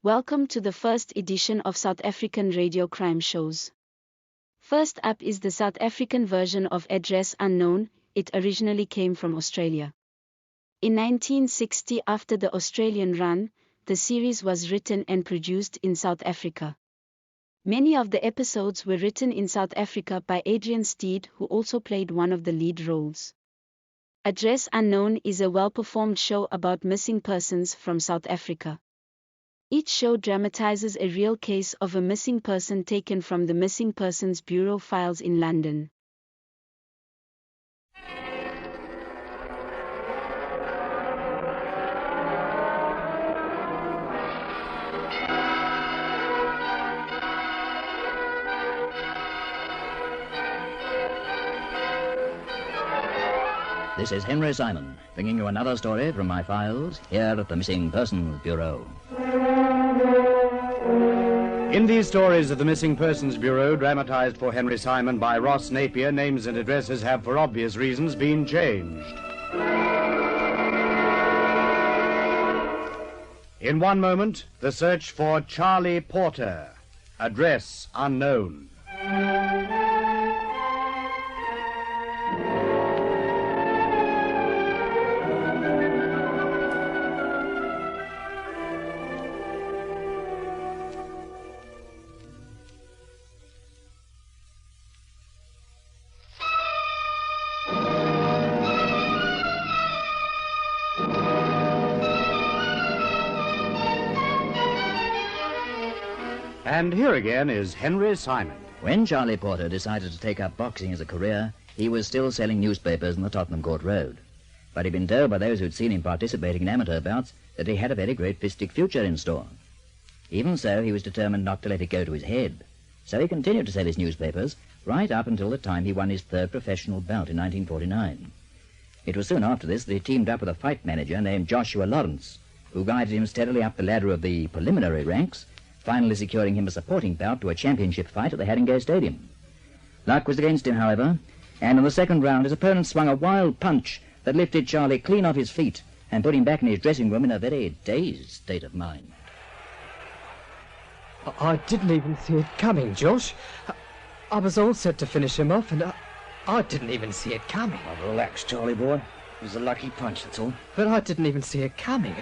Welcome to the first edition of South African Radio Crime Shows. First up is the South African version of Address Unknown. It originally came from Australia. In 1960, after the Australian run, the series was written and produced in South Africa. Many of the episodes were written in South Africa by Adrian Steed, who also played one of the lead roles. Address Unknown is a well-performed show about missing persons from South Africa. Each show dramatizes a real case of a missing person taken from the Missing Persons Bureau files in London. This is Henry Simon, bringing you another story from my files here at the Missing Persons Bureau. In these stories of the Missing Persons Bureau, dramatized for Henry Simon by Ross Napier, names and addresses have, for obvious reasons, been changed. In one moment, the search for Charlie Porter. Address unknown. And here again is Henry Simon. When Charlie Porter decided to take up boxing as a career, he was still selling newspapers in the Tottenham Court Road. But he'd been told by those who'd seen him participating in amateur bouts that he had a very great fistic future in store. Even so, he was determined not to let it go to his head. So he continued to sell his newspapers right up until the time he won his third professional bout in 1949. It was soon after this that he teamed up with a fight manager named Joshua Lawrence, who guided him steadily up the ladder of the preliminary ranks, finally securing him a supporting bout to a championship fight at the Haringey Stadium. Luck was against him, however, and in the second round his opponent swung a wild punch that lifted Charlie clean off his feet and put him back in his dressing room in a very dazed state of mind. I didn't even see it coming, Josh. I was all set to finish him off, and I didn't even see it coming. Oh, relax, Charlie boy. It was a lucky punch, that's all. But I didn't even see it coming.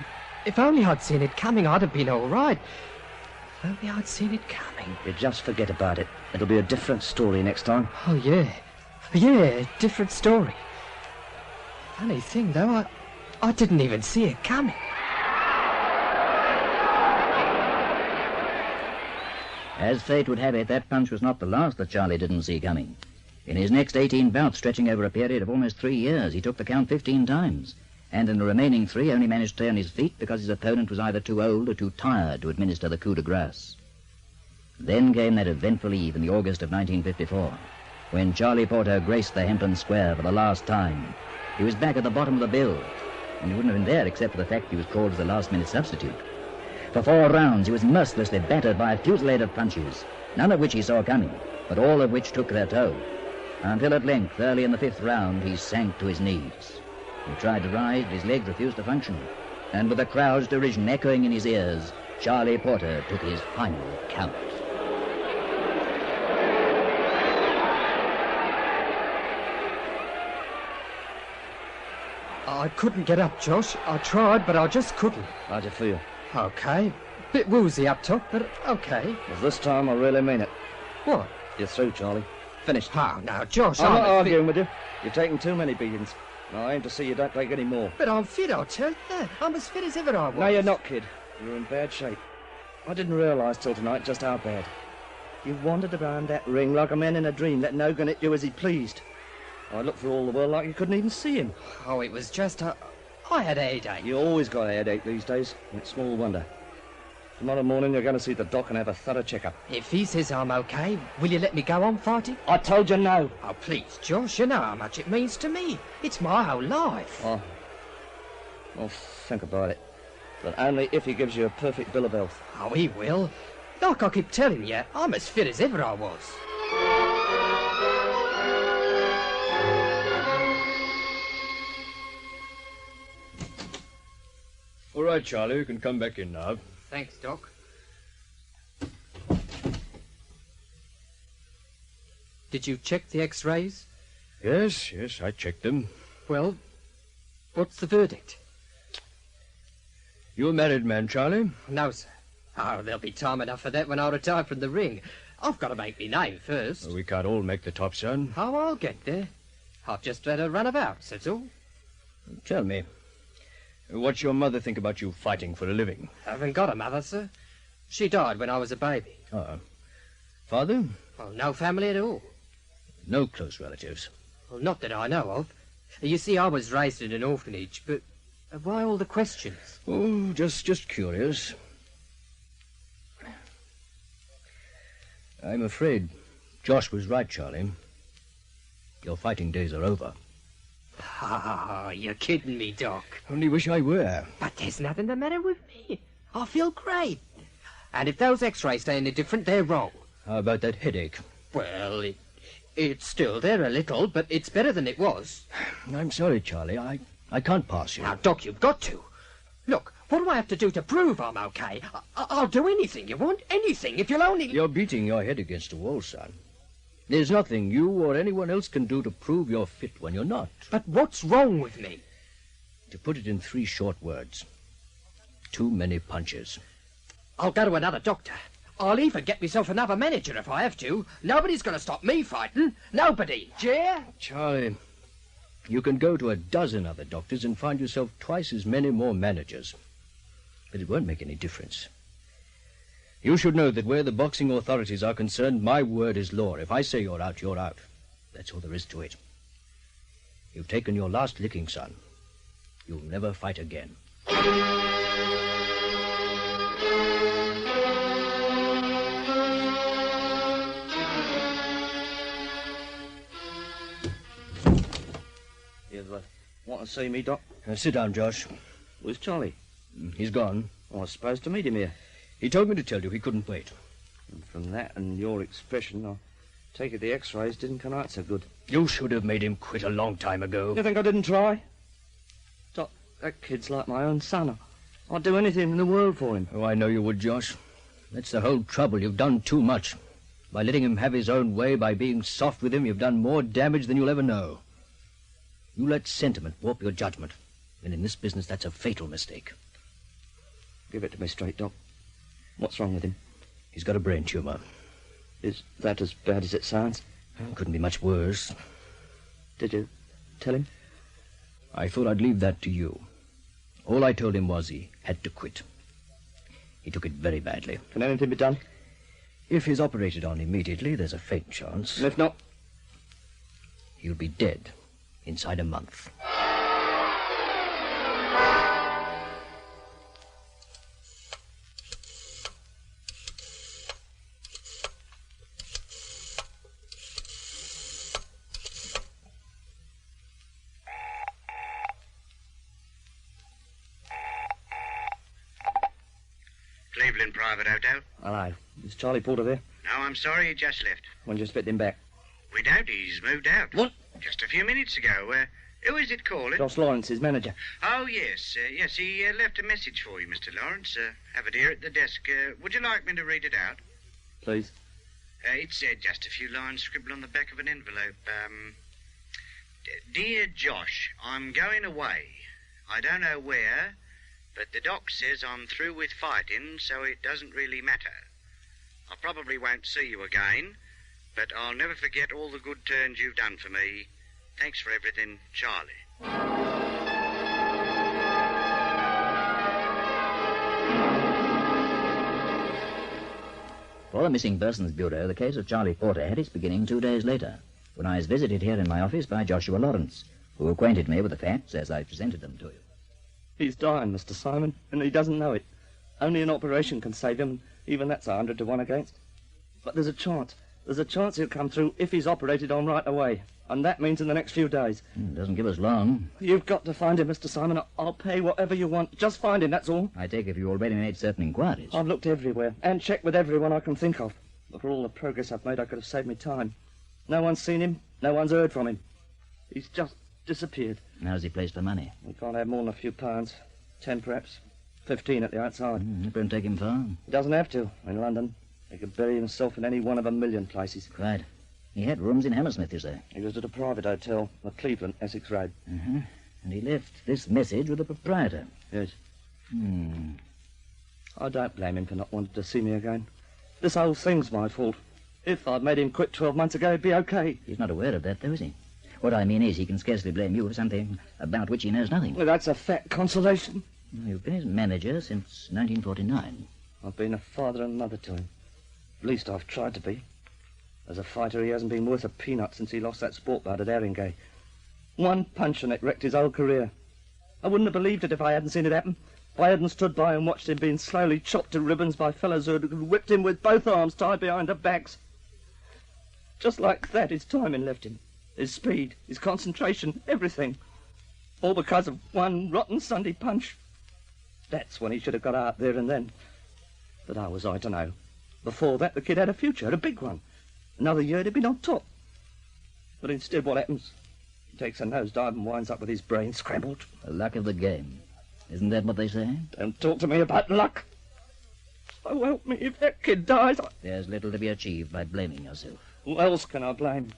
If only I'd seen it coming, I'd have been all right. If only I'd seen it coming. You just forget about it. It'll be a different story next time. Oh, yeah. Yeah, different story. Funny thing, though, I didn't even see it coming. As fate would have it, that punch was not the last that Charlie didn't see coming. In his next 18 bouts, stretching over a period of almost 3 years, he took the count 15 times. And in the remaining 3 only managed to stay on his feet because his opponent was either too old or too tired to administer the coup de grace. Then came that eventful eve in the August of 1954, when Charlie Porter graced the Hempton Square for the last time. He was back at the bottom of the bill, and he wouldn't have been there except for the fact he was called as a last-minute substitute. For 4 rounds he was mercilessly battered by a fusillade of punches, none of which he saw coming, but all of which took their toll, until at length, early in the 5th round, he sank to his knees. He tried to rise, but his legs refused to function. And with the crowd's derision echoing in his ears, Charlie Porter took his final count. I couldn't get up, Josh. I tried, but I just couldn't. How'd you feel? Okay. Bit woozy up top, but okay. Well, this time I really mean it. What? You're through, Charlie. Finished. Oh, now, Josh, I'm not a arguing with you. You've taken too many beatings. I aim to see you don't take any more. But I'm fit, I'll tell you that. I'm as fit as ever I was. No, you're not, kid. You're in bad shape. I didn't realise till tonight just how bad. You wandered around that ring like a man in a dream, letting Hogan hit you as he pleased. I looked for all the world like you couldn't even see him. Oh, it was just I had a headache. You always got a headache these days, and it's small wonder. Tomorrow morning you're going to see the doc and have a thorough checkup. If he says I'm okay, will you let me go on fighting? I told you no. Oh, please, Josh, you know how much it means to me. It's my whole life. Oh, well, think about it. But only if he gives you a perfect bill of health. Oh, he will. Like I keep telling you, I'm as fit as ever I was. All right, Charlie, you can come back in now. Thanks, Doc. Did you check the X-rays? Yes, I checked them. Well, what's the verdict? You a married man, Charlie? No, sir. Oh, there'll be time enough for that when I retire from the ring. I've got to make me name first. We can't all make the top, son. Oh, I'll get there. I've just had a runabout, that's all. Tell me, what's your mother think about you fighting for a living? I haven't got a mother, sir. She died when I was a baby. Father? Well, no family at all. No close relatives. Well, not that I know of. You see, I was raised in an orphanage, but why all the questions? Oh, just curious. I'm afraid Josh was right, Charlie. Your fighting days are over. Ah, you're kidding me, Doc. Only wish I were. But there's nothing the matter with me. I feel great. And if those X-rays say any different, they're wrong. How about that headache? Well, it's still there a little, but it's better than it was. I'm sorry, Charlie. I can't pass you. Now, Doc, you've got to. Look, what do I have to do to prove I'm okay? I'll do anything you want, anything, if you'll only... You're beating your head against a wall, son. There's nothing you or anyone else can do to prove you're fit when you're not. But what's wrong with me? To put it in 3 short words, too many punches. I'll go to another doctor. I'll even get myself another manager if I have to. Nobody's going to stop me fighting. Nobody. Jer? Charlie, you can go to a dozen other doctors and find yourself twice as many more managers. But it won't make any difference. You should know that where the boxing authorities are concerned, my word is law. If I say you're out, you're out. That's all there is to it. You've taken your last licking, son. You'll never fight again. You want to see me, Doc? Sit down, Josh. Where's Charlie? He's gone. I was supposed to meet him here. He told me to tell you he couldn't wait. And from that and your expression, I take it the X-rays didn't come out so good. You should have made him quit a long time ago. You think I didn't try? Doc, that kid's like my own son. I'd do anything in the world for him. Oh, I know you would, Josh. That's the whole trouble. You've done too much. By letting him have his own way, by being soft with him, you've done more damage than you'll ever know. You let sentiment warp your judgment. And in this business, that's a fatal mistake. Give it to me straight, Doc. What's wrong with him? He's got a brain tumor. Is that as bad as it sounds? Couldn't be much worse. Did you tell him? I thought I'd leave that to you. All I told him was he had to quit. He took it very badly. Can anything be done? If he's operated on immediately, there's a faint chance. And if not? He'll be dead inside a month. Cleveland Private Hotel. Hello. Is Charlie Porter there? No, I'm sorry, he just left. When did you expect him back? We doubt he's moved out. What? Just a few minutes ago. Who is it calling? Josh Lawrence, his manager. Oh, yes. Yes, he left a message for you, Mr. Lawrence. Have it here at the desk. Would you like me to read it out? Please. It's just a few lines scribbled on the back of an envelope. Dear Josh, I'm going away. I don't know where, but the doc says I'm through with fighting, so it doesn't really matter. I probably won't see you again, but I'll never forget all the good turns you've done for me. Thanks for everything, Charlie. For the Missing Persons Bureau, the case of Charlie Porter had its beginning 2 days later, when I was visited here in my office by Joshua Lawrence, who acquainted me with the facts as I presented them to you. He's dying, Mr. Simon, and he doesn't know it. Only an operation can save him, and even that's 100 to 1 against. But there's a chance. There's a chance he'll come through if he's operated on right away. And that means in the next few days. Doesn't give us long. You've got to find him, Mr. Simon. I'll pay whatever you want. Just find him, that's all. I take it you already made certain inquiries. I've looked everywhere and checked with everyone I can think of. But for all the progress I've made, I could have saved me time. No one's seen him. No one's heard from him. He's just disappeared. How's he placed for money? We can't have more than a few pounds. 10, perhaps. 15 at the outside. It won't take him far. He doesn't have to. In London, he could bury himself in any one of a million places. Quite. He had rooms in Hammersmith, you say? He was at a private hotel at Cleveland, Essex Road. Uh-huh. And he left this message with the proprietor. Yes. Hmm. I don't blame him for not wanting to see me again. This whole thing's my fault. If I'd made him quit 12 months ago, it'd be okay. He's not aware of that, though, is he? What I mean is he can scarcely blame you for something about which he knows nothing. Well, that's a fat consolation. You've been his manager since 1949. I've been a father and mother to him. At least I've tried to be. As a fighter, he hasn't been worth a peanut since he lost that sport bout at Haringey. One punch and it wrecked his whole career. I wouldn't have believed it if I hadn't seen it happen. If I hadn't stood by and watched him being slowly chopped to ribbons by fellows who had whipped him with both arms tied behind their backs. Just like that, his timing left him. His speed, his concentration, everything. All because of one rotten Sunday punch. That's when he should have got out there and then. But how was I to know? Before that, the kid had a future, a big one. Another year, he'd been on top. But instead, what happens? He takes a nosedive and winds up with his brain scrambled. The luck of the game. Isn't that what they say? Don't talk to me about luck. So help me, if that kid dies, There's little to be achieved by blaming yourself. who else can I blame?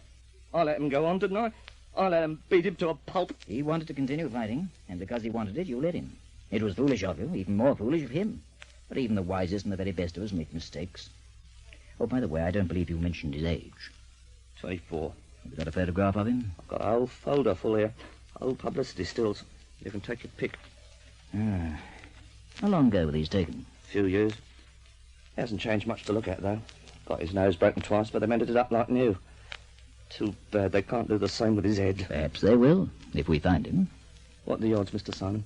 I let him go on, didn't I? I let him beat him to a pulp. He wanted to continue fighting, and because he wanted it, you let him. It was foolish of you, even more foolish of him. But even the wisest and the very best of us make mistakes. Oh, by the way, I don't believe you mentioned his age. 24. Have you got a photograph of him? I've got a whole folder full here. Old publicity stills. You can take your pick. Ah. How long ago were these taken? A few years. He hasn't changed much to look at, though. Got his nose broken twice, but they mended it up like new. Too bad they can't do the same with his head. Perhaps they will, if we find him. What are the odds, Mr. Simon?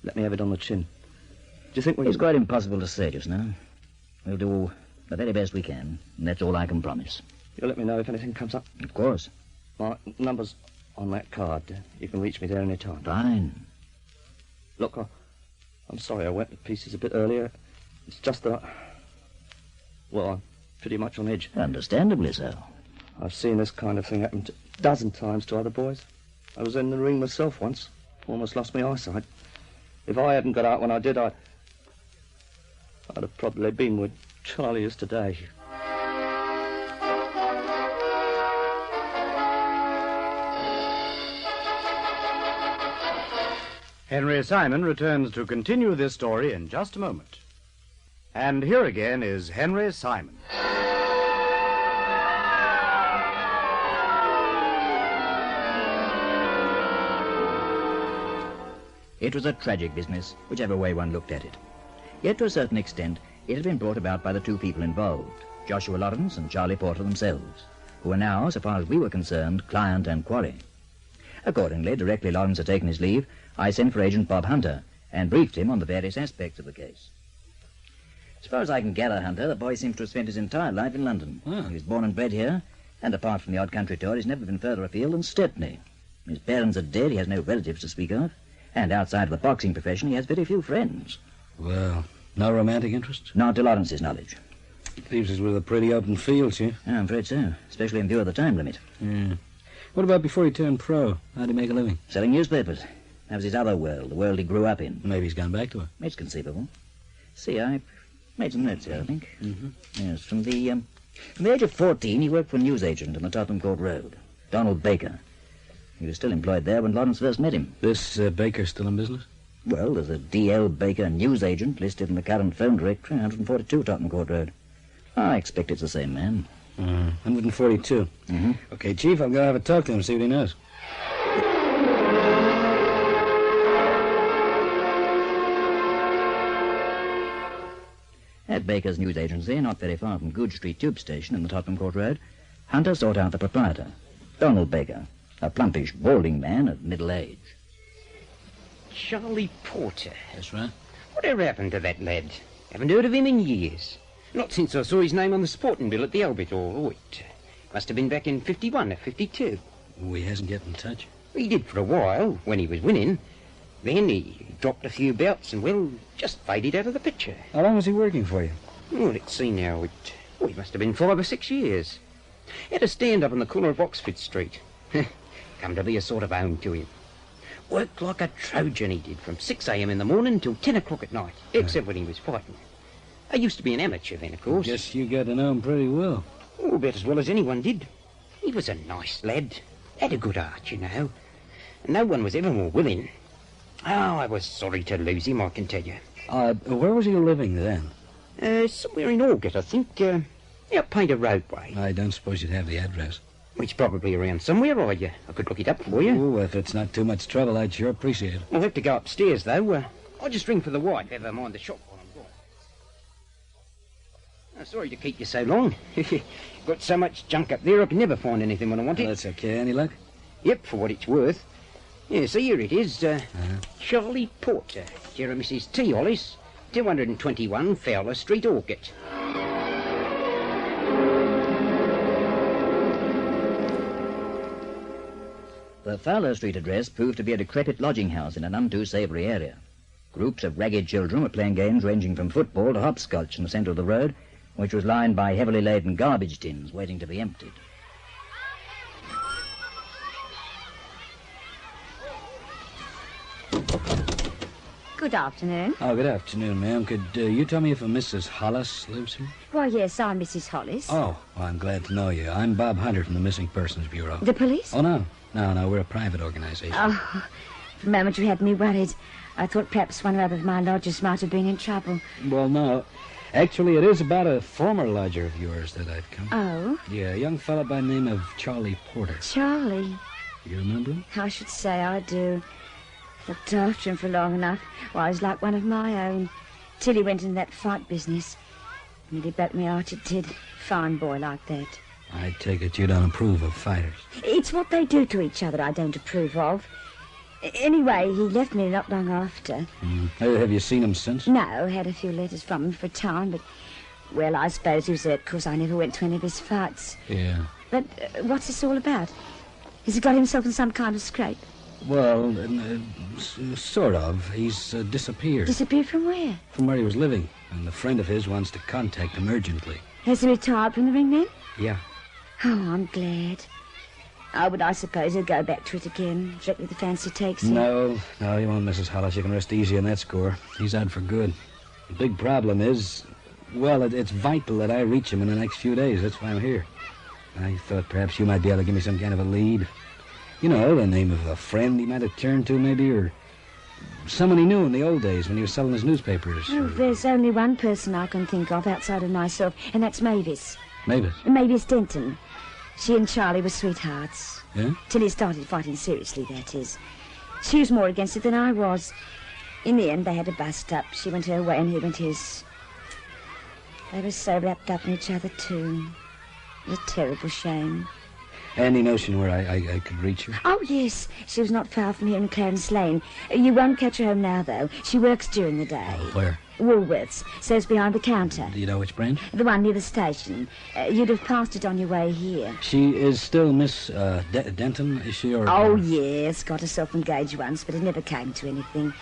Let me have it on the chin. Do you think we... It's quite impossible to say just now. We'll do the very best we can, and that's all I can promise. You'll let me know if anything comes up? Of course. My number's on that card. You can reach me there any time. Fine. Look, I'm sorry I went to pieces a bit earlier. It's just that I'm pretty much on edge. Understandably so. I've seen this kind of thing happen a dozen times to other boys. I was in the ring myself once. Almost lost my eyesight. If I hadn't got out when I did, I'd have probably been where Charlie is today. Henry Simon returns to continue this story in just a moment. And here again is Henry Simon. It was a tragic business, whichever way one looked at it. Yet to a certain extent, it had been brought about by the two people involved, Joshua Lawrence and Charlie Porter themselves, who were now, so far as we were concerned, client and quarry. Accordingly, directly Lawrence had taken his leave, I sent for Agent Bob Hunter and briefed him on the various aspects of the case. As far as I can gather, Hunter, the boy seems to have spent his entire life in London. Ah. He was born and bred here, and apart from the odd country tour, he's never been further afield than Stepney. His parents are dead, he has no relatives to speak of, and outside of the boxing profession, he has very few friends. Well, no romantic interest? Not to Lawrence's knowledge. Leaves us with a pretty open field, Chief. I'm afraid so, especially in view of the time limit. Yeah. What about before he turned pro? How'd he make a living? Selling newspapers. That was his other world, the world he grew up in. Maybe he's gone back to it. It's conceivable. See, I made some notes here, I think. Mm-hmm. Yes, from the age of 14, he worked for a newsagent on the Tottenham Court Road, Donald Baker. He was still employed there when Lawrence first met him. This Baker still in business? Well, there's a D.L. Baker newsagent listed in the current phone directory, 142 Tottenham Court Road. I expect it's the same man. 142. Mm-hmm. Okay, Chief, I'll go have a talk to him, see what he knows. At Baker's news agency, not very far from Goodge Street Tube Station in the Tottenham Court Road, Hunter sought out the proprietor, Donald Baker, a plumpish, balding man of middle age. Charlie Porter. That's right. Whatever happened to that lad? Haven't heard of him in years. Not since I saw his name on the sporting bill at the Albert or it. Must have been back in 51 or 52. Oh, he hasn't get in touch. He did for a while, when he was winning. Then he dropped a few bouts and, well, just faded out of the picture. How long was he working for you? Oh, let's see now. It must have been 5 or 6 years. Had a stand up on the corner of Oxford Street. Come to be a sort of home to him. Worked like a Trojan, he did, from 6 a.m. in the morning till 10 o'clock at night, except when he was fighting. I used to be an amateur then, of course. Guess you got to know him pretty well. Oh, about as well as anyone did. He was a nice lad. Had a good heart, you know. And no one was ever more willing. Oh, I was sorry to lose him, I can tell you. Where was he living then? Somewhere in Aldgate, I think. Up Painter Roadway. I don't suppose you'd have the address. It's probably around somewhere, I could look it up for you. Oh, if it's not too much trouble, I'd sure appreciate it. I'll have to go upstairs, though. I'll just ring for the wife. Never mind the shop while I'm gone. Oh, sorry to keep you so long. Got so much junk up there, I can never find anything when I want it. That's okay. Any luck? Yep, for what it's worth. Yeah, so here it is. Charlie Porter, dear Mrs. T. Hollis, 221 Fowler Street, Aldgate. The Fowler Street address proved to be a decrepit lodging house in a none too savoury area. Groups of ragged children were playing games ranging from football to hopscotch in the centre of the road, which was lined by heavily laden garbage tins waiting to be emptied. Good afternoon. Oh, good afternoon, ma'am. Could you tell me if a Mrs. Hollis lives here? Why, yes, I'm Mrs. Hollis. Oh, well, I'm glad to know you. I'm Bob Hunter from the Missing Persons Bureau. The police? Oh, no. No, we're a private organization. Oh, for a moment you had me worried. I thought perhaps one or other of my lodgers might have been in trouble. Well, no. Actually, it is about a former lodger of yours that I've come. Oh? Yeah, a young fella by the name of Charlie Porter. Charlie? You remember him? I should say I do. Looked after him for long enough. Well, I was like one of my own. Till he went into that fight business. Nearly broke me heart, it did. Fine boy like that. I take it you don't approve of fighters. It's what they do to each other I don't approve of. Anyway, he left me not long after. Have you seen him since? No, had a few letters from him for a time, but... Well, I suppose he was hurt because I never went to any of his fights. Yeah. But what's this all about? Has he got himself in some kind of scrape? Well, sort of. He's disappeared. Disappeared from where? From where he was living. And a friend of his wants to contact him urgently. Has he retired from the ring then? Yeah. Oh, I'm glad. Oh, but I suppose he'll go back to it again, directly the fancy takes him. No, he won't, Mrs. Hollis. You can rest easy on that score. He's out for good. The big problem is, well, it's vital that I reach him in the next few days. That's why I'm here. I thought perhaps you might be able to give me some kind of a lead. You know, the name of a friend he might have turned to, maybe, or someone he knew in the old days when he was selling his newspapers. Oh, there's only one person I can think of outside of myself, and that's Mavis. Mavis? Mavis Denton. She and Charlie were sweethearts. Yeah? Till he started fighting seriously, that is. She was more against it than I was. In the end, they had a bust up. She went her way and he went his. They were so wrapped up in each other, too. It was a terrible shame. Any notion where I could reach her? Oh, yes. She was not far from here in Clarence Lane. You won't catch her home now, though. She works during the day. Where? Woolworths. Serves behind the counter. Do you know which branch? The one near the station. You'd have passed it on your way here. She is still Miss Denton, is she? Or, Oh, yes. Got herself engaged once, but it never came to anything.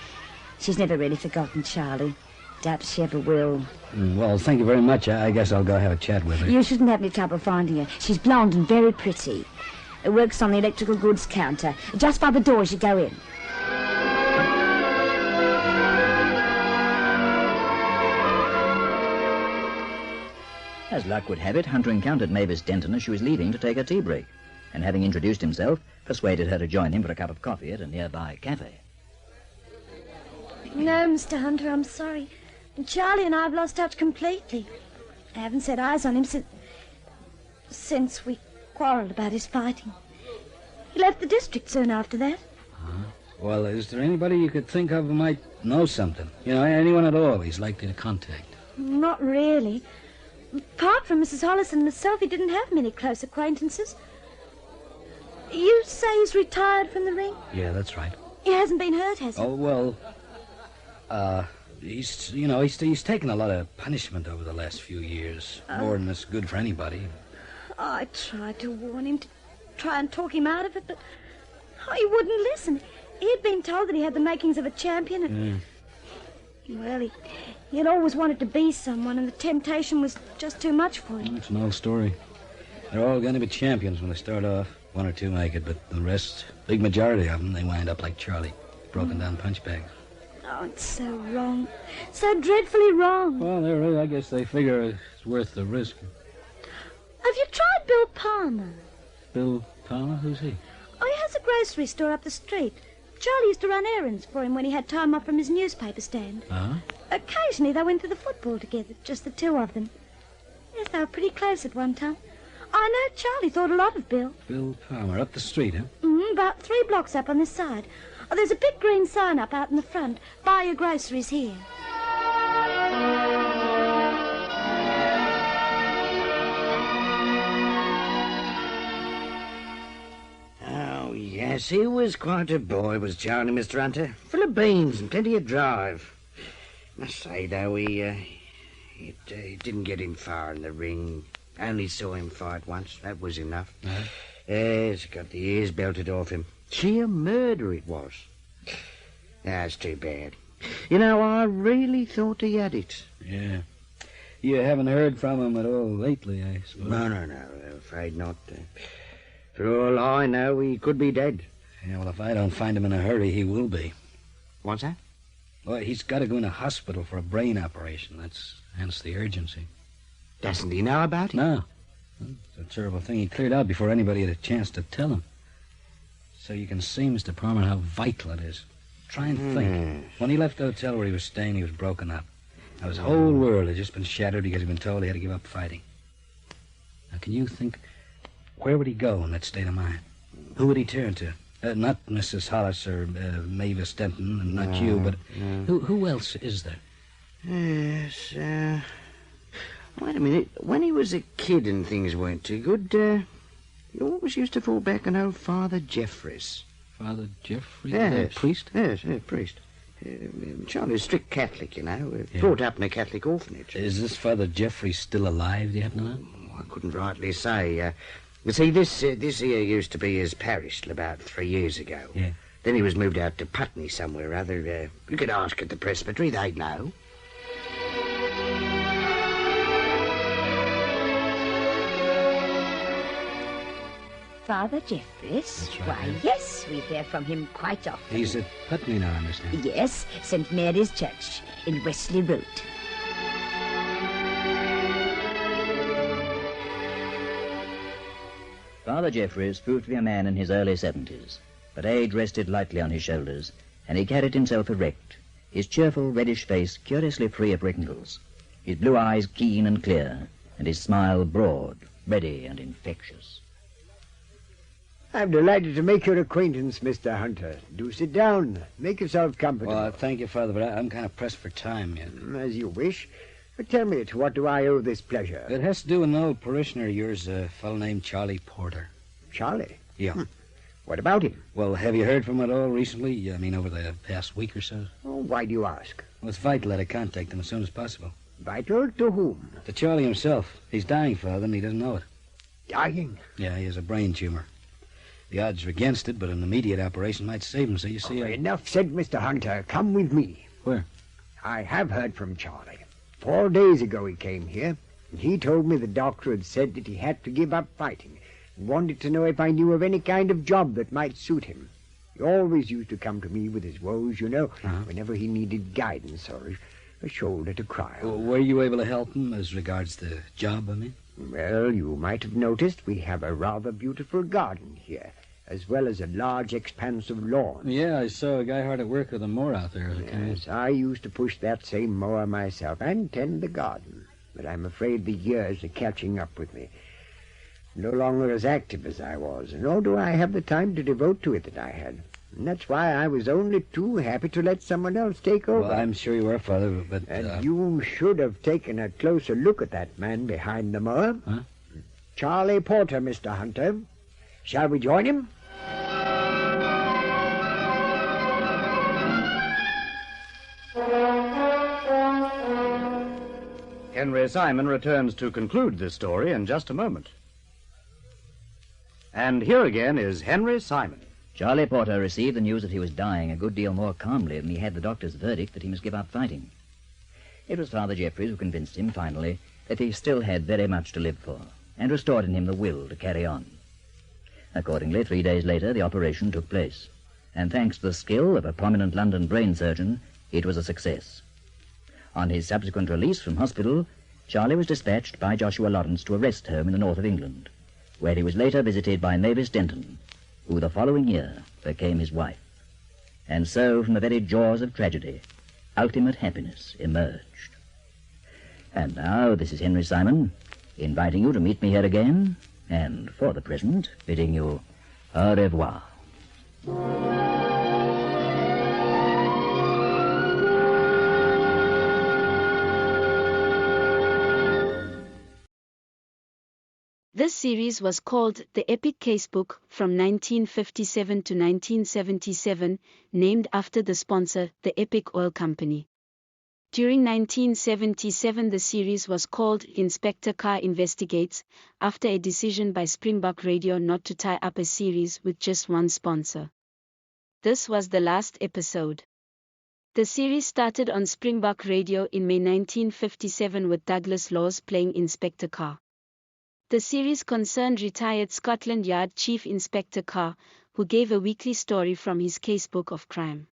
She's never really forgotten Charlie. Doubt she ever will. Well, thank you very much. I guess I'll go have a chat with her. You shouldn't have any trouble finding her. She's blonde and very pretty. Works on the electrical goods counter, just by the door as you go in. As luck would have it, Hunter encountered Mavis Denton as she was leaving to take a tea break, and having introduced himself, persuaded her to join him for a cup of coffee at a nearby cafe. No, Mr. Hunter, I'm sorry. Charlie and I have lost touch completely. I haven't set eyes on him since we quarrelled about his fighting. He left the district soon after that. Well, is there anybody you could think of who might know something? You know, anyone at all he's likely to contact? Not really. Apart from Mrs. Hollis and myself, he didn't have many close acquaintances. You say he's retired from the ring? Yeah, that's right. He hasn't been hurt, has he? Oh, well, he's taken a lot of punishment over the last few years. More than is good for anybody. I tried to warn him, to try and talk him out of it, but he wouldn't listen. He had been told that he had the makings of a champion, and... Well, he had always wanted to be someone, and the temptation was just too much for him. It's an old story. They're all going to be champions when they start off. One or two make it, but the rest, big majority of them, they wind up like Charlie, broken down punch bags. Oh, it's so wrong. So dreadfully wrong. Well, I guess they figure it's worth the risk. Have you tried Bill Palmer? Bill Palmer? Who's he? Oh, he has a grocery store up the street. Charlie used to run errands for him when he had time off from his newspaper stand. Uh-huh. Occasionally they went to the football together, just the two of them. Yes, they were pretty close at one time. I know Charlie thought a lot of Bill. Bill Palmer, up the street, huh? About 3 blocks up on this side. Oh, there's a big green sign up out in the front. Buy your groceries here. Oh, yes, he was quite a boy, was Charlie, Mr. Hunter. Full of beans and plenty of drive. Must say, though, it didn't get him far in the ring. Only saw him fight once. That was enough. Uh-huh. Yes, got the ears belted off him. Sheer murder it was. That's too bad. You know, I really thought he had it. Yeah. You haven't heard from him at all lately, I suppose? No, I'm afraid not. For all I know, he could be dead. Yeah, well, if I don't find him in a hurry, he will be. What's that? Well, he's got to go in a hospital for a brain operation. Hence the urgency. Doesn't he know about it? No. It's a terrible thing. He cleared out before anybody had a chance to tell him. So you can see, Mr. Palmer, how vital it is. Try and think. When he left the hotel where he was staying, he was broken up. Now, his whole world had just been shattered because he'd been told he had to give up fighting. Now, can you think, where would he go in that state of mind? Who would he turn to? Not Mrs. Hollis or Mavis Denton, and not you, but who else is there? Yes, wait a minute. When he was a kid and things weren't too good, he always used to fall back on old Father Jeffries. Father Jeffries? Yes. Priest? Yes, priest. Charlie's strict Catholic, you know. Brought up in a Catholic orphanage. Is this Father Jeffries still alive, do you happen to know? I couldn't rightly say. You see, this here used to be his parish till about 3 years ago. Yeah. Then he was moved out to Putney somewhere or other. You could ask at the presbytery, they'd know. Father Jeffries? That's right, Why, yes, we hear from him quite often. He's at Putney now, I understand. Yes, St. Mary's Church in Wesley Road. Father Jeffries proved to be a man in his early 70s, but age rested lightly on his shoulders, and he carried himself erect, his cheerful reddish face curiously free of wrinkles, his blue eyes keen and clear, and his smile broad, ready and infectious. I'm delighted to make your acquaintance, Mr. Hunter. Do sit down. Make yourself comfortable. Well, thank you, Father, but I'm kind of pressed for time yet. As you wish. But tell me, to what do I owe this pleasure? It has to do with an old parishioner of yours, a fellow named Charlie Porter. Charlie? Yeah. What about him? Well, have you heard from him at all recently? I mean, over the past week or so? Oh, why do you ask? Well, it's vital that I contact him as soon as possible. Vital to whom? To Charlie himself. He's dying, Father, and he doesn't know it. Dying? Yeah, he has a brain tumor. The odds are against it, but an immediate operation might save him, so you see... Enough said, Mr. Hunter. Come with me. Where? I have heard from Charlie. 4 days ago he came here, and he told me the doctor had said that he had to give up fighting, and wanted to know if I knew of any kind of job that might suit him. He always used to come to me with his woes, you know, whenever he needed guidance or a shoulder to cry on. Well, were you able to help him as regards the job, I mean? Well, you might have noticed we have a rather beautiful garden here, as well as a large expanse of lawn. Yeah, I saw a guy hard at work with a mower out there. Yes, I used to push that same mower myself and tend the garden, but I'm afraid the years are catching up with me. No longer as active as I was, nor do I have the time to devote to it that I had. And that's why I was only too happy to let someone else take over. Well, I'm sure you were, Father, but... And you should have taken a closer look at that man behind the mower. Huh? Charlie Porter, Mr. Hunter. Shall we join him? Henry Simon returns to conclude this story in just a moment. And here again is Henry Simon. Charlie Porter received the news that he was dying a good deal more calmly than he had the doctor's verdict that he must give up fighting. It was Father Jeffries who convinced him, finally, that he still had very much to live for, and restored in him the will to carry on. Accordingly, 3 days later, the operation took place, and thanks to the skill of a prominent London brain surgeon, it was a success. On his subsequent release from hospital, Charlie was dispatched by Joshua Lawrence to a rest home in the north of England, where he was later visited by Mavis Denton, who the following year became his wife. And so, from the very jaws of tragedy, ultimate happiness emerged. And now, this is Henry Simon, inviting you to meet me here again, and for the present, bidding you au revoir. This series was called The Epic Casebook from 1957 to 1977, named after the sponsor, the Epic Oil Company. During 1977 the series was called Inspector Carr Investigates, after a decision by Springbok Radio not to tie up a series with just one sponsor. This was the last episode. The series started on Springbok Radio in May 1957 with Douglas Laws playing Inspector Carr. The series concerned retired Scotland Yard Chief Inspector Carr, who gave a weekly story from his casebook of crime.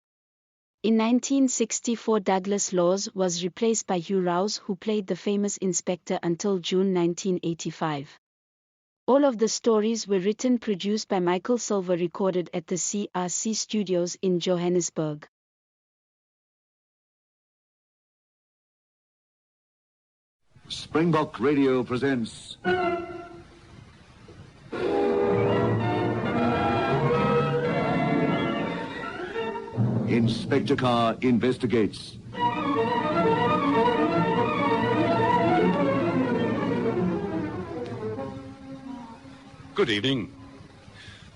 In 1964 Douglas Laws was replaced by Hugh Rouse, who played the famous inspector until June 1985. All of the stories were written, produced by Michael Silver, recorded at the CRC Studios in Johannesburg. Springbok Radio presents Inspector Carr Investigates. Good evening.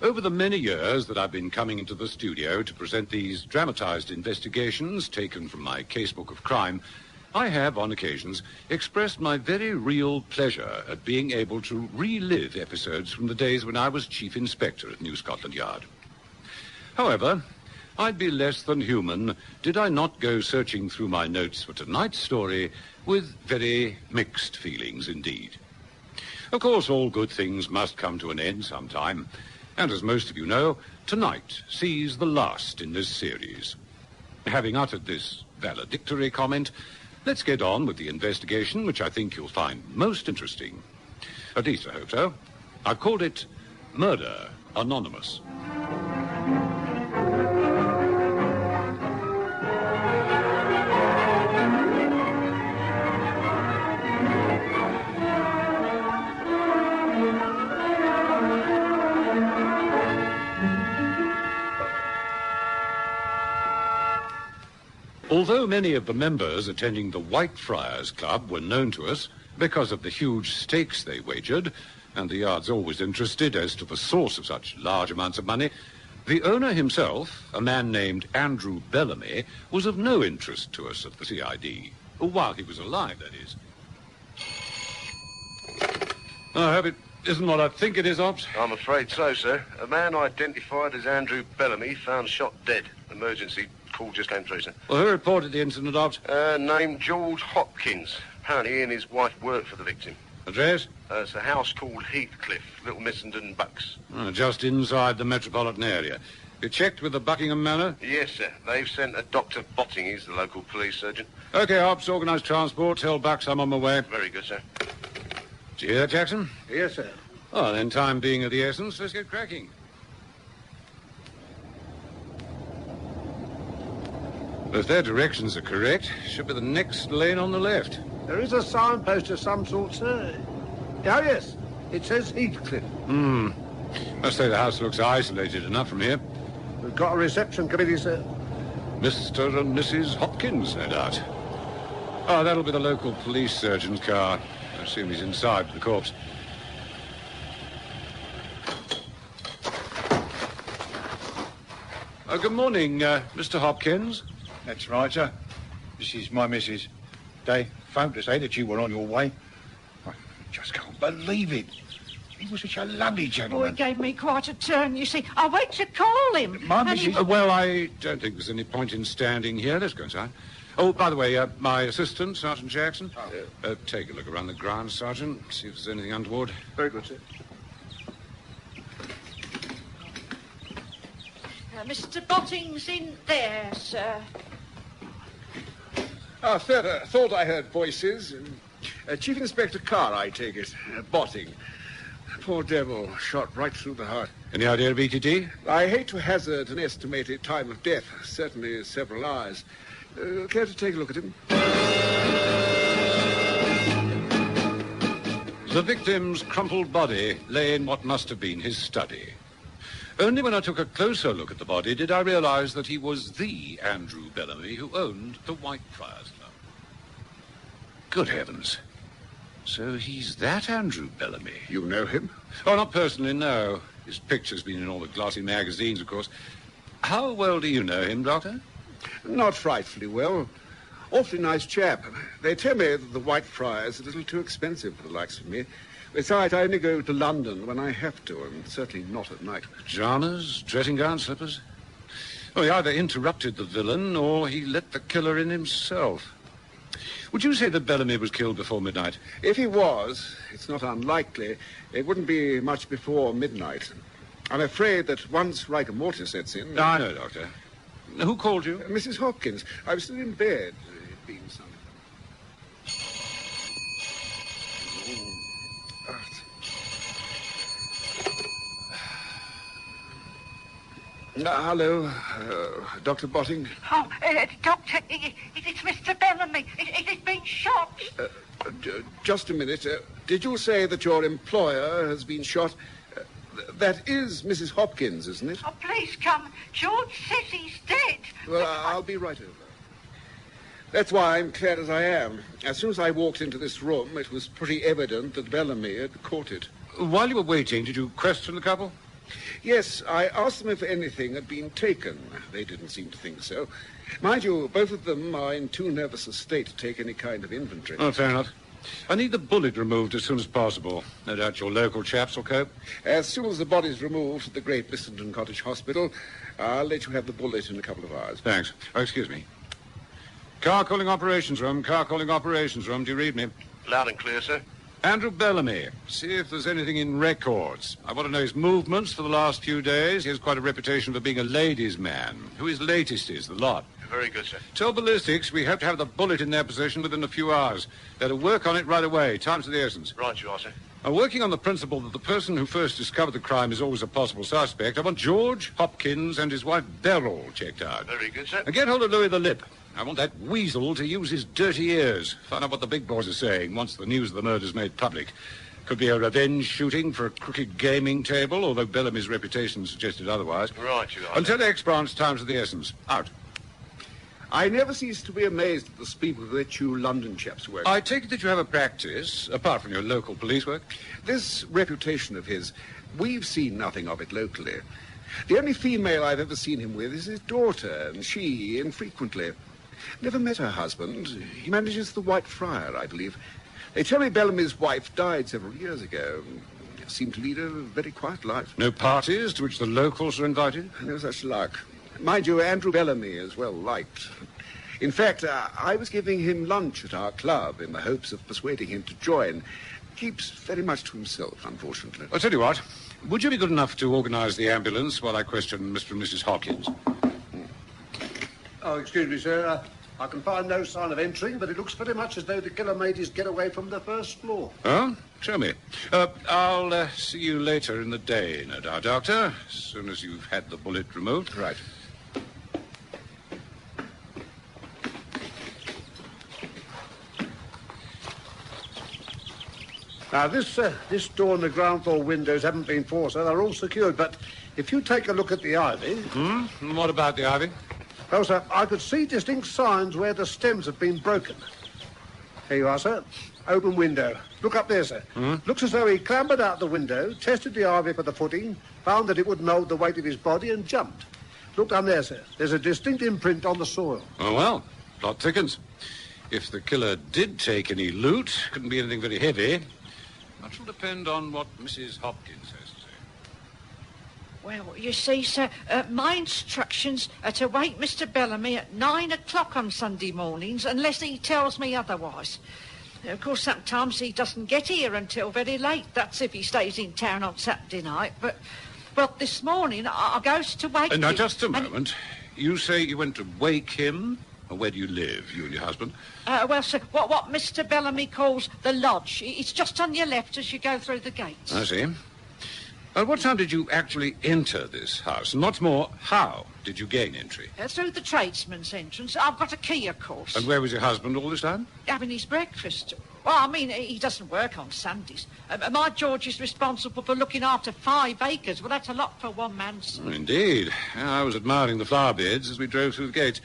Over the many years that I've been coming into the studio to present these dramatized investigations taken from my casebook of crime, I have, on occasions, expressed my very real pleasure at being able to relive episodes from the days when I was Chief Inspector at New Scotland Yard. However, I'd be less than human did I not go searching through my notes for tonight's story with very mixed feelings indeed. Of course, all good things must come to an end sometime, and as most of you know, tonight sees the last in this series. Having uttered this valedictory comment, let's get on with the investigation, which I think you'll find most interesting. At least I hope so. I've called it Murder Anonymous. Although many of the members attending the Whitefriars Club were known to us because of the huge stakes they wagered, and the Yard's always interested as to the source of such large amounts of money, the owner himself, a man named Andrew Bellamy, was of no interest to us at the CID. While he was alive, that is. I hope it isn't what I think it is, Ops. I'm afraid so, sir. A man identified as Andrew Bellamy found shot dead. Emergency call just came through, sir. Well, who reported the incident, Ops? Named George Hopkins. Apparently he and his wife worked for the victim. Address? It's a house called Heathcliff, Little Missenden Bucks. Just inside the metropolitan area. You checked with the Buckingham Manor? Yes, sir. They've sent a Dr. Botting, he's the local police surgeon. OK, Ops, organise transport. Tell Bucks I'm on my way. Very good, sir. Did you hear that, Jackson? Yes, sir. Oh, then time being of the essence, let's get cracking. If their directions are correct, should be the next lane on the left. There is a signpost of some sort, sir. Oh, yes. It says Heathcliff. Must say the house looks isolated enough from here. We've got a reception committee, sir. Mr. and Mrs. Hopkins, no doubt. Oh, that'll be the local police surgeon's car. I assume he's inside the corpse. Good morning, Mr. Hopkins. That's right, sir. This is my missus. They phoned to say that you were on your way. I just can't believe it. He was such a lovely gentleman. Boy gave me quite a turn, you see. I went to call him. My and missus... Well, I don't think there's any point in standing here. Let's go inside. Oh, by the way, my assistant, Sergeant Jackson. Take a look around the grounds, Sergeant. See if there's anything untoward. Very good, sir. Mr. Botting's in there, sir. I thought I heard voices. Chief Inspector Carr, I take it. Botting. poor devil, shot right through the heart. Any idea of ETT? I hate to hazard an estimated time of death. Certainly several hours. Care to take a look at him? The victim's crumpled body lay in what must have been his study. Only when I took a closer look at the body did I realize that he was the Andrew Bellamy who owned the Whitefriars Club. Good heavens. So he's that Andrew Bellamy. You know him? Oh, not personally, no. His picture's been in all the glossy magazines, of course. How well do you know him, Doctor? Not frightfully well. Awfully nice chap. They tell me that the Whitefriars are a little too expensive for the likes of me. Besides, I only go to London when I have to, and certainly not at night. Pajamas, dressing gown, slippers? Oh, he either interrupted the villain or he let the killer in himself. Would you say that Bellamy was killed before midnight? If he was, it's not unlikely. It wouldn't be much before midnight. I'm afraid that once rigor mortis sets in... I know, Doctor. Who called you? Mrs. Hopkins. I was still in bed. It'd been some... Hello, Dr. Botting. Oh, Doctor, it's Mr. Bellamy. He's been shot. Just a minute. Did you say that your employer has been shot? That is Mrs. Hopkins, isn't it? Oh, please come. George says he's dead. Well, I'll be right over. That's why I'm clear as I am. As soon as I walked into this room, it was pretty evident that Bellamy had caught it. While you were waiting, did you question the couple? Yes, I asked them if anything had been taken. They didn't seem to think so. Mind you, both of them are in too nervous a state to take any kind of inventory. Oh, fair enough. I need the bullet removed as soon as possible. No doubt your local chaps will cope. As soon as the body's removed at the Great Bissington Cottage Hospital, I'll let you have the bullet in a couple of hours. Thanks. Oh, excuse me. Carr calling operations room. Carr calling operations room. Do you read me? Loud and clear, sir. Andrew Bellamy. See if there's anything in records. I want to know his movements for the last few days. He has quite a reputation for being a ladies' man. Who his latest is, the lot. Very good, sir. Tell ballistics we have to have the bullet in their possession within a few hours. They're to work on it right away. Time's of the essence. Right you are, sir. Now, working on the principle that the person who first discovered the crime is always a possible suspect, I want George Hopkins and his wife Beryl checked out. Very good, sir. And get hold of Louis the Lip. I want that weasel to use his dirty ears. Find out what the big boys are saying once the news of the murder's made public. Could be a revenge shooting for a crooked gaming table, although Bellamy's reputation suggested otherwise. Right you are. Until X-Branch, time's of the essence. Out. I never cease to be amazed at the speed with which you London chaps work. I take it that you have a practice, apart from your local police work? This reputation of his, we've seen nothing of it locally. The only female I've ever seen him with is his daughter, and she, infrequently. Never met her husband. He manages the Whitefriar, I believe. They tell me Bellamy's wife died several years ago. Seemed to lead a very quiet life. No parties to which the locals are invited? No such luck. Mind you, Andrew Bellamy is well liked. In fact, I was giving him lunch at our club in the hopes of persuading him to join. Keeps very much to himself, unfortunately. I'll tell you what. Would you be good enough to organise the ambulance while I question Mr. and Mrs. Hopkins? Oh, excuse me, sir. I can find no sign of entering, but it looks very much as though the killer made his getaway from the first floor. Oh? Show me. I'll see you later in the day, no doubt, Doctor, as soon as you've had the bullet removed. Right. Now, this door and the ground floor windows haven't been forced, so they're all secured, but if you take a look at the ivy... And what about the ivy? Well, sir, I could see distinct signs where the stems have been broken. Here you are, sir. Open window. Look up there, sir. Looks as though he clambered out the window, tested the ivy for the footing, found that it wouldn't hold the weight of his body, and jumped. Look down there, sir. There's a distinct imprint on the soil. Oh, well, plot thickens. If the killer did take any loot, couldn't be anything very heavy. Much will depend on what Mrs. Hopkins has to say. Well, you see, sir, my instructions are to wake Mr. Bellamy at 9 o'clock on Sunday mornings, unless he tells me otherwise. Of course, sometimes he doesn't get here until very late. That's if he stays in town on Saturday night. But, well, this morning I goes to wake him. Now, just a moment. You say you went to wake him? Or where do you live, you and your husband? Well, sir, what Mr. Bellamy calls the lodge. It's just on your left as you go through the gates. I see. What time did you actually enter this house? And what's more, how did you gain entry? Through the tradesman's entrance. I've got a key, of course. And where was your husband all this time? Having his breakfast. Well, I mean, he doesn't work on Sundays. My George is responsible for looking after 5 acres. Well, that's a lot for one man's. Oh, indeed. I was admiring the flower beds as we drove through the gates.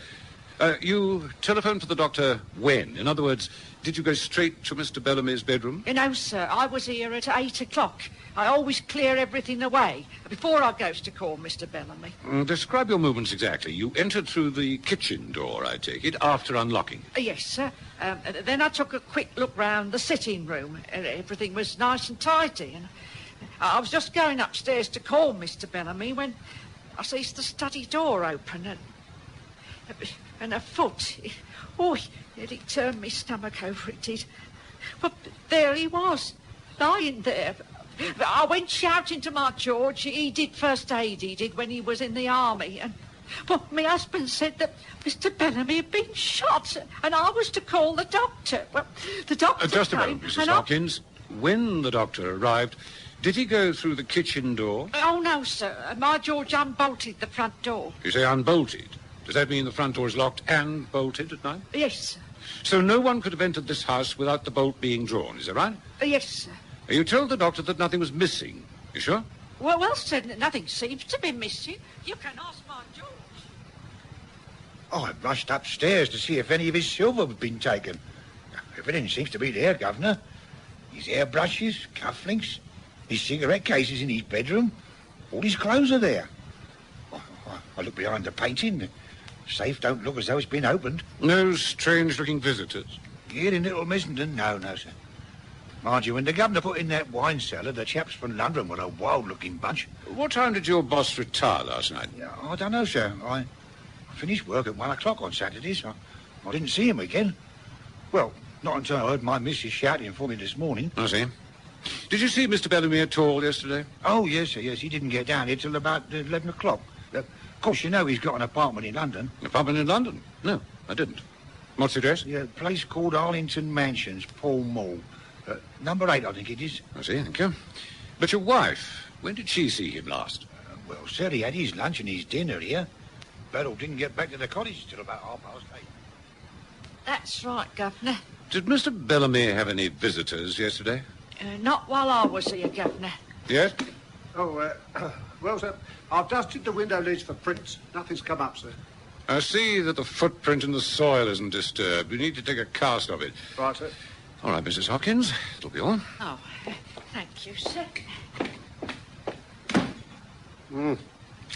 You telephoned for the doctor when? In other words, did you go straight to Mr. Bellamy's bedroom? No, sir. I was here at 8 o'clock. I always clear everything away before I goes to call Mr. Bellamy. Describe your movements exactly. You entered through the kitchen door, I take it, after unlocking. Yes, sir. Then I took a quick look round the sitting room. Everything was nice and tidy. And I was just going upstairs to call Mr. Bellamy when I sees the study door open and a foot. It turned me stomach over, it did. But there he was, lying there. I went shouting to my George. He did first aid, he did, when he was in the army. And well, my husband said that Mr. Bellamy had been shot, and I was to call the doctor. Well, the doctor Just a came, moment, Mrs. Hopkins. When the doctor arrived, did he go through the kitchen door? Oh, no, sir. My George unbolted the front door. You say unbolted. Does that mean the front door is locked and bolted at night? Yes, sir. So no one could have entered this house without the bolt being drawn, is that right? Yes, sir. You told the doctor that nothing was missing. You sure? Well, sir, nothing seems to be missing. You can ask my George. I rushed upstairs to see if any of his silver had been taken. Everything seems to be there, Governor. His hairbrushes, cufflinks, his cigarette cases in his bedroom. All his clothes are there. I look behind the painting. The safe don't look as though it's been opened. No strange-looking visitors? Here in Little Missenden? No, sir. Mind you, when the Governor put in that wine cellar, the chaps from London were a wild-looking bunch. What time did your boss retire last night? I don't know, sir. I finished work at 1 o'clock on Saturdays. I didn't see him again. Well, not until I heard my missus shouting for me this morning. I see. Did you see Mr. Bellamy at all yesterday? Oh, yes, sir, yes. He didn't get down here till about 11 o'clock. Of course, you know he's got an apartment in London. An apartment in London? No, I didn't. What's the address? Yeah, a place called Arlington Mansions, Pall Mall. Number 8, I think it is. I see, thank you. But your wife, when did she see him last? Well, sir, he had his lunch and his dinner here. Beryl didn't get back to the cottage till about 8:30. That's right, Governor. Did Mr. Bellamy have any visitors yesterday? Not while I was here, Governor. Yes? Oh, well, sir, I've dusted the window lids for prints. Nothing's come up, sir. I see that the footprint in the soil isn't disturbed. We need to take a cast of it. Right, sir. All right, Mrs. Hopkins. It'll be all. Oh, thank you, sir.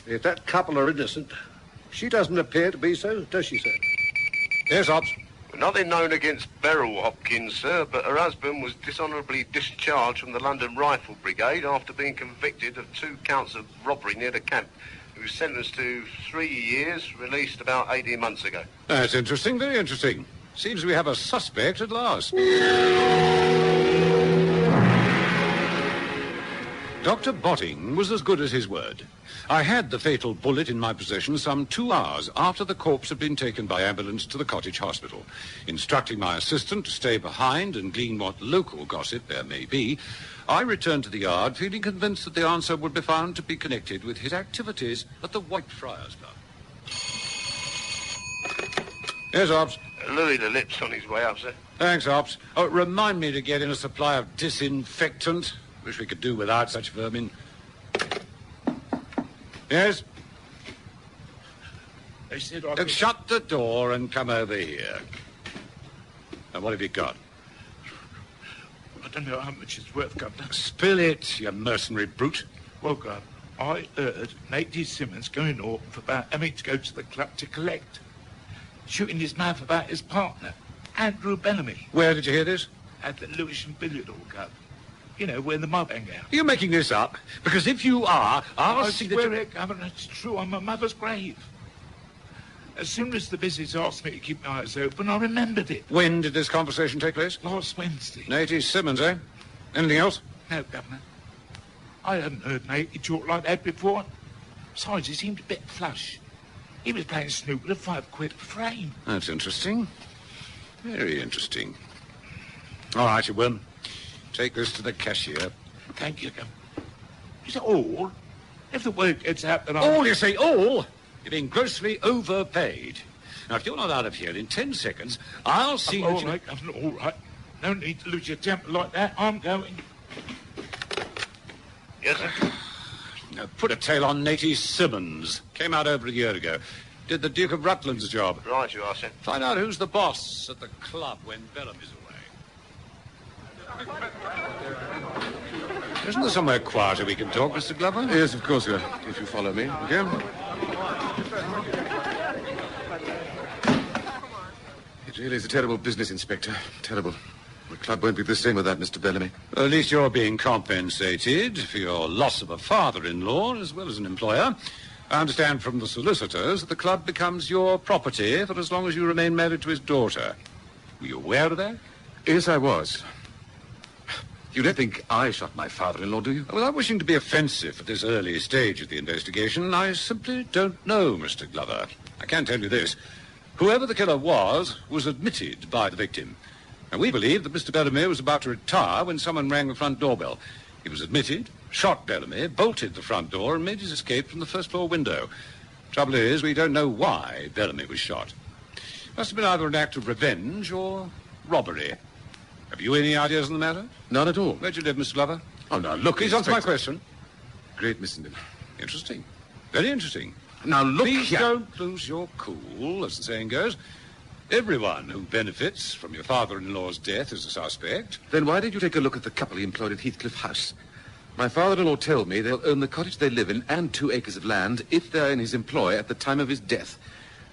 If that couple are innocent, she doesn't appear to be so, does she, sir? Yes, Hobbs. Nothing known against Beryl Hopkins, sir, but her husband was dishonourably discharged from the London Rifle Brigade after being convicted of 2 counts of robbery near the camp. He was sentenced to 3 years, released about 18 months ago. That's interesting, very interesting. Seems we have a suspect at last. Dr. Botting was as good as his word. I had the fatal bullet in my possession some 2 hours after the corpse had been taken by ambulance to the cottage hospital. Instructing my assistant to stay behind and glean what local gossip there may be, I returned to the yard, feeling convinced that the answer would be found to be connected with his activities at the Whitefriars Club. Yes, Hobbs. Louis the Lips on his way up, sir. Thanks, Hobbs. Oh, remind me to get in a supply of disinfectant. Wish we could do without such vermin. Yes? They said Shut the door and come over here. And what have you got? I don't know how much it's worth, Governor. Spill it, you mercenary brute. Well, Governor, I heard Matey Simmons going off about having to go to the club to collect. Shooting his mouth about his partner, Andrew Bellamy. Where did you hear this? At the Lewisham Billiard Hall, Governor. You know, where the mob hang out. Are you making this up? Because if you are, I'll see that swear it, Governor, it's true on my mother's grave. As soon as the business asked me to keep my eyes open, I remembered it. When did this conversation take place? Last Wednesday. Matey Simmons, eh? Anything else? No, Governor. I hadn't heard Matey talk like that before. Besides, he seemed a bit flush. He was playing snooker at £5 a frame. That's interesting. Very interesting. All right, you will. Take this to the cashier. Thank you, Governor. Is it all? If the word gets out that I'm... All, you say, all? You're being grossly overpaid. Now, if you're not out of here in 10 seconds, I'll see I'm that all you... right, Governor, all right. No need to lose your temper like that. I'm going. Yes, sir? Now, put a tail on Natey Simmons. Came out over a year ago. Did the Duke of Rutland's job. Right, you are, sir. Find out who's the boss at the club when Bellamy's away. Isn't there somewhere quieter we can talk, Mr. Glover? Yes, of course, sir. If you follow me. Okay? It really is a terrible business, Inspector. Terrible. The club won't be the same without Mr. Bellamy. Well, at least you're being compensated for your loss of a father-in-law as well as an employer. I understand from the solicitors that the club becomes your property for as long as you remain married to his daughter. Were you aware of that? Yes, I was. You don't think I shot my father-in-law, do you? Without wishing to be offensive at this early stage of the investigation, I simply don't know, Mr. Glover. I can tell you this. Whoever the killer was admitted by the victim. And we believe that Mr. Bellamy was about to retire when someone rang the front doorbell. He was admitted, shot Bellamy, bolted the front door, and made his escape from the first-floor window. Trouble is, we don't know why Bellamy was shot. Must have been either an act of revenge or robbery. Have you any ideas on the matter? None at all. Where'd you live, Mr. Glover? Oh, now, look... Please answer my question. Great Missenden. Interesting. Very interesting. Now, look Please here. don't lose your cool, as the saying goes. Everyone who benefits from your father-in-law's death is a suspect. Then why did you take a look at the couple he employed at Heathcliff House? My father-in-law told me they'll own the cottage they live in and 2 acres of land if they're in his employ at the time of his death.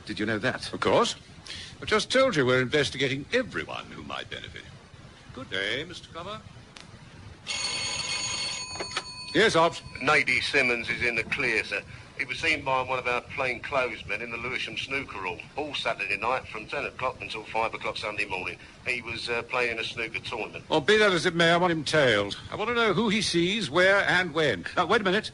Did you know that? Of course. I just told you we're investigating everyone who might benefit. Good day, Mr. Glover. Yes, Ops. Natey Simmons is in the clear, sir. He was seen by one of our plainclothesmen in the Lewisham snooker hall all Saturday night from 10 o'clock until 5 o'clock Sunday morning. He was playing a snooker tournament. Well, be that as it may, I want him tailed. I want to know who he sees, where, and when. Now, wait a minute.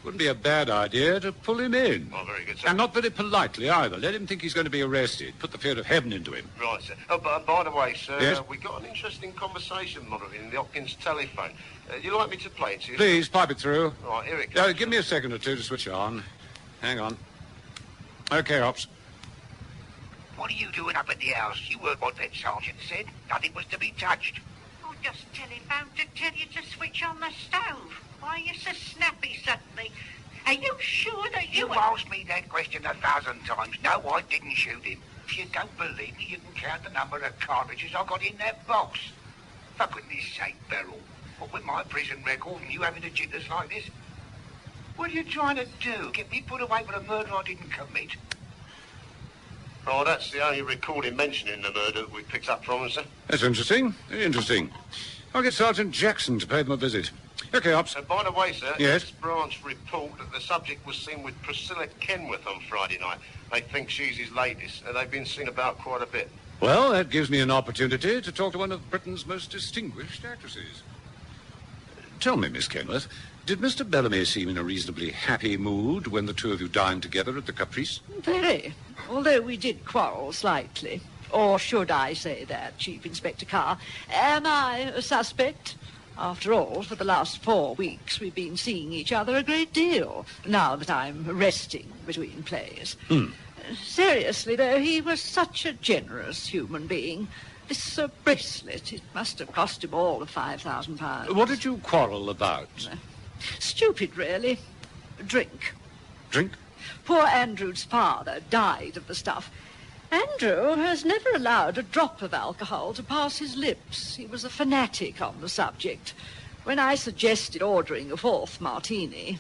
Wouldn't be a bad idea to pull him in. Oh, very good, sir. And not very politely either. Let him think he's going to be arrested. Put the fear of heaven into him. Right, sir. Oh, but by the way, sir, Yes? we got an interesting conversation monitoring in the Hopkins telephone. You like me to play it to you? Please, pipe it through. Right, here it goes. Give me a second or two to switch on. Hang on. Okay, Ops. What are you doing up at the house? You heard what that sergeant said. Nothing was to be touched. I just telephoned to tell you to switch on the stove. Why are you so snappy suddenly? Are you sure that You asked me that question 1,000 times. No, I didn't shoot him. If you don't believe me, you can count the number of cartridges I got in that box. For goodness sake, Beryl, what with my prison record and you having the jitters like this? What are you trying to do? Get me put away for a murder I didn't commit? Oh, that's the only recording mentioning the murder that we picked up from him, sir. That's interesting. Very interesting. I'll get Sergeant Jackson to pay them a visit. Okay, Ops. By the way, sir, Yes? this branch report that the subject was seen with Priscilla Kenworth on Friday night. They think she's his latest, and they've been seen about quite a bit. Well, that gives me an opportunity to talk to one of Britain's most distinguished actresses. Tell me, Miss Kenworth, did Mr. Bellamy seem in a reasonably happy mood when the two of you dined together at the Caprice? Very. Although we did quarrel slightly. Or should I say that, Chief Inspector Carr? Am I a suspect? After all, for the last 4 weeks, we've been seeing each other a great deal, now that I'm resting between plays. Seriously, though, he was such a generous human being. This bracelet, it must have cost him all of £5,000. What did you quarrel about? Stupid, really. Drink. Drink? Poor Andrew's father died of the stuff. Andrew has never allowed a drop of alcohol to pass his lips. He was a fanatic on the subject. When I suggested ordering a 4th martini,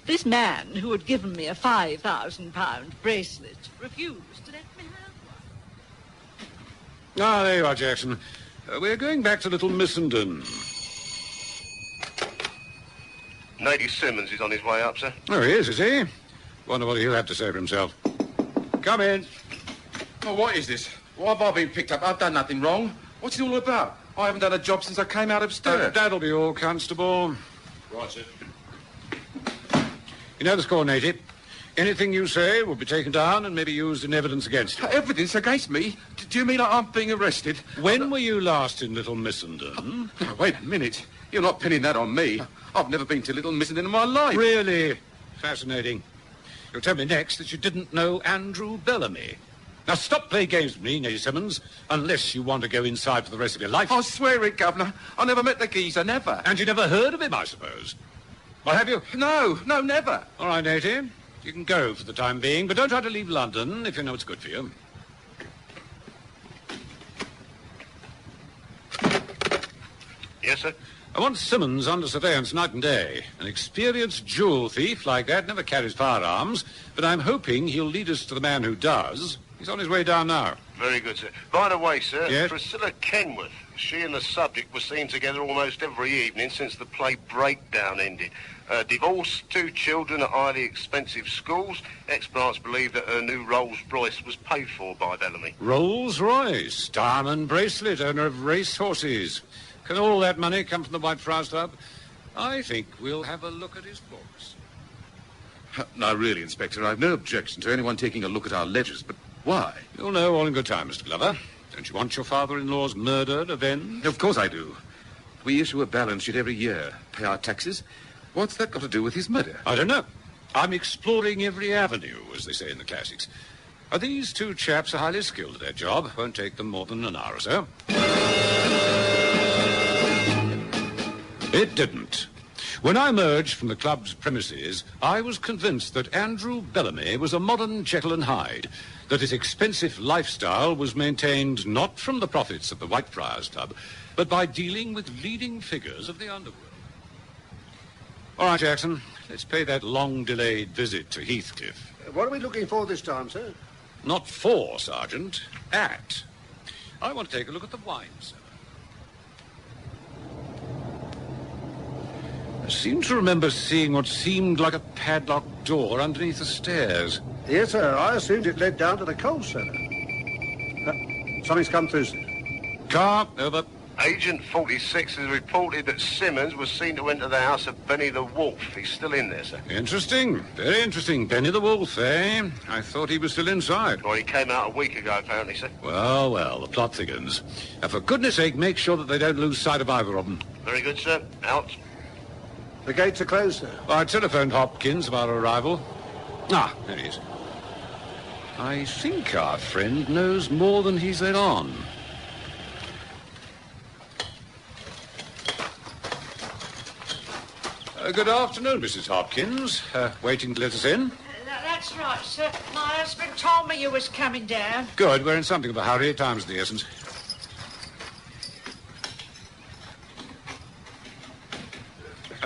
this man who had given me a £5,000 bracelet refused to let me have one. Ah, there you are, Jackson. We're going back to Little Missenden. Natey Simmons is on his way up, sir. Oh, he is he? Wonder what he'll have to say for himself. Come in. Oh, what is this? Why have I been picked up? I've done nothing wrong. What's it all about? I haven't done a job since I came out upstairs. That'll be all, Constable. Right, sir. You know the score, Natey. Anything you say will be taken down and maybe used in evidence against you. Evidence against me? Do you mean I'm being arrested? When were you last in Little Missenden? Oh, wait a minute. You're not pinning that on me. I've never been to Little Missenden in my life. Really? Fascinating. You'll tell me next that you didn't know Andrew Bellamy. Now stop playing games with me, Natty Simmons, unless you want to go inside for the rest of your life. I swear it, Governor. I never met the geezer, never. And you never heard of him, I suppose? Well, have you? No, never. All right, Natty. You can go for the time being, but don't try to leave London if you know it's good for you. Yes, sir? I want Simmons under surveillance night and day. An experienced jewel thief like that never carries firearms, but I'm hoping he'll lead us to the man who does. He's on his way down now. Very good, sir. By the way, sir, yes? Priscilla Kenworth, she and the subject were seen together almost every evening since the play Breakdown ended. Divorced, 2 children at highly expensive schools. Experts believe that her new Rolls-Royce was paid for by Bellamy. Rolls-Royce, diamond bracelet, owner of race horses. Can all that money come from the Whitefriars Club? I think we'll have a look at his books. No, really, Inspector, I've no objection to anyone taking a look at our ledgers, but why? You'll know all in good time, Mr. Glover. Don't you want your father-in-law's murdered avenged? Of course I do. We issue a balance sheet every year, pay our taxes. What's that got to do with his murder? I don't know. I'm exploring every avenue, as they say in the classics. These 2 chaps are highly skilled at their job. Won't take them more than an hour or so. It didn't. When I emerged from the club's premises, I was convinced that Andrew Bellamy was a modern Jekyll and Hyde, that his expensive lifestyle was maintained not from the profits of the Whitefriars Club, but by dealing with leading figures of the underworld. All right, Jackson, let's pay that long-delayed visit to Heathcliff. What are we looking for this time, sir? Not for, Sergeant. At. I want to take a look at the wine cellar. I seem to remember seeing what seemed like a padlocked door underneath the stairs. Yes, sir. I assumed it led down to the coal cellar. Something's come through, sir. Carr, over. Agent 46 has reported that Simmons was seen to enter the house of Benny the Wolf. He's still in there, sir. Interesting. Very interesting. Benny the Wolf, eh? I thought he was still inside. Well, he came out a week ago, apparently, sir. Well, the plot thickens. For goodness sake, make sure that they don't lose sight of either of them. Very good, sir. Out. The gates are closed, sir. I telephoned Hopkins of our arrival. Ah, there he is. I think our friend knows more than he's let on. Good afternoon, Mrs. Hopkins. Waiting to let us in? That's right, sir. My husband told me you was coming down. Good. We're in something of a hurry. Time's the essence.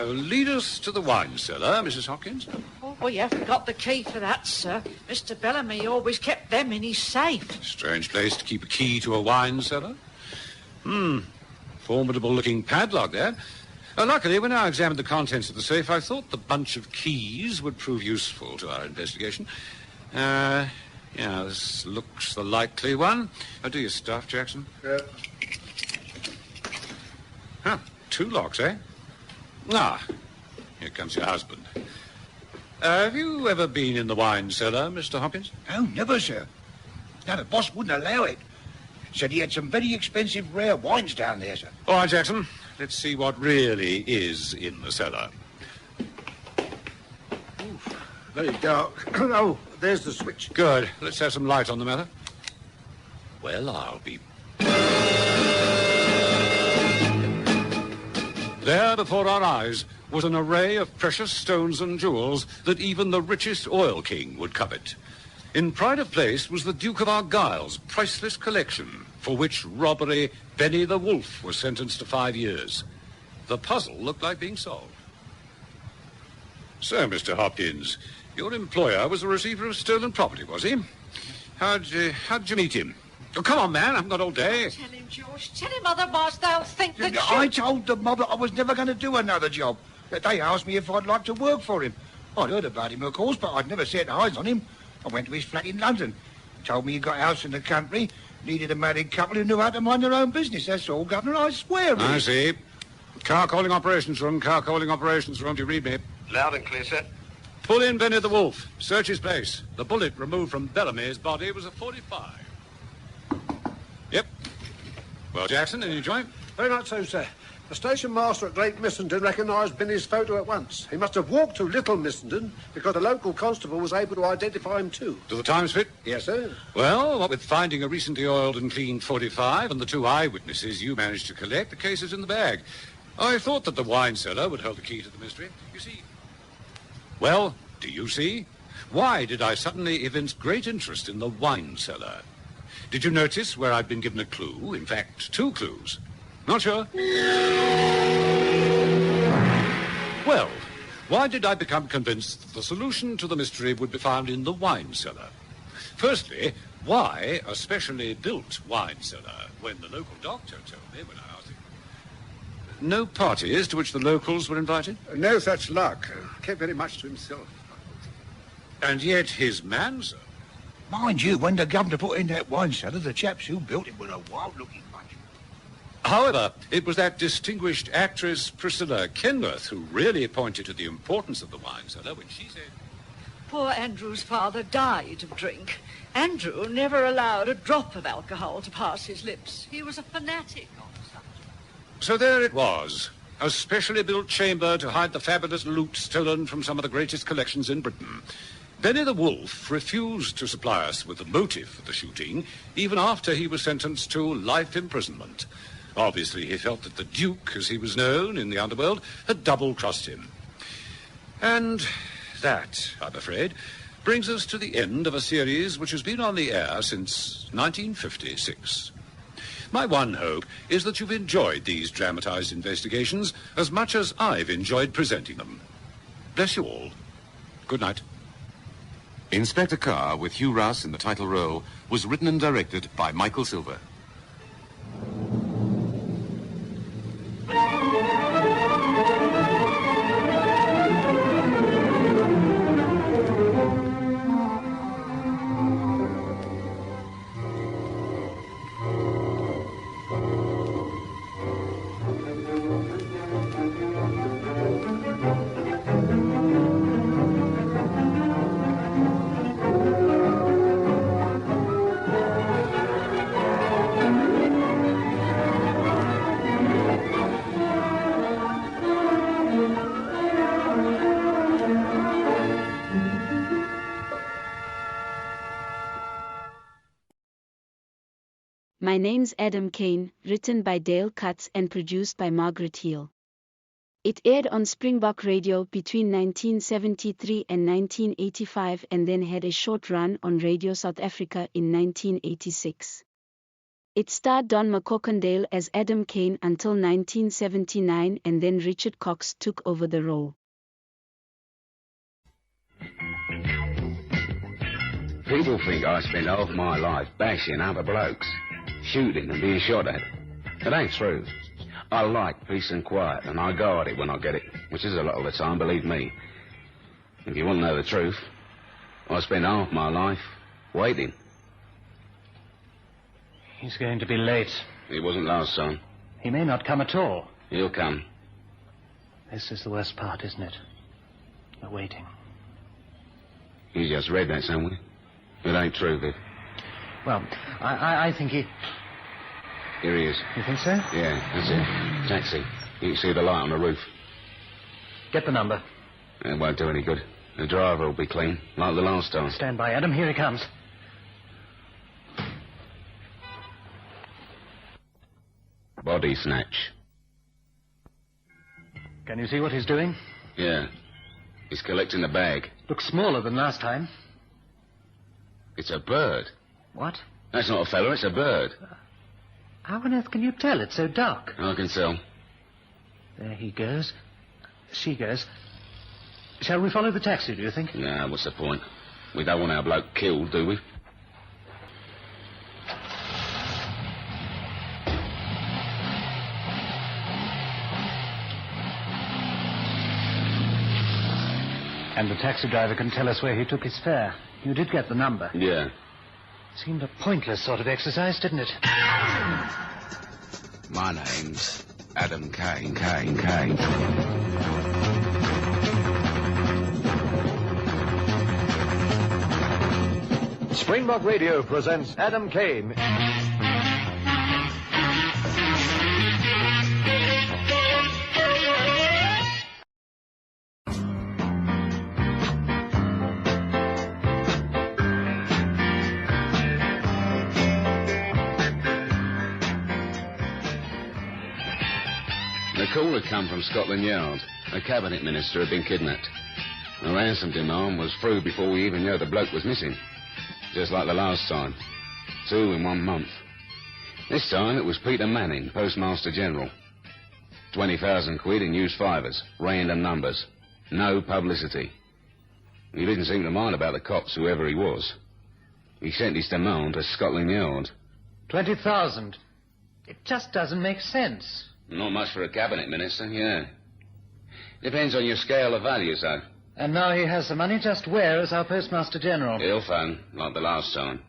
Lead us to the wine cellar, Mrs. Hopkins. Oh, well, you haven't got the key for that, sir. Mr. Bellamy always kept them in his safe. Strange place to keep a key to a wine cellar. Formidable-looking padlock there. Luckily, when I examined the contents of the safe, I thought the bunch of keys would prove useful to our investigation. Yeah, this looks the likely one. Do your stuff, Jackson. Huh, 2 locks, eh? Ah, here comes your husband. Have you ever been in the wine cellar, Mr. Hopkins? Oh, never, sir. No, the boss wouldn't allow it. Said he had some very expensive rare wines down there, sir. All right, Jackson. Let's see what really is in the cellar. Very dark. Oh, there's the switch. Good. Let's have some light on the matter. Well, I'll be... There before our eyes was an array of precious stones and jewels that even the richest oil king would covet. In pride of place was the Duke of Argyle's priceless collection, for which robbery Benny the Wolf was sentenced to 5 years. The puzzle looked like being solved. So, Mr. Hopkins, your employer was a receiver of stolen property, was he? How'd you meet him? Oh, come on, man, I haven't got all day. Tell him, George. Tell him otherwise they'll think that I told the mob that I was never going to do another job. That they asked me if I'd like to work for him. I'd heard about him, of course, but I'd never set eyes on him. I went to his flat in London. He told me he got a house in the country, needed a married couple who knew how to mind their own business. That's all, Governor, I swear. Really. I see. Carr calling operations room, Carr calling operations room. Do you read me? Loud and clear, sir. Pull in Benny the Wolf. Search his place. The bullet removed from Bellamy's body was a .45. Yep. Well, Jackson, any joint? Very much so, sir. The station master at Great Missenden recognised Benny's photo at once. He must have walked to Little Missenden because the local constable was able to identify him too. Do the times fit? Yes, sir. Well, what with finding a recently oiled and cleaned .45 and the 2 eyewitnesses you managed to collect, the case is in the bag. I thought that the wine cellar would hold the key to the mystery. You see... Well, do you see? Why did I suddenly evince great interest in the wine cellar? Did you notice where I'd been given a clue? In fact, 2 clues. Not sure? Well, why did I become convinced that the solution to the mystery would be found in the wine cellar? Firstly, why a specially built wine cellar when the local doctor told me when I asked him? No parties to which the locals were invited? No such luck. Kept very much to himself. And yet his man, sir. Mind you, when the governor put in that wine cellar, the chaps who built it were a wild-looking bunch. However, it was that distinguished actress Priscilla Kenworth who really pointed to the importance of the wine cellar when she said... Poor Andrew's father died of drink. Andrew never allowed a drop of alcohol to pass his lips. He was a fanatic on the subject. So there it was, a specially built chamber to hide the fabulous loot stolen from some of the greatest collections in Britain. Benny the Wolf refused to supply us with the motive for the shooting, even after he was sentenced to life imprisonment. Obviously, he felt that the Duke, as he was known in the underworld, had double-crossed him. And that, I'm afraid, brings us to the end of a series which has been on the air since 1956. My one hope is that you've enjoyed these dramatized investigations as much as I've enjoyed presenting them. Bless you all. Good night. Inspector Carr, with Hugh Rouse in the title role, was written and directed by Michael Silver. My Name's Adam Kane, written by Dale Cutts and produced by Margaret Heel. It aired on Springbok Radio between 1973 and 1985 and then had a short run on Radio South Africa in 1986. It starred Don McCorkindale as Adam Kane until 1979 and then Richard Cox took over the role. People think I spend half my life bashing other blokes, shooting and being shot at. It ain't true. I like peace and quiet, and I guard it when I get it, which is a lot of the time, believe me. If you want to know the truth, I spend half my life waiting. He's going to be late. He wasn't last time. He may not come at all. He'll come. This is the worst part, isn't it? The waiting. You just read that somewhere. It ain't true, Viv. Well, I think he... Here he is. You think so? Yeah, that's it. Taxi. You can see the light on the roof. Get the number. It won't do any good. The driver will be clean, like the last time. Stand by, Adam. Here he comes. Body snatch. Can you see what he's doing? Yeah. He's collecting the bag. Looks smaller than last time. It's a bird. What? That's not a fella, it's a bird. How on earth can you tell? It's so dark. I can tell. There he goes. She goes. Shall we follow the taxi, do you think? Nah, what's the point? We don't want our bloke killed, do we? And the taxi driver can tell us where he took his fare. You did get the number. Yeah. Seemed a pointless sort of exercise, didn't it? My name's Adam Kane. Springbok Radio presents Adam Kane. The call had come from Scotland Yard. A cabinet minister had been kidnapped. The ransom demand was through before we even knew the bloke was missing. Just like the last time. 2 in 1 month. This time it was Peter Manning, Postmaster General. 20,000 quid in used fivers. Random numbers. No publicity. He didn't seem to mind about the cops, whoever he was. He sent his demand to Scotland Yard. 20,000. It just doesn't make sense. Not much for a cabinet minister, yeah. Depends on your scale of values, though. And now he has the money just where as our Postmaster General? He'll phone, like the last time.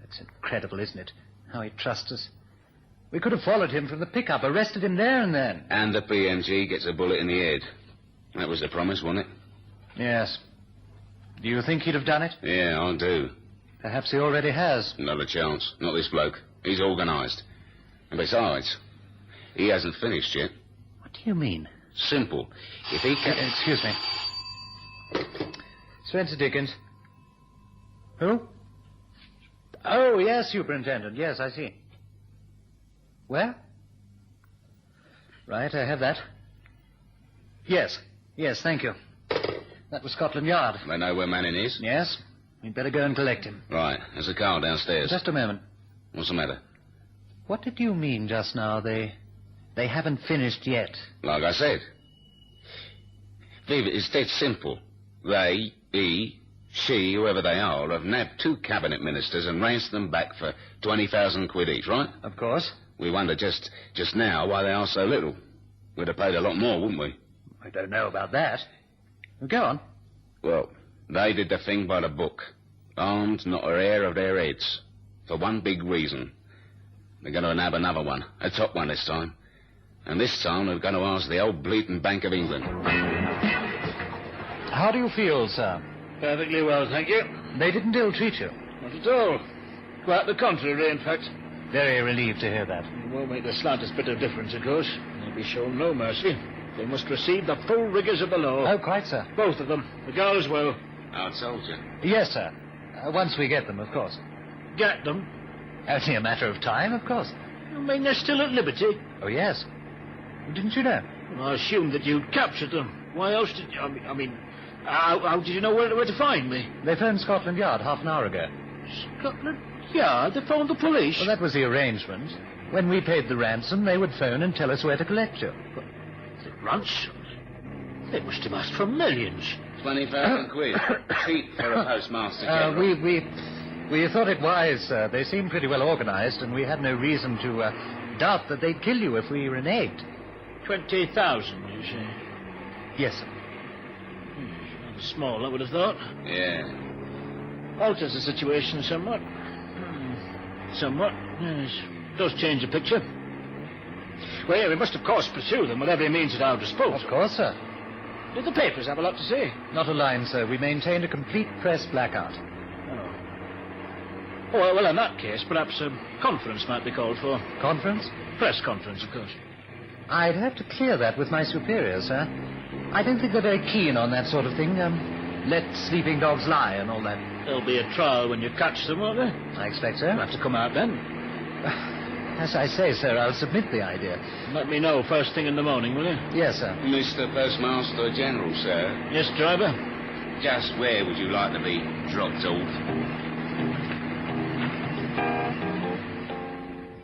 It's incredible, isn't it? How he trusts us. We could have followed him from the pickup, arrested him there and then. And the PMG gets a bullet in the head. That was the promise, wasn't it? Yes. Do you think he'd have done it? Yeah, I do. Perhaps he already has. Not a chance. Not this bloke. He's organised. And besides, he hasn't finished yet. What do you mean? Simple. If he can... Excuse me. Spencer Dickens. Who? Oh, yes, Superintendent. Yes, I see. Where? Right, I have that. Yes, thank you. That was Scotland Yard. They know where Manning is? Yes. We'd better go and collect him. Right. There's a car downstairs. Just a moment. What's the matter? What did you mean just now? They haven't finished yet. Like I said. Viv, it's dead simple. They, he, she, whoever they are, have nabbed 2 cabinet ministers and ransomed them back for 20,000 quid each, right? Of course. We wonder just now why they are so little. We'd have paid a lot more, wouldn't we? I don't know about that. Go on. Well, they did the thing by the book. Armed not a hair of their heads. For one big reason. They're going to nab another one. A top one this time. And this time they're going to ask the old bleating Bank of England. How do you feel, sir? Perfectly well, thank you. They didn't ill-treat you? Not at all. Quite the contrary, in fact. Very relieved to hear that. It won't make the slightest bit of difference, of course. They'll be shown no mercy. They must receive the full rigours of the law. Oh, quite, sir. Both of them. The girl as well. Our soldier. Yes, sir. Once we get them, of course. Get them? Only a matter of time, of course. You mean they're still at liberty? Oh, yes. Didn't you know? Well, I assumed that you'd captured them. Why else did you... I mean, how did you know where to find me? They phoned Scotland Yard half an hour ago. Scotland Yard? They phoned the police? Well, that was the arrangement. When we paid the ransom, they would phone and tell us where to collect you. But the ransom? They must have asked for millions. 20,000 quid. Cheap for a postmaster general. We thought it wise, sir. They seemed pretty well organised, and we had no reason to doubt that they'd kill you if we reneged. 20,000, you say? Yes, sir. Rather small, I would have thought. Yeah. Alters the situation somewhat. Somewhat, yes. Does change the picture. Well, yeah, we must, of course, pursue them with every means at our disposal. Of course, sir. Did the papers have a lot to say? Not a line, sir. We maintained a complete press blackout. Oh, well, in that case, perhaps a conference might be called for. Conference? Press conference, of course. I'd have to clear that with my superiors, sir. I don't think they're very keen on that sort of thing. Let sleeping dogs lie and all that. There'll be a trial when you catch them, won't there? I expect so. You'll have to come out then. As I say, sir, I'll submit the idea. Let me know first thing in the morning, will you? Yes, sir. Mr. Postmaster General, sir. Yes, driver? Just where would you like to be dropped off?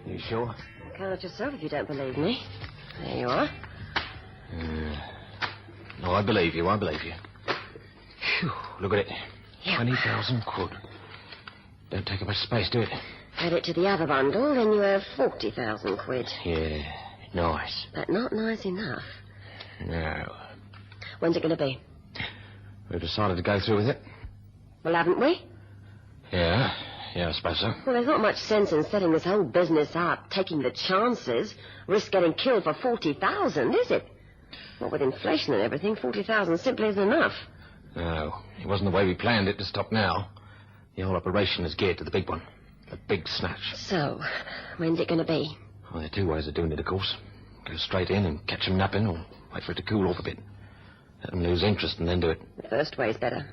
You sure? Count yourself if you don't believe me. There you are. No, I believe you. Phew, look at it. Yeah. 20,000 quid. Don't take up much space, do it? Add it to the other bundle, then you have 40,000 quid. Yeah, nice. But not nice enough. No. When's it going to be? We've decided to go through with it. Well, haven't we? Yeah, I suppose so. Well, there's not much sense in setting this whole business up, taking the chances, risk getting killed for 40,000, is it? What with inflation and everything, 40,000 simply isn't enough. No, it wasn't the way we planned it to stop now. The whole operation is geared to the big one. The big snatch. So, when's it going to be? Well, there are two ways of doing it, of course. Go straight in and catch 'em napping, or wait for it to cool off a bit. Let 'em lose interest and then do it. The first way's better.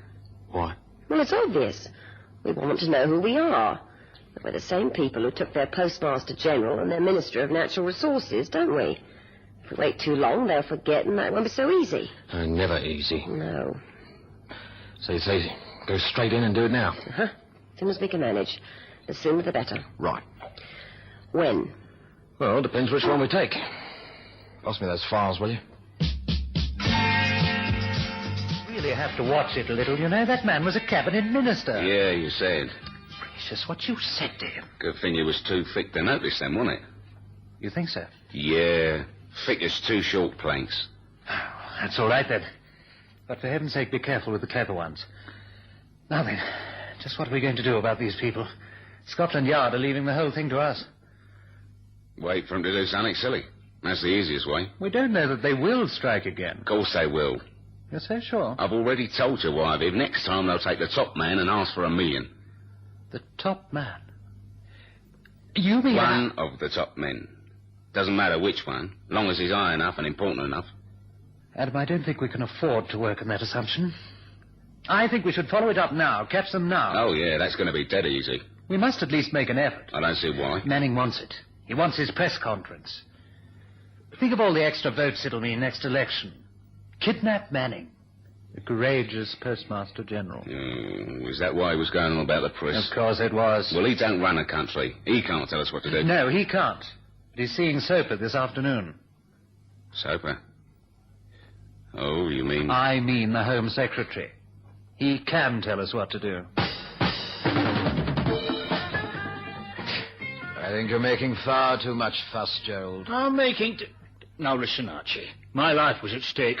Why? Well, it's obvious. We want to know who we are. We're the same people who took their Postmaster General and their Minister of Natural Resources, don't we? If we wait too long, they'll forget, and that won't be so easy. Never easy. No. So you say, go straight in and do it now? Uh-huh. As soon as we can manage. The sooner the better. Right. When? Well, depends which one we take. Pass me those files, will you? Really have to watch it a little, you know. That man was a cabinet minister. Yeah, you said. Gracious, what you said to him. Good thing you was too thick to notice them, wasn't it? You think so? Yeah. Thick as two short planks. That's all right, then. But for heaven's sake, be careful with the clever ones. Now then, just what are we going to do about these people? Scotland Yard are leaving the whole thing to us. Wait for them to do something silly. That's the easiest way. We don't know that they will strike again. Of course they will. You're so sure? I've already told you why, Viv. Next time they'll take the top man and ask for $1 million. The top man? You mean... One of the top men. Doesn't matter which one, long as he's high enough and important enough. Adam, I don't think we can afford to work on that assumption. I think we should follow it up now, catch them now. Oh, yeah, that's going to be dead easy. We must at least make an effort. I don't see why. Manning wants it. He wants his press conference. Think of all the extra votes it'll mean next election. Kidnap Manning, the courageous Postmaster General. Is that why he was going on about the press? Of course it was. Well, he don't run a country. He can't tell us what to do. No, he can't. But he's seeing Soper this afternoon. Soper? Oh, you mean... I mean the Home Secretary. He can tell us what to do. I think you're making far too much fuss, Gerald. I'm making... Now listen, Archie. My life was at stake.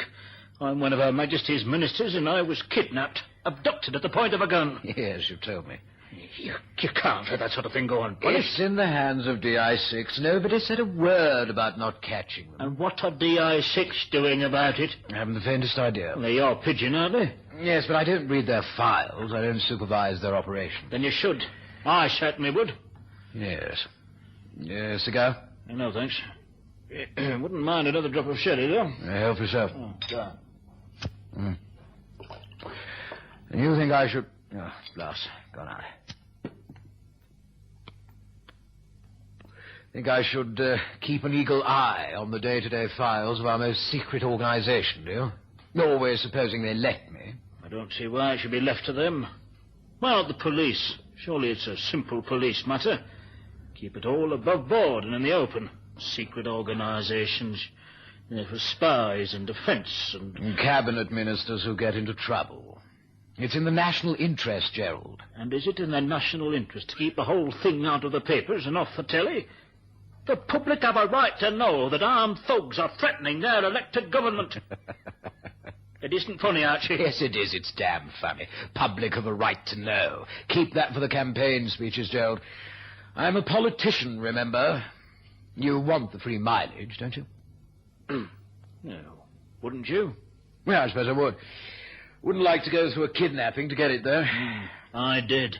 I'm one of Her Majesty's ministers, and I was kidnapped, abducted at the point of a gun. Yes, you told me. You can't let that sort of thing go on. It's in the hands of DI6. Nobody said a word about not catching them. And what are DI6 doing about it? I haven't the faintest idea. They're your pigeon, aren't they? Yes, but I don't read their files. I don't supervise their operation. Then you should. I certainly would. Yes. Cigar? No, thanks. Wouldn't mind another drop of sherry, though. Help yourself. Oh, God. And you think I should... Oh, glass. Gone out. Think I should keep an eagle eye on the day-to-day files of our most secret organization, do you? Always supposing they let me. I don't see why it should be left to them. Why not the police? Surely it's a simple police matter. Keep it all above board and in the open. Secret organizations, for spies and defense and... Cabinet ministers who get into trouble. It's in the national interest, Gerald. And is it in the national interest to keep the whole thing out of the papers and off the telly? The public have a right to know that armed thugs are threatening their elected government. It isn't funny, Archie. Yes, it is. It's damn funny. Public have a right to know. Keep that for the campaign speeches, Gerald. I'm a politician, remember. You want the free mileage, don't you? No. Wouldn't you? Well, I suppose I would. Wouldn't like to go through a kidnapping to get it, though. I did.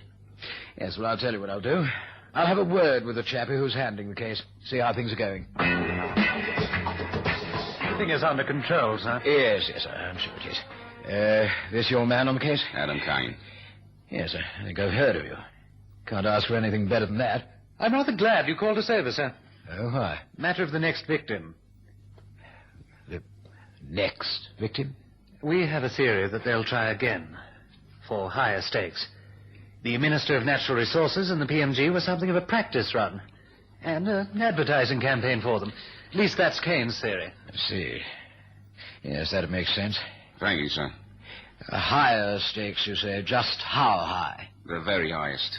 Yes, well, I'll tell you what I'll do. I'll have a word with the chappie who's handling the case. See how things are going. Everything is under control, sir. Yes, I'm sure it is. This your man on the case? Adam Kane. Yes, sir. I think I've heard of you. Can't ask for anything better than that. I'm rather glad you called us over, sir. Oh, why? Matter of the next victim. The next victim? We have a theory that they'll try again. For higher stakes. The Minister of Natural Resources and the PMG were something of a practice run. And an advertising campaign for them. At least that's Kane's theory. I see. Yes, that'd make sense. Thank you, sir. Higher stakes, you say. Just how high? The very highest.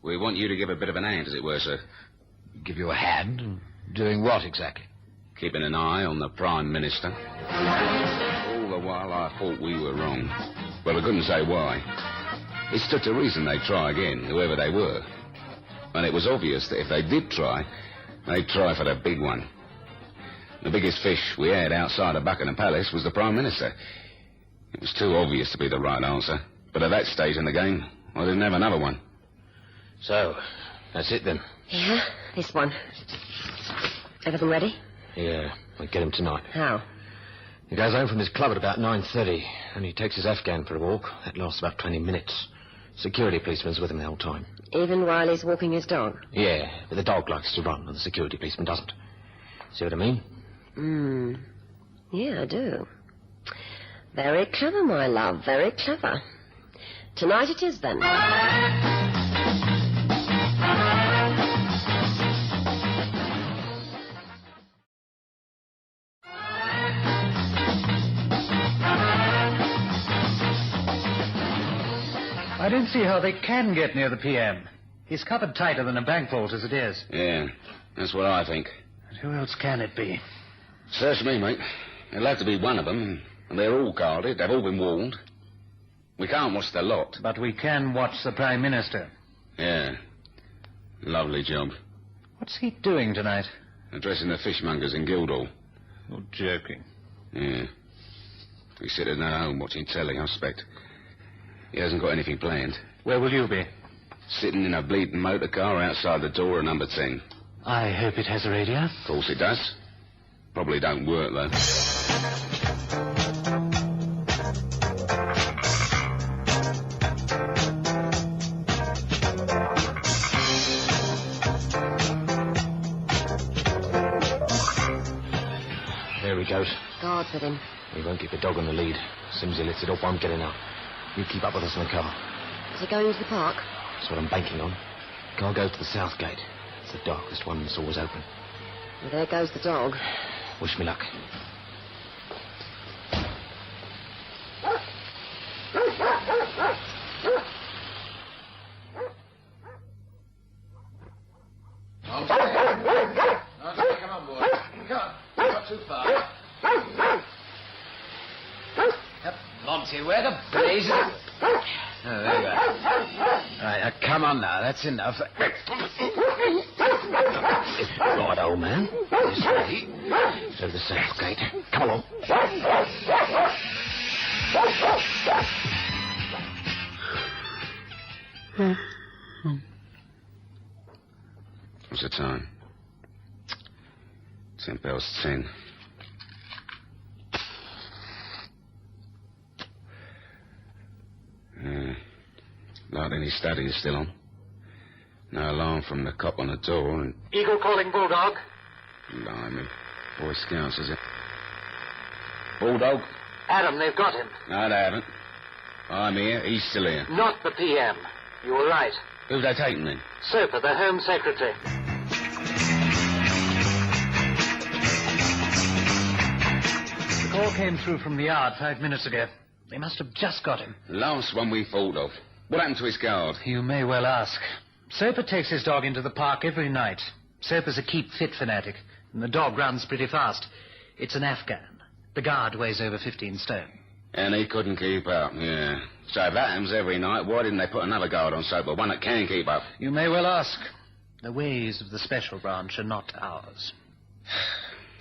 We want you to give a bit of an hand, as it were, sir. Give you a hand? Doing what exactly? Keeping an eye on the Prime Minister. All the while I thought we were wrong. Well, I couldn't say why. It stood to reason they'd try again, whoever they were. And it was obvious that if they did try, they'd try for the big one. The biggest fish we had outside of Buckingham Palace was the Prime Minister. It was too obvious to be the right answer. But at that stage in the game, I didn't have another one. So, that's it then? Yeah, this one. Everything ready? Yeah, we'll get him tonight. How? He goes home from his club at about 9:30, and he takes his Afghan for a walk. That lasts about 20 minutes. Security policeman's with him the whole time. Even while he's walking his dog? Yeah, but the dog likes to run, and the security policeman doesn't. See what I mean? Yeah, I do. Very clever, my love, very clever. Tonight it is, then. I don't see how they can get near the PM. He's covered tighter than a bank vault as it is. Yeah, that's what I think. And who else can it be? Search me, mate. It'll have to be one of them, and they're all guarded. They've all been warned. We can't watch the lot. But we can watch the Prime Minister. Yeah. Lovely job. What's he doing tonight? Addressing the fishmongers in Guildhall. You're joking. Yeah. He's sitting at home watching telly, I suspect. He hasn't got anything planned. Where will you be? Sitting in a bleeding motor car outside the door of number 10. I hope it has a radio. Of course it does. Probably don't work, though. There he goes. Guards with him. He won't keep the dog on the lead. As soon as he lets it off, I'm getting out. You keep up with us in the car. Is he going into the park? That's what I'm banking on. Car goes to the south gate. It's the darkest one that's always open. Well, there goes the dog. Wish me luck. Come on, boy. Come on. Not too far. Monty, where the blazes... Oh, there you are. Right, now, come on now. That's enough. Right, old man. This way. Through the south gate. Come along. What's the time? 10:10. Light in his study is still on. No alarm from the cop on the door and... Eagle calling Bulldog. Blimey. Boy Scouts, is it? Bulldog? Adam, they've got him. No, they haven't. I'm here. He's still here. Not the PM. You were right. Who've they taken then? Soper, the Home Secretary. The call came through from the yard 5 minutes ago. They must have just got him. The last one we thought of. What happened to his guard? You may well ask. Soper takes his dog into the park every night. Soper's a keep-fit fanatic, and the dog runs pretty fast. It's an Afghan. The guard weighs over 15 stone. And he couldn't keep up, yeah. So if that happens every night, why didn't they put another guard on Soper, one that can keep up? You may well ask. The ways of the special branch are not ours.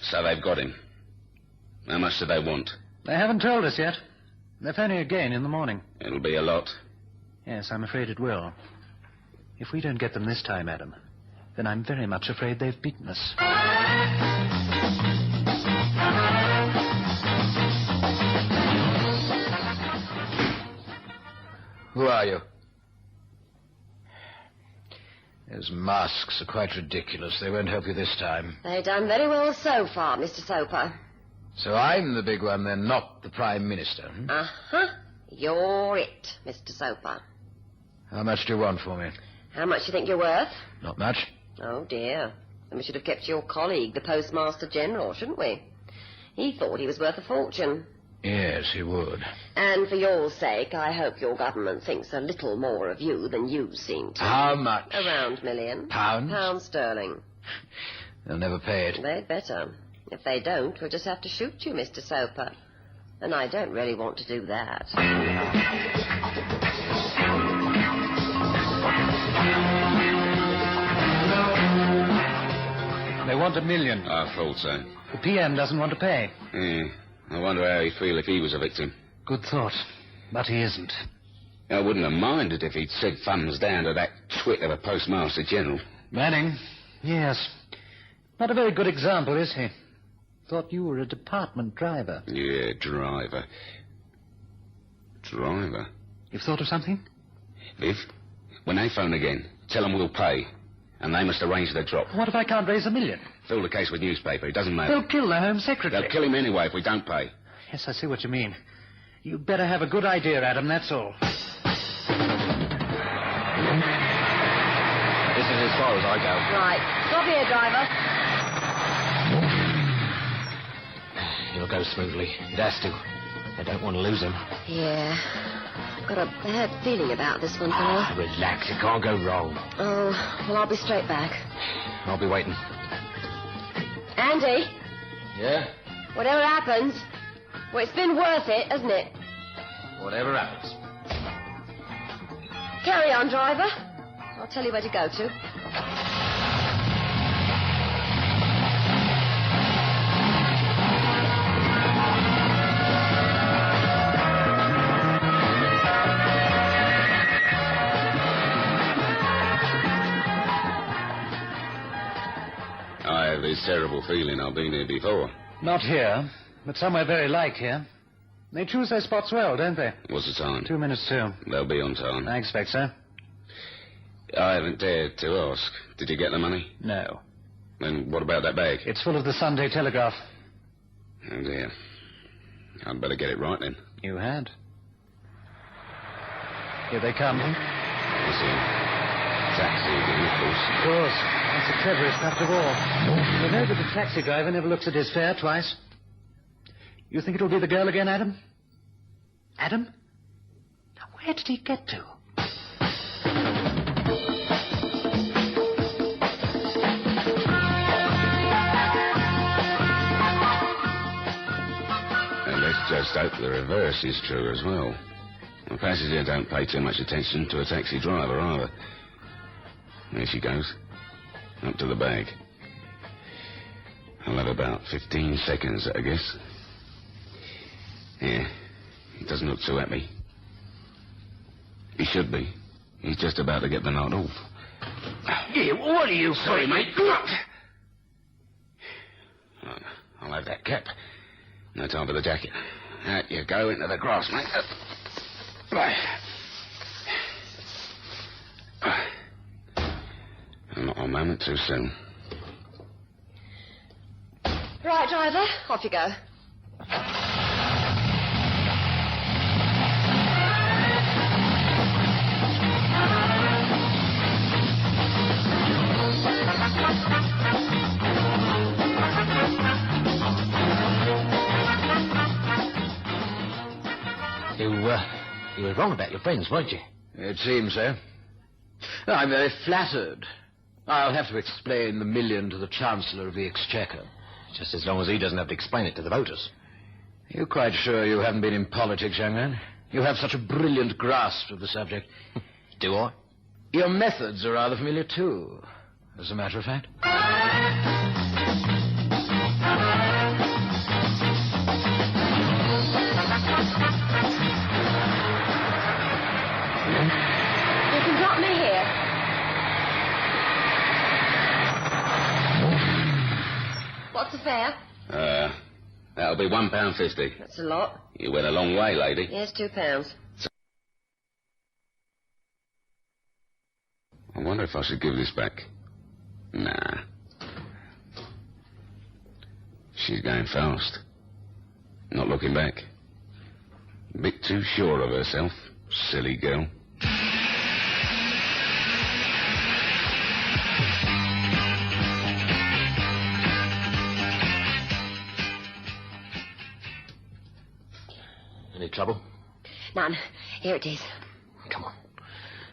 So they've got him. How much do they want? They haven't told us yet. They're phoning again in the morning. It'll be a lot. Yes, I'm afraid it will. If we don't get them this time, Adam, then I'm very much afraid they've beaten us. Who are you? Those masks are quite ridiculous. They won't help you this time. They've done very well so far, Mr. Soper. So I'm the big one then, not the Prime Minister. Uh-huh. You're it, Mr. Soper. How much do you want for me? How much do you think you're worth? Not much. Oh, dear. Then we should have kept your colleague, the Postmaster General, shouldn't we? He thought he was worth a fortune. Yes, he would. And for your sake, I hope your government thinks a little more of you than you seem to. How much? Around £1 million. Pounds? Pounds sterling. They'll never pay it. They'd better. If they don't, we'll just have to shoot you, Mr. Soper. And I don't really want to do that. They want $1 million. I thought so. The PM doesn't want to pay. Yeah. I wonder how he'd feel if he was a victim. Good thought. But he isn't. I wouldn't have minded if he'd said thumbs down to that twit of a Postmaster General. Manning? Yes. Not a very good example, is he? Thought you were a department driver. Yeah, driver. Driver? You've thought of something? Viv, when they phone again, tell them we'll pay. And they must arrange the drop. What if I can't raise $1 million? Fill the case with newspaper. It doesn't matter. They'll kill the Home Secretary. They'll kill him anyway if we don't pay. Yes, I see what you mean. You'd better have a good idea, Adam, that's all. This is as far as I go. Right. Stop here, driver. It'll go smoothly. It has to. I don't want to lose him. Yeah. I've got a bad feeling about this one, fella. Relax, it can't go wrong. Oh, well, I'll be straight back. I'll be waiting. Andy, Yeah? whatever happens, well, it's been worth it, hasn't it? Whatever happens. Carry on, driver. I'll tell you where to go to. I have this terrible feeling I've been here before. Not here, but somewhere very like here. They choose their spots well, don't they? What's the time? 2 minutes to. They'll be on time. I expect so. I haven't dared to ask. Did you get the money? No. Then what about that bag? It's full of the Sunday Telegraph. Oh, dear. I'd better get it right, then. You had. Here they come. What's here? Taxi again, of course. Of course. That's the cleverest act of all. You know that the taxi driver never looks at his fare twice. You think it'll be the girl again, Adam? Adam? Now, where did he get to? And let's just hope the reverse is true as well. The passenger don't pay too much attention to a taxi driver either. There she goes. Up to the bag. I'll have about 15 seconds, I guess. Yeah, he doesn't look too happy. He should be. He's just about to get the knot off. Yeah, what are you... Sorry, mate. I'll have that cap. No time for the jacket. Out you go into the grass, mate. Not a moment too soon. Right, driver. Off you go. You were wrong about your friends, weren't you? It seems so. I'm very flattered. I'll have to explain the $1 million to the Chancellor of the Exchequer. Just as long as he doesn't have to explain it to the voters. You're quite sure you haven't been in politics, young man? You have such a brilliant grasp of the subject. Do I? Your methods are rather familiar, too, as a matter of fact. You can drop me here. What's the fare? That'll be £1.50. That's a lot. You went a long way, lady. Yes, £2. I wonder if I should give this back. Nah. She's going fast. Not looking back. Bit too sure of herself. Silly girl. Any trouble? None. Here it is. Come on.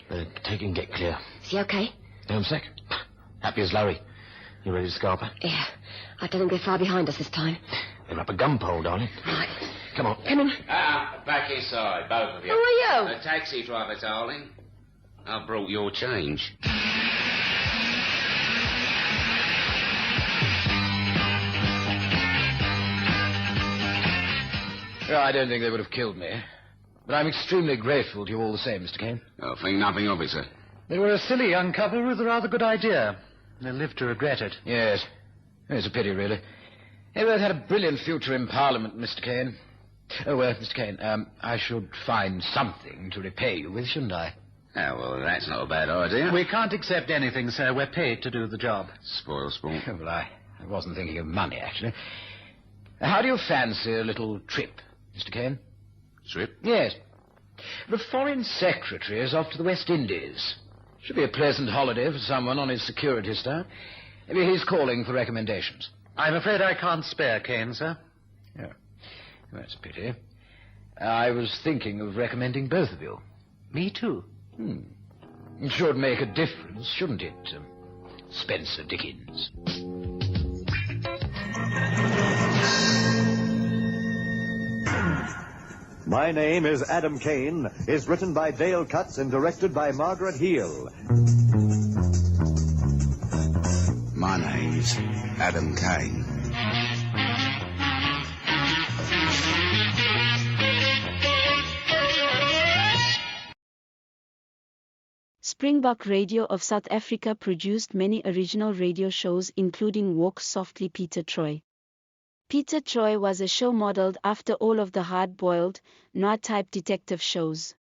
Better take it and get clear. Is he okay? Homesick? Happy as Larry. You ready to scarp her? Yeah. I don't think they're far behind us this time. They're up a gun pole, darling. Right. Come on. Come in. Back inside, both of you. Who are you? A taxi driver, darling. I brought your change. I don't think they would have killed me. But I'm extremely grateful to you all the same, Mr. Kane. Oh, think nothing of it, sir. They were a silly young couple with a rather good idea. They'll live to regret it. Yes. It's a pity, really. They both had a brilliant future in Parliament, Mr. Kane. Oh, Mr. Kane, I should find something to repay you with, shouldn't I? Oh, well, that's not a bad idea. We can't accept anything, sir. We're paid to do the job. Spoil sport. Well, I wasn't thinking of money, actually. How do you fancy a little trip, Mr. Kane? Trip? Yes. The Foreign Secretary is off to the West Indies. Should be a pleasant holiday for someone on his security staff. Maybe he's calling for recommendations. I'm afraid I can't spare Kane, sir. Oh. That's a pity. I was thinking of recommending both of you. Me too. It should make a difference, shouldn't it, Spencer Dickens? My Name is Adam Kane is written by Dale Cutts and directed by Margaret Heel. My name's Adam Kane. Springbok Radio of South Africa produced many original radio shows including Walk Softly Peter Troy. Peter Troy was a show modeled after all of the hard-boiled, noir-type detective shows.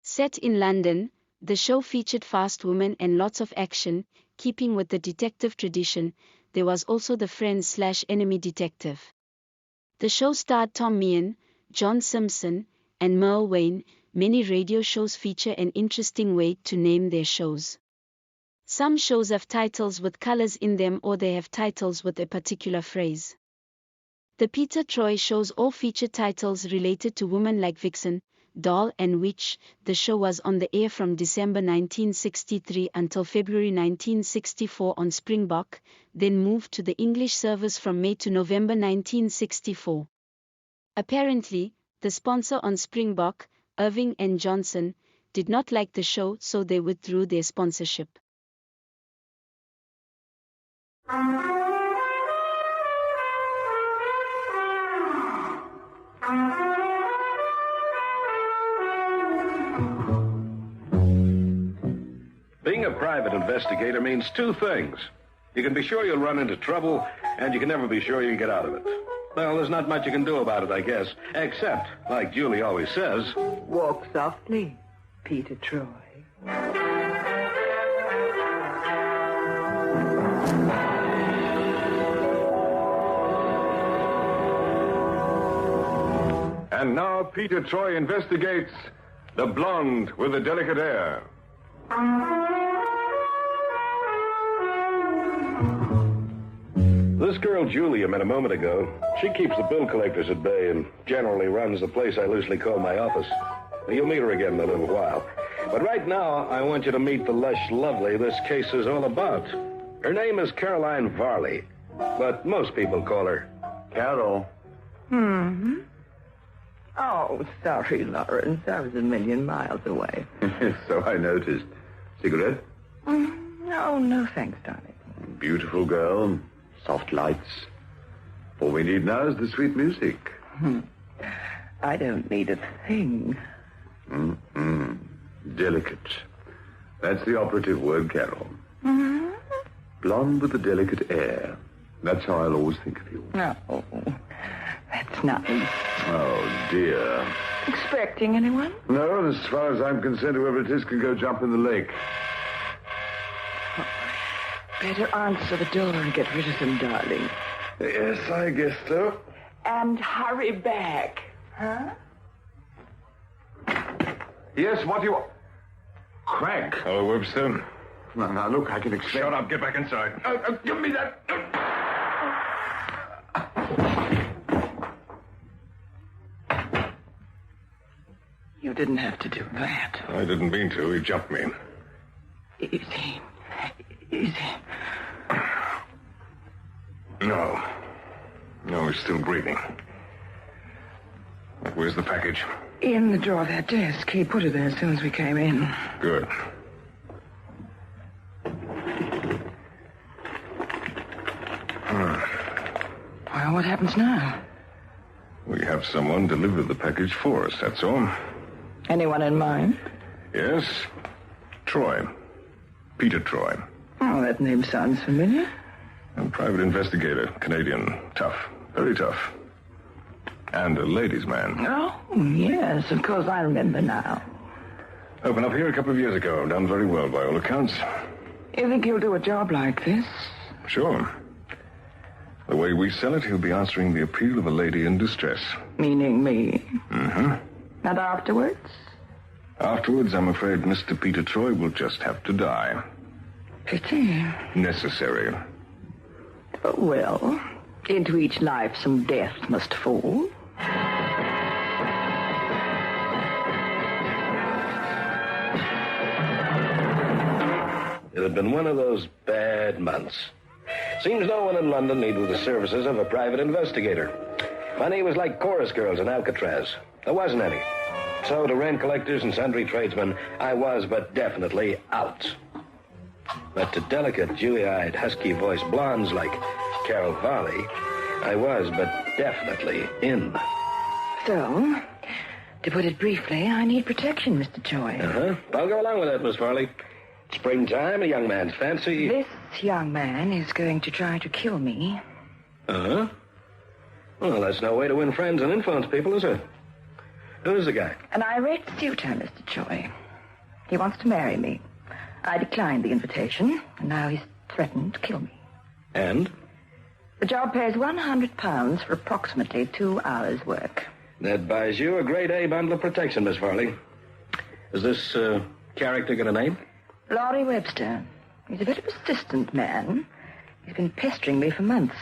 Set in London, the show featured fast women and lots of action. Keeping with the detective tradition, there was also the friend/enemy detective. The show starred Tom Meehan, John Simpson, and Merle Wayne. Many radio shows feature an interesting way to name their shows. Some shows have titles with colors in them or they have titles with a particular phrase. The Peter Troy shows all feature titles related to women like Vixen, Doll and Witch. The show was on the air from December 1963 until February 1964 on Springbok, then moved to the English service from May to November 1964. Apparently, the sponsor on Springbok, Irving and Johnson, did not like the show, so they withdrew their sponsorship. Being a private investigator means two things. You can be sure you'll run into trouble, and you can never be sure you can get out of it. Well, there's not much you can do about it, I guess, except, like Julie always says, walk softly, Peter Troy. And now Peter Troy investigates the blonde with the delicate air. This girl, Julie, I met a moment ago, she keeps the bill collectors at bay and generally runs the place I loosely call my office. You'll meet her again in a little while. But right now, I want you to meet the lush lovely this case is all about. Her name is Caroline Varley, but most people call her Carol. Mm-hmm. Oh, sorry, Lawrence. I was a million miles away. So I noticed. Cigarette? Oh, no, thanks, darling. Beautiful girl. Soft lights. All we need now is the sweet music. I don't need a thing. Delicate. That's the operative word, Carol. Mm-hmm. Blonde with a delicate air. That's how I'll always think of you. Oh, that's nice. Oh, dear. Expecting anyone? No, as far as I'm concerned, whoever it is can go jump in the lake. Better answer the door and get rid of them, darling. Yes, I guess so. And hurry back, huh? Yes, what do you want? Crank. Oh, Webster. Now, look, I can explain. Shut up. Get back inside. Give me that. You didn't have to do that. I didn't mean to. He jumped me. Easy. No. No, he's still breathing. Where's the package? In the drawer of that desk. He put it there as soon as we came in. Good. Well, what happens now? We have someone deliver the package for us, that's all. Anyone in mind? Yes. Troy. Peter Troy. Oh, that name sounds familiar. A private investigator. Canadian. Tough. Very tough. And a ladies' man. Oh, yes, of course, I remember now. Opened up here a couple of years ago. Done very well by all accounts. You think he'll do a job like this? Sure. The way we sell it, he'll be answering the appeal of a lady in distress. Meaning me? Mm-hmm. And afterwards? Afterwards, I'm afraid Mr. Peter Troy will just have to die. Pity. Necessary. Oh, well, into each life some death must fall. It had been one of those bad months. Seems no one in London needed the services of a private investigator. Money was like chorus girls in Alcatraz. There wasn't any. So to rent collectors and sundry tradesmen, I was but definitely out. But to delicate, dewy-eyed, husky-voiced blondes like Carol Farley, I was but definitely in. So, to put it briefly, I need protection, Mr. Troy. Uh-huh. I'll go along with that, Miss Farley. Springtime, a young man's fancy. This young man is going to try to kill me. Uh-huh. Well, that's no way to win friends and influence people, is it? Who's the guy? An irate suitor, Mr. Troy. He wants to marry me. I declined the invitation, and now he's threatened to kill me. And? The job pays £100 for approximately 2 hours' work. That buys you a grade A bundle of protection, Miss Farley. Is this character got a name? Laurie Webster. He's a very persistent man. He's been pestering me for months.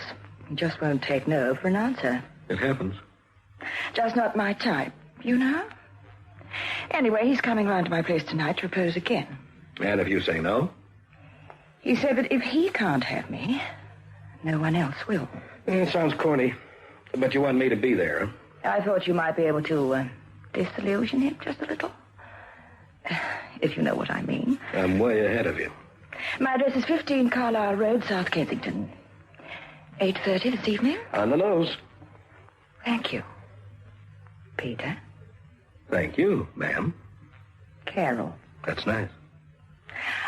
He just won't take no for an answer. It happens. Just not my type, you know? Anyway, he's coming round to my place tonight to propose again. And if you say no? He said that if he can't have me, no one else will. It sounds corny, but you want me to be there. I thought you might be able to disillusion him just a little. If you know what I mean. I'm way ahead of you. My address is 15 Carlisle Road, South Kensington. 8:30 this evening. On the nose. Thank you, Peter. Thank you, ma'am. Carol. That's nice.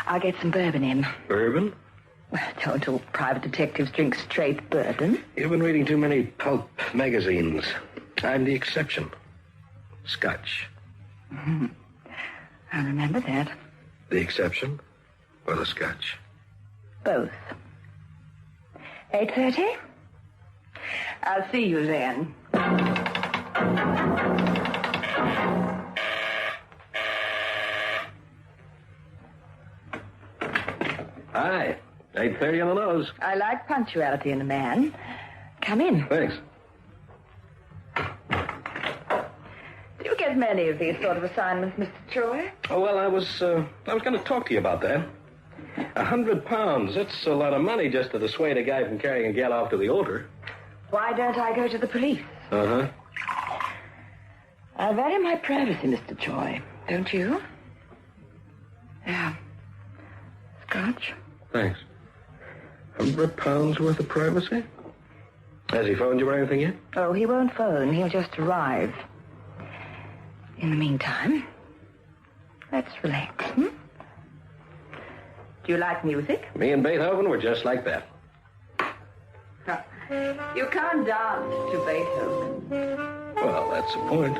I'll get some bourbon in. Bourbon? Well, don't all private detectives drink straight bourbon. You've been reading too many pulp magazines. I'm the exception. Scotch. Mm-hmm. I remember that. The exception or the Scotch? Both. 8:30? I'll see you then. Hi. 8:30 on the nose. I like punctuality in a man. Come in. Thanks. Do you get many of these sort of assignments, Mr. Troy? Oh, well, I was going to talk to you about that. £100. That's a lot of money just to dissuade a guy from carrying a gal off to the altar. Why don't I go to the police? Uh-huh. I value my privacy, Mr. Troy. Don't you? Yeah. Scotch? Thanks. £100 worth of privacy? Has he phoned you or anything yet? Oh, he won't phone. He'll just arrive. In the meantime, let's relax, Do you like music? Me and Beethoven were just like that. You can't dance to Beethoven. Well, that's the point.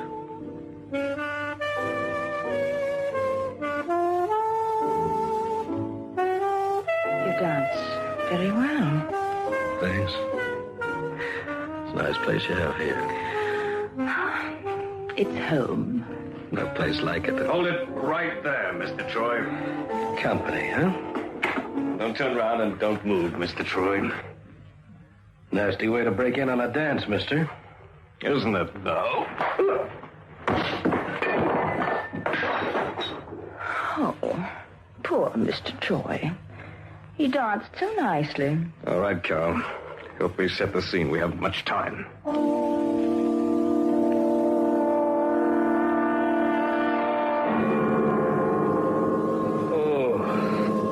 You dance very well. Thanks. It's a nice place you have here. It's home. No place like it. Hold it right there, Mr. Troy. Company, huh? Don't turn around and don't move, Mr. Troy. Nasty way to break in on a dance, mister. Isn't it, though? Oh, poor Mr. Troy. He danced so nicely. All right, Carl. Help me set the scene. We haven't much time.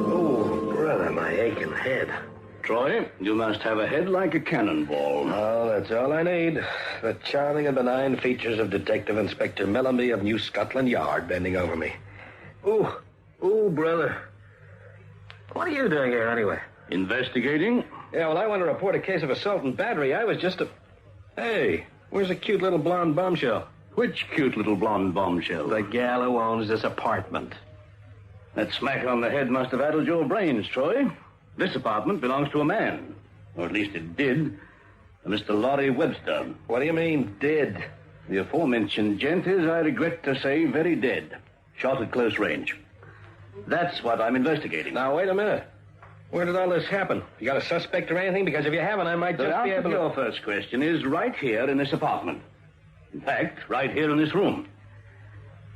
Oh, brother, my aching head. Troy, you must have a head like a cannonball. Oh, that's all I need. The charming and benign features of Detective Inspector Mellenby of New Scotland Yard bending over me. Ooh, brother. What are you doing here, anyway? Investigating? Yeah, well, I want to report a case of assault and battery. I was just a... Hey, where's the cute little blonde bombshell? Which cute little blonde bombshell? The gal who owns this apartment. That smack on the head must have addled your brains, Troy. This apartment belongs to a man. Or at least it did. Mr. Laurie Webster. What do you mean, did? The aforementioned gent is, I regret to say, very dead. Shot at close range. That's what I'm investigating. Now, wait a minute. Where did all this happen? You got a suspect or anything? Because if you haven't, I might just be able to... Your first question is right here in this apartment. In fact, right here in this room.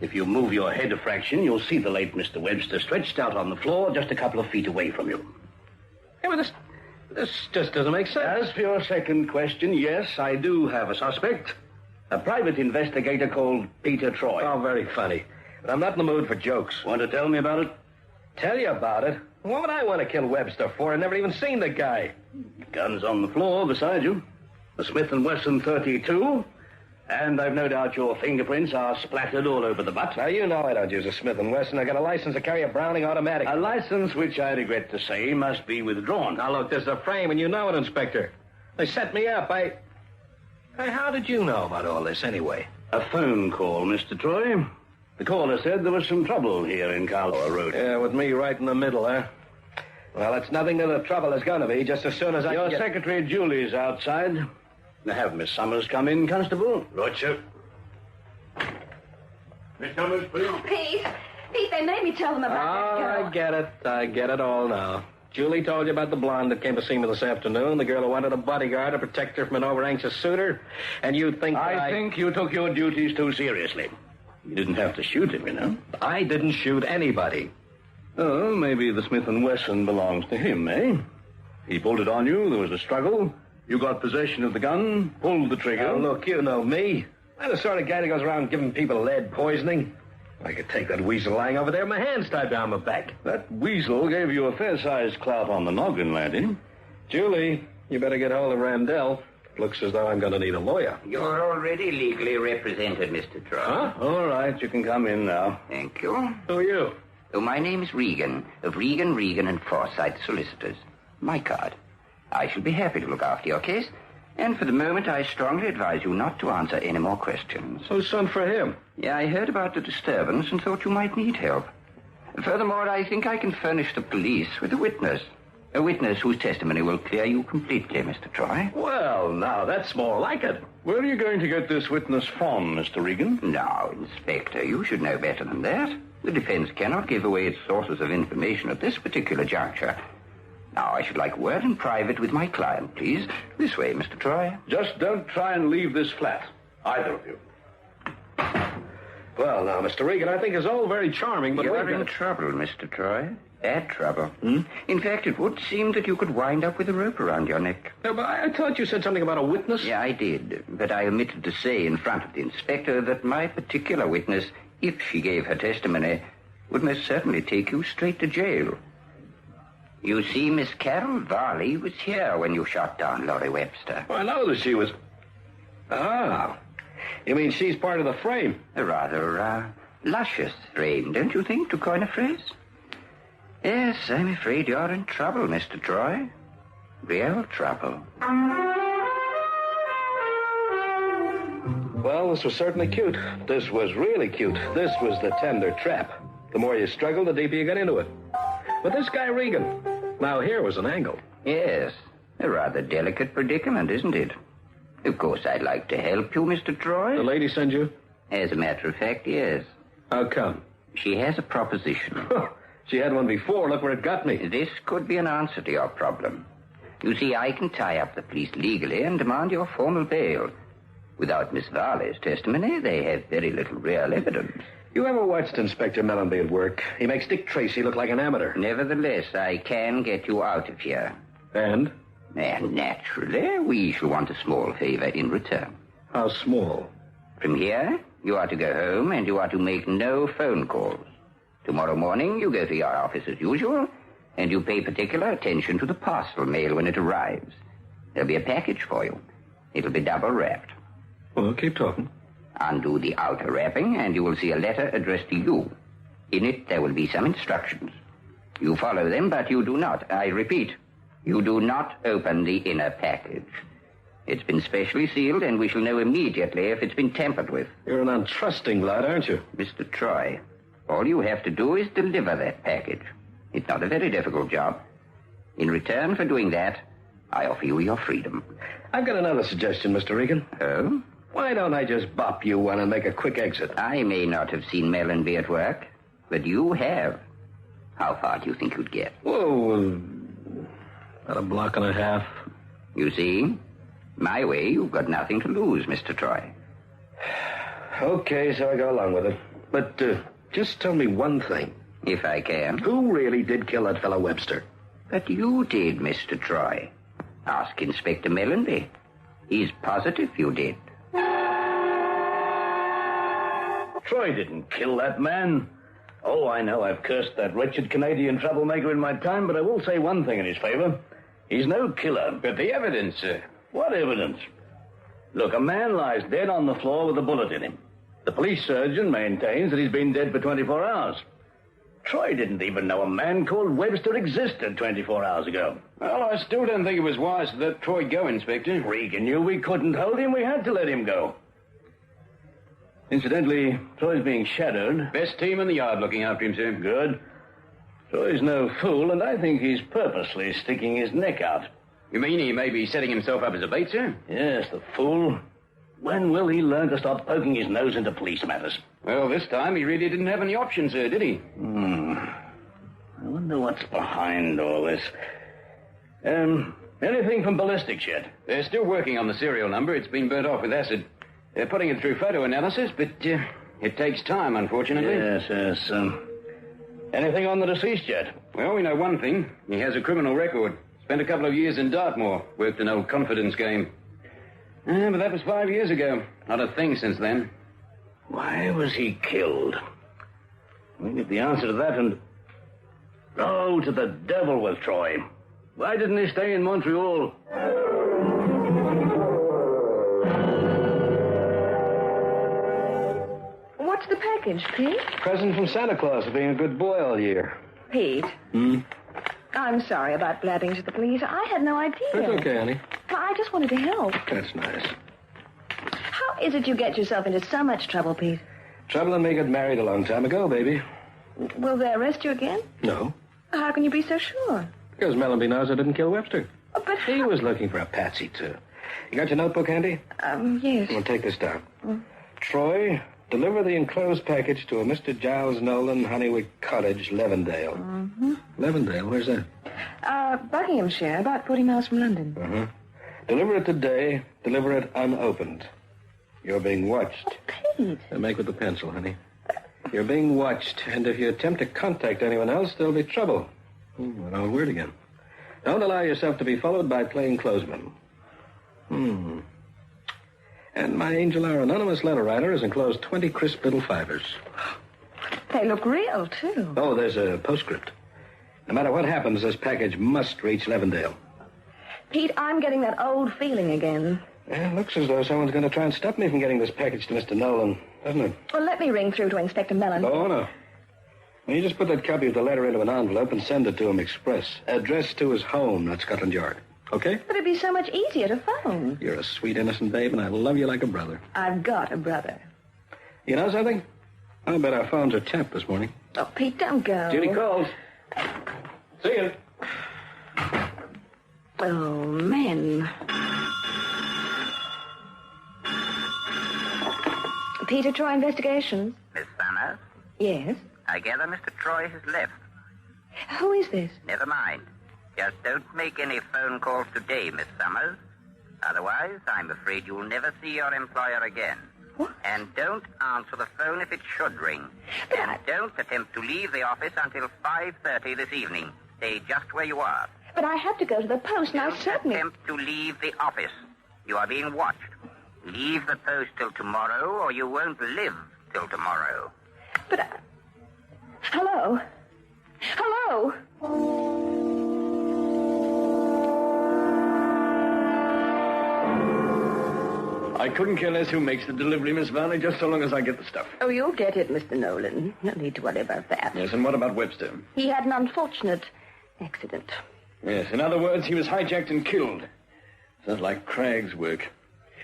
If you move your head a fraction, you'll see the late Mr. Webster stretched out on the floor just a couple of feet away from you. Hey, well, this just doesn't make sense. As for your second question, yes, I do have a suspect. A private investigator called Peter Troy. Oh, very funny. But I'm not in the mood for jokes. Want to tell me about it? Tell you about it? What would I want to kill Webster for? I've never even seen the guy. Gun's on the floor beside you. A Smith & Wesson .32. And I've no doubt your fingerprints are splattered all over the butt. Now, you know I don't use a Smith & Wesson. I got a license to carry a Browning automatic. A license which I regret to say must be withdrawn. Now, look, there's a frame, and you know it, Inspector. They set me up. Hey, how did you know about all this, anyway? A phone call, Mr. Troy. The caller said there was some trouble here in Carlow Road. Yeah, with me right in the middle, huh? Well, it's nothing to the trouble is going to be, just as soon as Your secretary, Julie's outside. Now have Miss Summers come in, Constable. Right, sir. Miss Summers, please. Oh, Pete, they made me tell them about that girl. I get it all now. Julie told you about the blonde that came to see me this afternoon, the girl who wanted a bodyguard to protect her from an over-anxious suitor, and you think I think you took your duties too seriously. You didn't have to shoot him, you know. I didn't shoot anybody. Oh, maybe the Smith & Wesson belongs to him, eh? He pulled it on you, there was a struggle. You got possession of the gun, pulled the trigger. Now, look, you know me. I'm the sort of guy that goes around giving people lead poisoning. I could take that weasel lying over there with my hands tied behind my back. That weasel gave you a fair-sized clout on the noggin, laddie. Julie, you better get hold of Randell. Looks as though I'm going to need a lawyer. You're already legally represented, Mr. Troy. Huh? All right, you can come in now. Thank you. Who are you? Oh, my name is Regan, of Regan and Forsyth Solicitors. My card. I shall be happy to look after your case, and for the moment I strongly advise you not to answer any more questions. Who sent for him? Yeah, I heard about the disturbance and thought you might need help. Furthermore, I think I can furnish the police with a witness. A witness whose testimony will clear you completely, Mr. Troy. Well, now, that's more like it. Where are you going to get this witness from, Mr. Regan? Now, Inspector, you should know better than that. The defense cannot give away its sources of information at this particular juncture. Now, I should like a word in private with my client, please. This way, Mr. Troy. Just don't try and leave this flat, either of you. Well, now, Mr. Regan, I think it's all very charming, but You're in trouble, Mr. Troy. Bad trouble. In fact, it would seem that you could wind up with a rope around your neck. No, but I thought you said something about a witness. Yeah, I did. But I omitted to say in front of the inspector that my particular witness, if she gave her testimony, would most certainly take you straight to jail. You see, Miss Carol Varley was here when you shot down Laurie Webster. Well, I know that she was... Ah. You mean she's part of the frame? A rather, luscious frame, don't you think, to coin a phrase? Yes, I'm afraid you're in trouble, Mr. Troy. Real trouble. Well, this was certainly cute. This was really cute. This was the tender trap. The more you struggle, the deeper you get into it. But this guy Regan, now here was an angle. Yes, a rather delicate predicament, isn't it? Of course, I'd like to help you, Mr. Troy. The lady sent you? As a matter of fact, yes. How come? She has a proposition. She had one before. Look where it got me. This could be an answer to your problem. You see, I can tie up the police legally and demand your formal bail. Without Miss Varley's testimony, they have very little real evidence. You ever watched Inspector Mellenby at work? He makes Dick Tracy look like an amateur. Nevertheless, I can get you out of here. And? And naturally, we shall want a small favor in return. How small? From here, you are to go home and you are to make no phone calls. Tomorrow morning, you go to your office as usual, and you pay particular attention to the parcel mail when it arrives. There'll be a package for you. It'll be double wrapped. Well, keep talking. Undo the outer wrapping, and you will see a letter addressed to you. In it, there will be some instructions. You follow them, but you do not, I repeat, you do not open the inner package. It's been specially sealed, and we shall know immediately if it's been tampered with. You're an untrusting lad, aren't you? Mr. Troy, all you have to do is deliver that package. It's not a very difficult job. In return for doing that, I offer you your freedom. I've got another suggestion, Mr. Regan. Oh? Why don't I just bop you one and make a quick exit? I may not have seen Mellenby at work, but you have. How far do you think you'd get? Whoa, about a block and a half. You see? My way, you've got nothing to lose, Mr. Troy. Okay, so I go along with it. But just tell me one thing. If I can. Who really did kill that fellow Webster? But you did, Mr. Troy. Ask Inspector Mellenby. He's positive you did. Troy didn't kill that man. Oh, I know I've cursed that wretched Canadian troublemaker in my time, but I will say one thing in his favor. He's no killer. But the evidence, sir. What evidence? Look, a man lies dead on the floor with a bullet in him. The police surgeon maintains that he's been dead for 24 hours. Troy didn't even know a man called Webster existed 24 hours ago. Well, I still don't think it was wise to let Troy go, Inspector. Regan knew we couldn't hold him. We had to let him go. Incidentally, Troy's being shadowed. Best team in the yard looking after him, sir. Good. Troy's no fool, and I think he's purposely sticking his neck out. You mean he may be setting himself up as a bait, sir? Yes, the fool. When will he learn to stop poking his nose into police matters? Well, this time he really didn't have any options, sir, did he? I wonder what's behind all this. Anything from ballistics yet? They're still working on the serial number. It's been burnt off with acid. They're putting it through photo analysis, but it takes time, unfortunately. Yes. Anything on the deceased yet? Well, we know one thing. He has a criminal record. Spent a couple of years in Dartmoor. Worked an old confidence game. But that was 5 years ago. Not a thing since then. Why was he killed? We'll get the answer to that and... Oh, to the devil with Troy. Why didn't he stay in Montreal? What's the package, Pete? Present from Santa Claus for being a good boy all year. Pete. I'm sorry about blabbing to the police. I had no idea. That's okay, honey. I just wanted to help. That's nice. How is it you get yourself into so much trouble, Pete? Trouble and me got married a long time ago, baby. Will they arrest you again? No. How can you be so sure? Because Mellenby knows I didn't kill Webster. Oh, but he was looking for a patsy, too. You got your notebook handy? Yes. Well, take this down. Troy, deliver the enclosed package to a Mr. Giles Nolan, Honeywick Cottage, Levendale. Levendale? Where's that? Buckinghamshire, about 40 miles from London. Deliver it today. Deliver it unopened. You're being watched. Pete. Make with the pencil, honey. You're being watched, and if you attempt to contact anyone else, there'll be trouble. An old word again. Don't allow yourself to be followed by plainclothesmen. And my angel, our anonymous letter writer, has enclosed 20 crisp little fivers. They look real, too. Oh, there's a postscript. No matter what happens, this package must reach Levendale. Pete, I'm getting that old feeling again. It looks as though someone's going to try and stop me from getting this package to Mr. Nolan, doesn't it? Well, let me ring through to Inspector Mellon. Oh, no. Well, you just put that copy of the letter into an envelope and send it to him express. Addressed to his home, not Scotland Yard. Okay? But it'd be so much easier to phone. You're a sweet, innocent babe, and I love you like a brother. I've got a brother. You know something? I bet our phones are tapped this morning. Oh, Pete, don't go. Judy calls. See you. Oh, men. Peter Troy Investigations. Miss Summers? Yes? I gather Mr. Troy has left. Who is this? Never mind. Just don't make any phone calls today, Miss Summers. Otherwise, I'm afraid you'll never see your employer again. What? And don't answer the phone if it should ring. And don't attempt to leave the office until 5:30 this evening. Stay just where you are. But I have to go to the post, and I certainly... Don't attempt to leave the office. You are being watched. Leave the post till tomorrow, or you won't live till tomorrow. But... Hello? Hello? I couldn't care less who makes the delivery, Miss Valley, just so long as I get the stuff. Oh, you'll get it, Mr. Nolan. No need to worry about that. Yes, and what about Webster? He had an unfortunate accident. Yes, in other words, he was hijacked and killed. Sounds like Craig's work.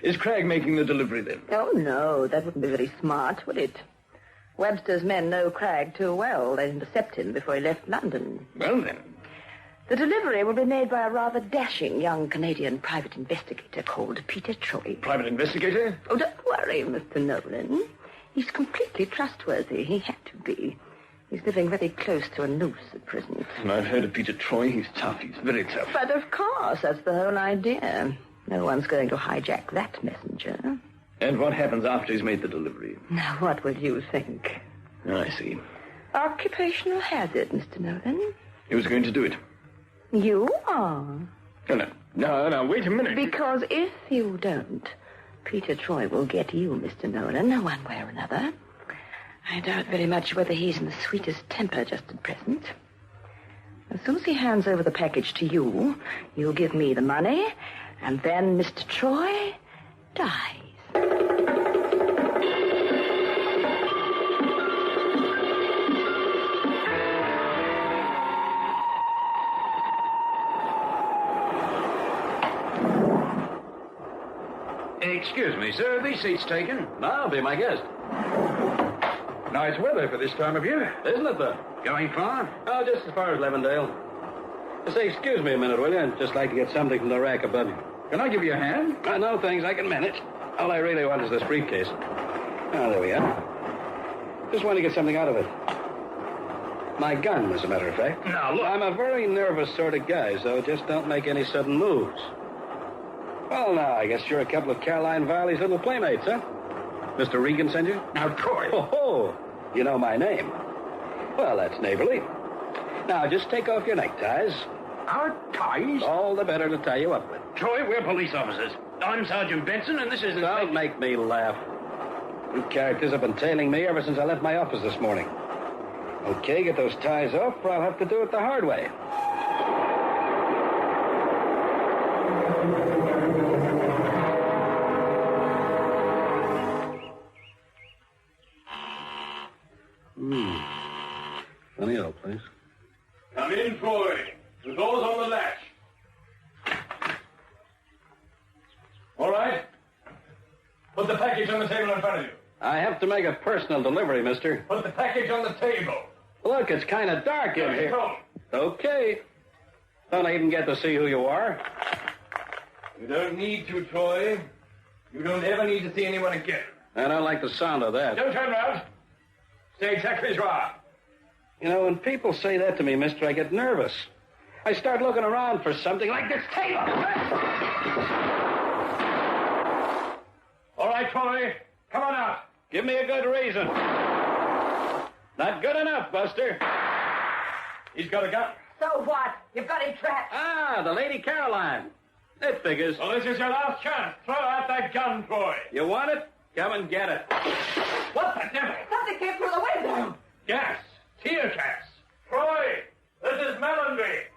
Is Craig making the delivery, then? Oh, no, that wouldn't be very smart, would it? Webster's men know Craig too well. They intercepted him before he left London. Well, then. The delivery will be made by a rather dashing young Canadian private investigator called Peter Troy. Private investigator? Oh, don't worry, Mr. Nolan. He's completely trustworthy. He had to be. He's living very close to a noose at present. And I've heard of Peter Troy. He's tough. He's very tough. But of course, that's the whole idea. No one's going to hijack that messenger. And what happens after he's made the delivery? Now, what will you think? I see. Occupational hazard, Mr. Nolan. Who's going to do it? You are. No, wait a minute. Because if you don't, Peter Troy will get you, Mr. Nolan, one way or another. I doubt very much whether he's in the sweetest temper just at present. As soon as he hands over the package to you, you'll give me the money, and then Mr. Troy dies. Excuse me, sir. Are these seats taken? I'll be my guest. Nice weather for this time of year. Isn't it, though? Going far? Oh, just as far as Levendale. Say, excuse me a minute, will you? I'd just like to get something from the rack above. Can I give you a hand? No, thanks. I can manage. All I really want is this briefcase. Oh, there we are. Just want to get something out of it. My gun, as a matter of fact. Now, look. I'm a very nervous sort of guy, so just don't make any sudden moves. Well, now, I guess you're a couple of Caroline Varley's little playmates, huh? Mr. Regan sent you? Now, Troy. Oh, you know my name. Well, that's neighborly. Now, just take off your neckties. Our ties? All the better to tie you up with. Troy, we're police officers. I'm Sergeant Benson, and this is... Don't make me laugh. You characters have been tailing me ever since I left my office this morning. Okay, get those ties off, or I'll have to do it the hard way. Funny old place. Come in, Troy. The door's on the latch. All right. Put the package on the table in front of you. I have to make a personal delivery, mister. Put the package on the table. Look, it's kind of dark in here. Okay. Don't I even get to see who you are? You don't need to, Troy. You don't ever need to see anyone again. I don't like the sound of that. Don't turn around. Stay exactly as you are. You know, when people say that to me, mister, I get nervous. I start looking around for something like this table. All right, Troy. Come on out. Give me a good reason. Not good enough, Buster. He's got a gun. So what? You've got him trapped. Ah, the Lady Caroline. It figures. Well, this is your last chance. Throw out that gun, Troy. You want it? Come and get it. What the devil? Something came through the window. Gas. Tear gas. Troy, this is Mellenby.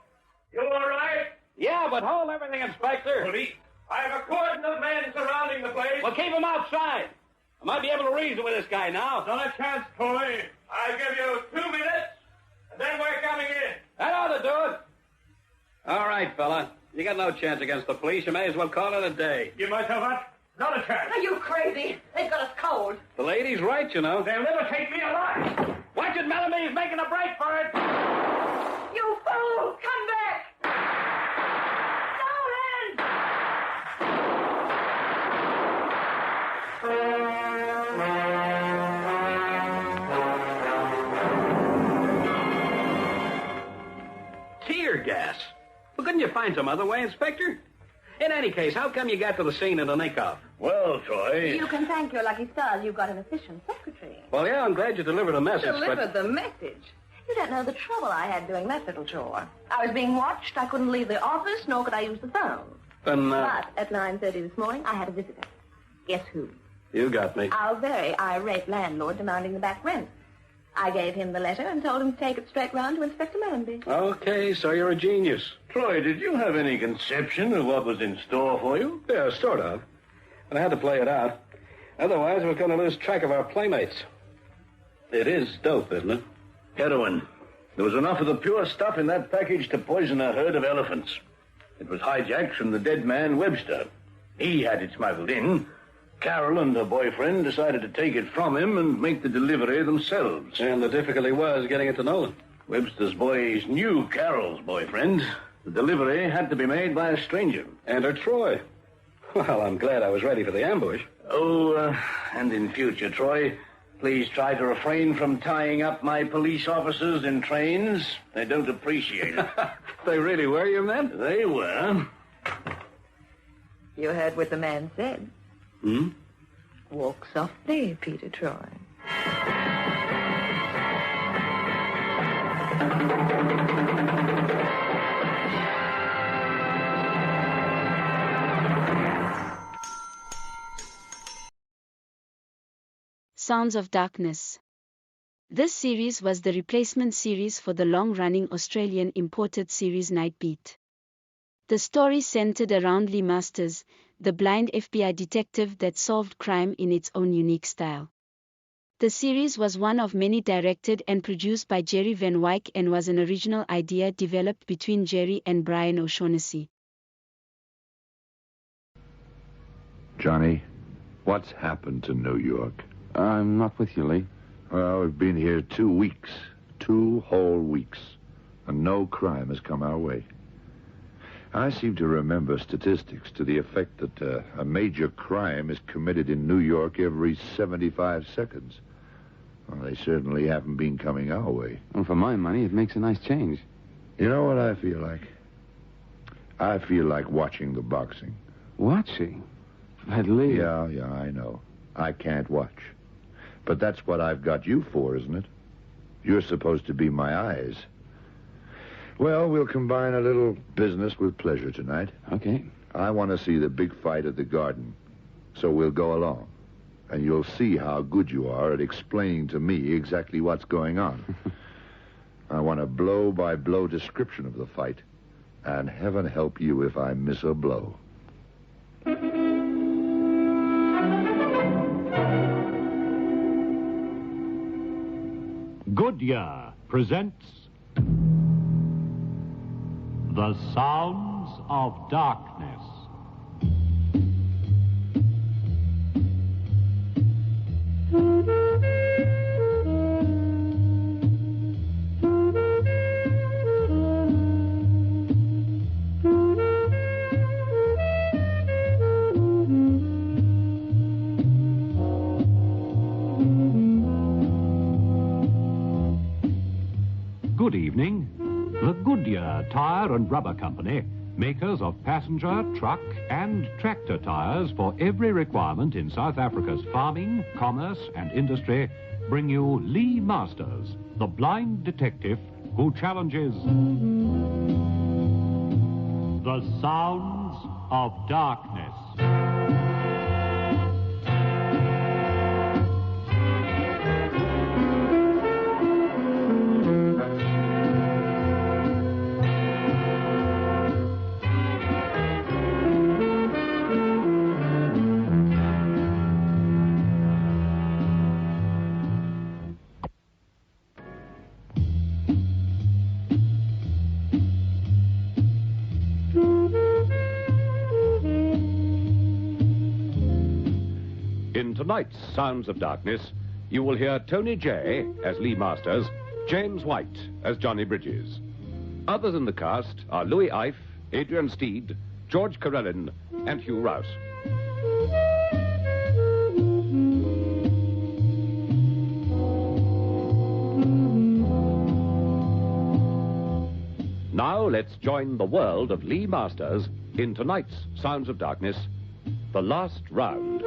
You all right? Yeah, but hold everything, Inspector. Police. I have a cordon of men surrounding the place. Well, keep them outside. I might be able to reason with this guy now. Not a chance, Troy. I'll give you 2 minutes, and then we're coming in. That ought to do it. All right, fella. You got no chance against the police. You may as well call it a day. Give myself up. Not a chance. Are you crazy? They've got us cold. The lady's right, you know. They'll never take me alive. Watch it, Melanie. He's making a break for it. You fool! Come back! Tear gas. Well, couldn't you find some other way, Inspector? In any case, how come you got to the scene in the nick-off? Well, Troy... You can thank your lucky stars you've got an efficient secretary. Well, yeah, I'm glad you delivered a message, Delivered the message? You don't know the trouble I had doing that little chore. I was being watched. I couldn't leave the office, nor could I use the phone. But at 9:30 this morning, I had a visitor. Guess who? You got me. Our very irate landlord demanding the back rent. I gave him the letter and told him to take it straight round to Inspector Mellenby. Okay, so you're a genius. Troy, did you have any conception of what was in store for you? Yeah, sort of. but I had to play it out. Otherwise, we're going to lose track of our playmates. It is dope, isn't it? Heroin. There was enough of the pure stuff in that package to poison a herd of elephants. It was hijacked from the dead man, Webster. He had it smuggled in. Carol and her boyfriend decided to take it from him and make the delivery themselves. And the difficulty was getting it to Nolan. Webster's boys knew Carol's boyfriend. The delivery had to be made by a stranger. Enter Troy. Well, I'm glad I was ready for the ambush. Oh, and in future, Troy, please try to refrain from tying up my police officers in trains. They don't appreciate it. They really were, you men? They were. You heard what the man said. Walk softly, Peter Troy. Sounds of Darkness. This series was the replacement series for the long-running Australian imported series Nightbeat. The story centered around Lee Masters, the blind FBI detective that solved crime in its own unique style. The series was one of many directed and produced by Jerry Van Wyck and was an original idea developed between Jerry and Brian O'Shaughnessy. Johnny, what's happened to New York? I'm not with you, Lee. Well, we've been here 2 weeks. 2 whole weeks. And no crime has come our way. I seem to remember statistics to the effect that a major crime is committed in New York every 75 seconds. Well, they certainly haven't been coming our way. Well, for my money, it makes a nice change. You know what I feel like? I feel like watching the boxing. Watching? But Lee... Yeah, I know. I can't watch. But that's what I've got you for, isn't it? You're supposed to be my eyes. Well, we'll combine a little business with pleasure tonight. Okay. I want to see the big fight at the Garden. So we'll go along. And you'll see how good you are at explaining to me exactly what's going on. I want a blow-by-blow description of the fight. And heaven help you if I miss a blow. Goodyear presents The Sounds of Darkness. Good evening. The Goodyear Tire and Rubber Company, makers of passenger, truck, and tractor tires for every requirement in South Africa's farming, commerce, and industry, bring you Lee Masters, the blind detective who challenges the sounds of darkness. In tonight's Sounds of Darkness, you will hear Tony Jay as Lee Masters, James White as Johnny Bridges. Others in the cast are Louis Ife, Adrian Steed, George Carellin, and Hugh Rouse. Now let's join the world of Lee Masters in tonight's Sounds of Darkness, The Last Round.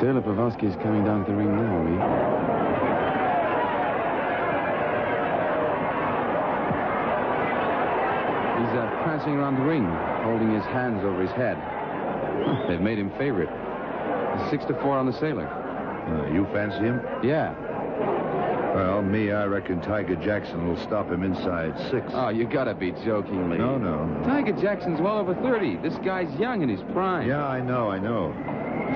Sailor Pavlovsky is coming down to the ring now, Lee. He's prancing around the ring, holding his hands over his head. They've made him favorite. He's 6-4 on the Sailor. You fancy him? Yeah. Well, I reckon Tiger Jackson will stop him inside 6. Oh, you gotta be joking me. No. Tiger Jackson's well over 30. This guy's young in his prime. Yeah, I know.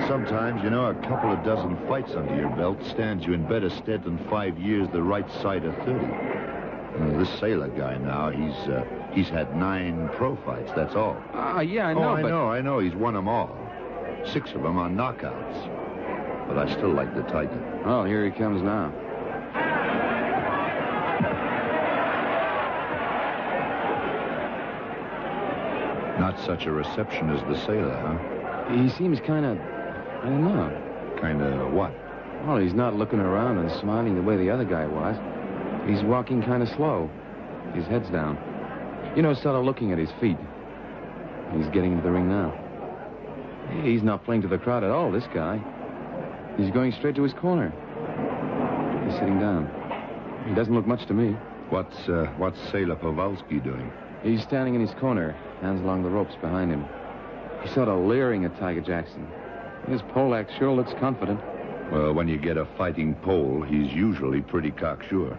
Sometimes, a couple of dozen fights under your belt stands you in better stead than 5 years the right side of 30. This Sailor guy now, he's had 9 pro fights, that's all. Yeah, I know, I know. He's won them all. 6 of them on knockouts. But I still like the Tiger. Oh, here he comes now. Not such a reception as the Sailor, huh? He seems kind of, I don't know. Kind of what? Well, he's not looking around and smiling the way the other guy was. He's walking kind of slow. His head's down. Sort of looking at his feet. He's getting into the ring now. He's not playing to the crowd at all, this guy. He's going straight to his corner. He's sitting down. He doesn't look much to me. What's Sailor Powalski doing? He's standing in his corner, hands along the ropes behind him. He's sort of leering at Tiger Jackson. His Polak sure looks confident. Well, when you get a fighting Pole, he's usually pretty cocksure.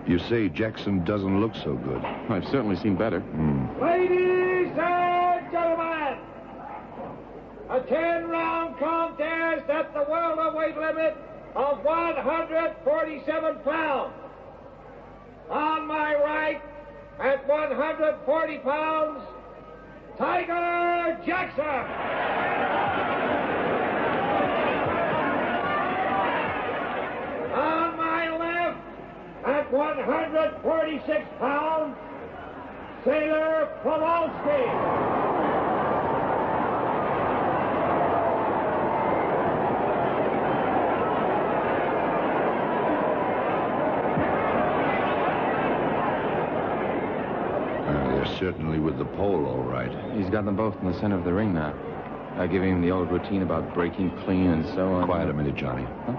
You say Jackson doesn't look so good. I've certainly seen better. Ladies and gentlemen, a 10-round contest at the welterweight limit of 147 pounds. On my right, at 140 pounds, Tiger Jackson. On my left, at 146 pounds, Sailor Powalski. Certainly with the pole, all right. He's got them both in the center of the ring now. I give him the old routine about breaking clean and so on. Quiet a minute, Johnny. Huh?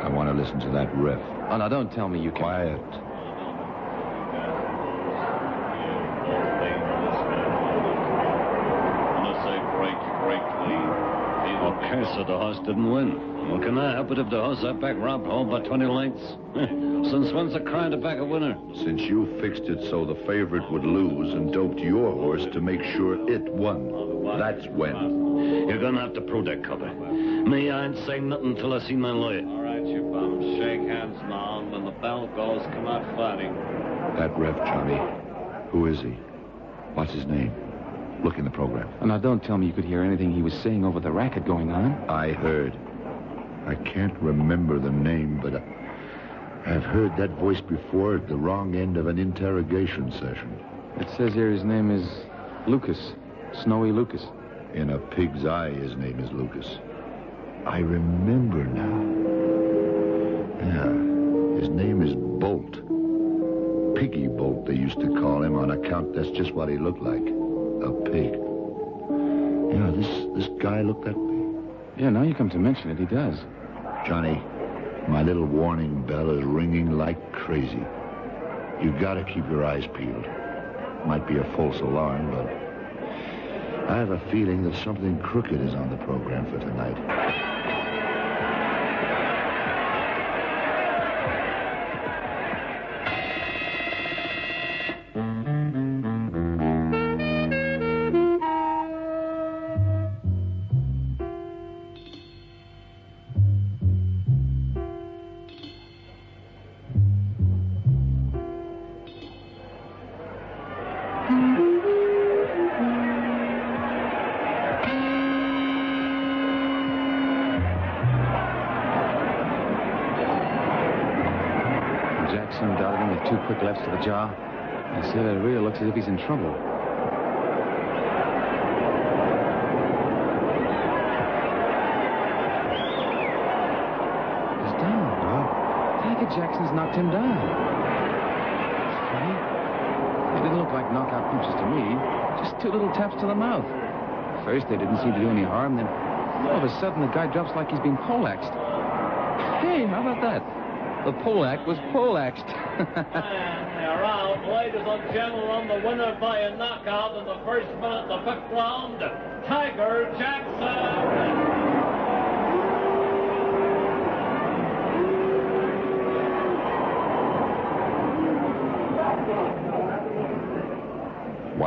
I want to listen to that riff. Oh, now, don't tell me you can. Quiet. Okay, so the horse didn't win. Well, can I help it if the horse I back robbed home by 20 lengths? Since when's a crime to back a winner? Since you fixed it so the favorite would lose and doped your horse to make sure it won. That's when. You're gonna have to prove that, Cubby. Me, I ain't saying nothing until I see my lawyer. All right, you bums, shake hands now, and when the bell goes, come out fighting. That ref, Johnny. Who is he? What's his name? Look in the program. Oh, now, don't tell me you could hear anything he was saying over the racket going on. I heard. I can't remember the name, but I've heard that voice before at the wrong end of an interrogation session. It says here his name is Lucas. Snowy Lucas. In a pig's eye, his name is Lucas. I remember now. Yeah, his name is Bolt. Piggy Bolt, they used to call him on account that's just what he looked like. A pig. Yeah, this guy looked that way. Yeah, now you come to mention it, he does. Johnny, my little warning bell is ringing like crazy. You gotta keep your eyes peeled. Might be a false alarm, but I have a feeling that something crooked is on the program for tonight. Jackson dotted him with 2 quick lefts to the jaw. And Sailor really looks as if he's in trouble. He's down. Huh? Tiger Jackson's knocked him down. It's funny. They didn't look like knockout punches to me. Just 2 little taps to the mouth. At first, they didn't seem to do any harm. Then, all of a sudden, the guy drops like he's been poleaxed. Hey, how about that? The Polak was poleaxed. They're out, ladies and gentlemen, the winner by a knockout in the first minute of the 5th round, Tiger Jackson.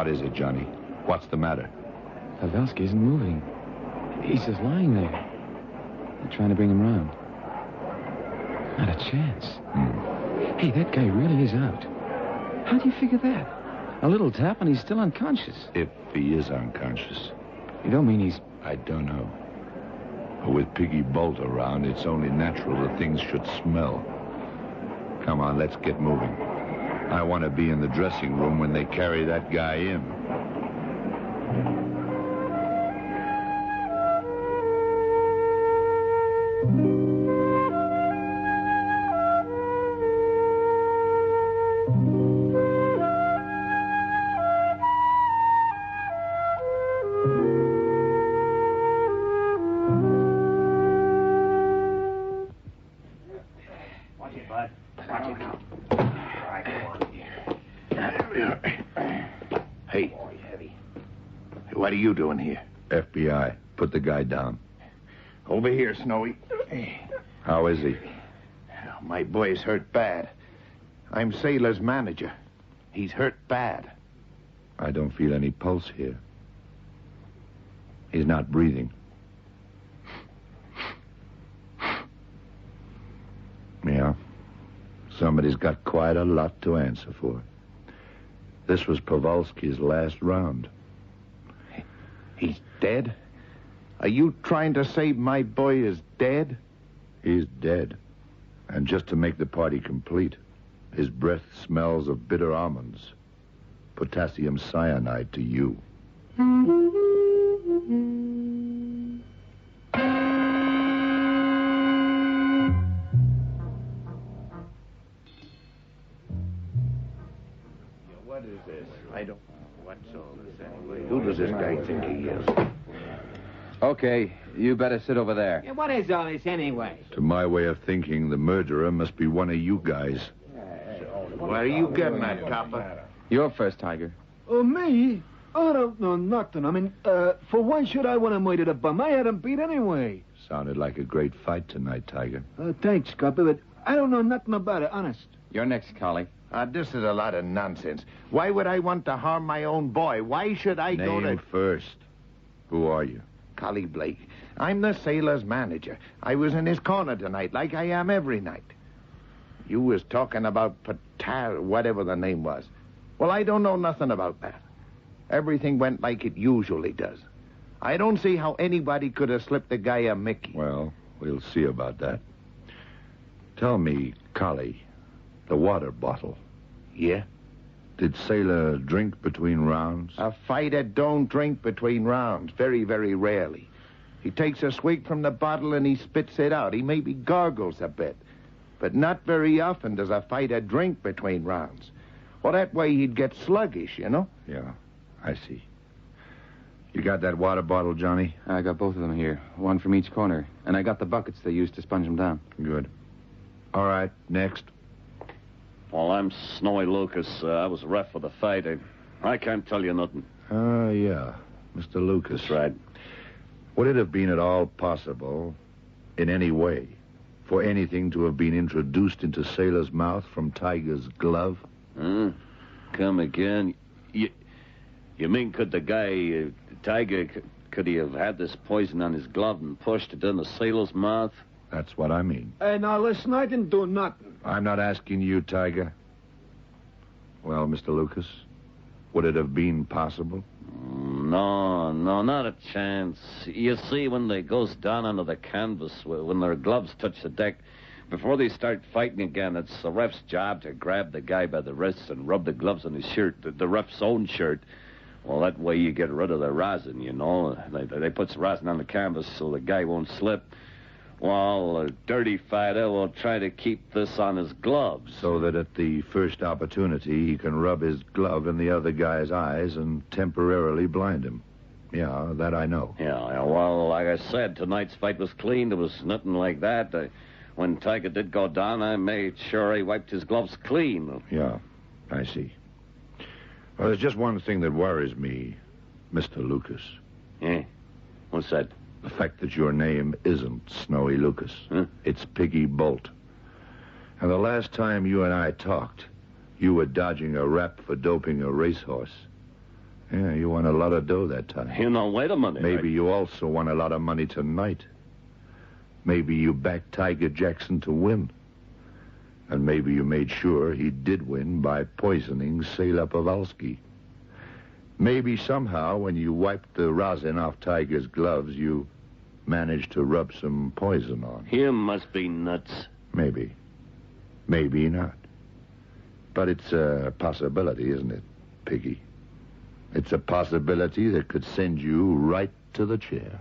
What is it, Johnny? What's the matter? Pavelski isn't moving. He's just lying there. They're trying to bring him round. Not a chance. Hey, that guy really is out. How do you figure that? A little tap and he's still unconscious. If he is unconscious. You don't mean he's... I don't know. But with Piggy Bolt around, it's only natural that things should smell. Come on, let's get moving. I want to be in the dressing room when they carry that guy in. Hey. What are you doing here? FBI. Put the guy down. Over here, Snowy. How is he? My boy's hurt bad. I'm Sailor's manager. He's hurt bad. I don't feel any pulse here. He's not breathing. Yeah. Somebody's got quite a lot to answer for. This was Pavelski's last round. He's dead? Are you trying to say my boy is dead? He's dead. And just to make the party complete, his breath smells of bitter almonds. Potassium cyanide to you. What is this? I don't... What's all this anyway? Who does this guy think he is? Okay, you better sit over there. Yeah, what is all this anyway? To my way of thinking, the murderer must be one of you guys. What are you getting at, Copper? You're first, Tiger. Me? I don't know nothing. I mean, for why should I want to murder the bum? I had him beat anyway. Sounded like a great fight tonight, Tiger. Thanks, Copper, but I don't know nothing about it, honest. You're next, Collie. This is a lot of nonsense. Why would I want to harm my own boy? Why should I go to... Name first. Who are you? Collie Blake. I'm the sailor's manager. I was in his corner tonight, like I am every night. You was talking about whatever the name was. Well, I don't know nothing about that. Everything went like it usually does. I don't see how anybody could have slipped the guy a Mickey. Well, we'll see about that. Tell me, Collie, the water bottle. Yeah? Did Sailor drink between rounds? A fighter don't drink between rounds. Very, very rarely. He takes a swig from the bottle and he spits it out. He maybe gargles a bit. But not very often does a fighter drink between rounds. Well, that way he'd get sluggish, you know? Yeah, I see. You got that water bottle, Johnny? I got both of them here, one from each corner. And I got the buckets they used to sponge them down. Good. All right, next. Well, I'm Snowy Lucas. I was ref for the fight. I can't tell you nothing. Yeah, Mr. Lucas. That's right. Would it have been at all possible, in any way, for anything to have been introduced into Sailor's mouth from Tiger's glove? Come again. You mean could the guy, Tiger, could he have had this poison on his glove and pushed it in the sailor's mouth? That's what I mean. Hey, now listen, I didn't do nothing. I'm not asking you, Tiger. Well, Mr. Lucas, would it have been possible? No, not a chance. You see, when they goes down onto the canvas, when their gloves touch the deck, before they start fighting again, it's the ref's job to grab the guy by the wrists and rub the gloves on his shirt, the ref's own shirt. Well, that way you get rid of the rosin, you know. They put the rosin on the canvas so the guy won't slip. Well, a dirty fighter will try to keep this on his gloves. So that at the first opportunity, he can rub his glove in the other guy's eyes and temporarily blind him. Yeah, that I know. Yeah, well, like I said, tonight's fight was clean. There was nothing like that. When Tiger did go down, I made sure he wiped his gloves clean. Yeah, I see. Well, there's just one thing that worries me, Mr. Lucas. Yeah? What's that? The fact that your name isn't Snowy Lucas. Huh? It's Piggy Bolt. And the last time you and I talked, you were dodging a rap for doping a racehorse. Yeah, you won a lot of dough that time. You know, wait a minute. Maybe you also won a lot of money tonight. Maybe you backed Tiger Jackson to win. And maybe you made sure he did win by poisoning Sailor Pavelski. Maybe somehow, when you wiped the rosin off Tiger's gloves, you managed to rub some poison on. You must be nuts. Maybe. Maybe not. But it's a possibility, isn't it, Piggy? It's a possibility that could send you right to the chair.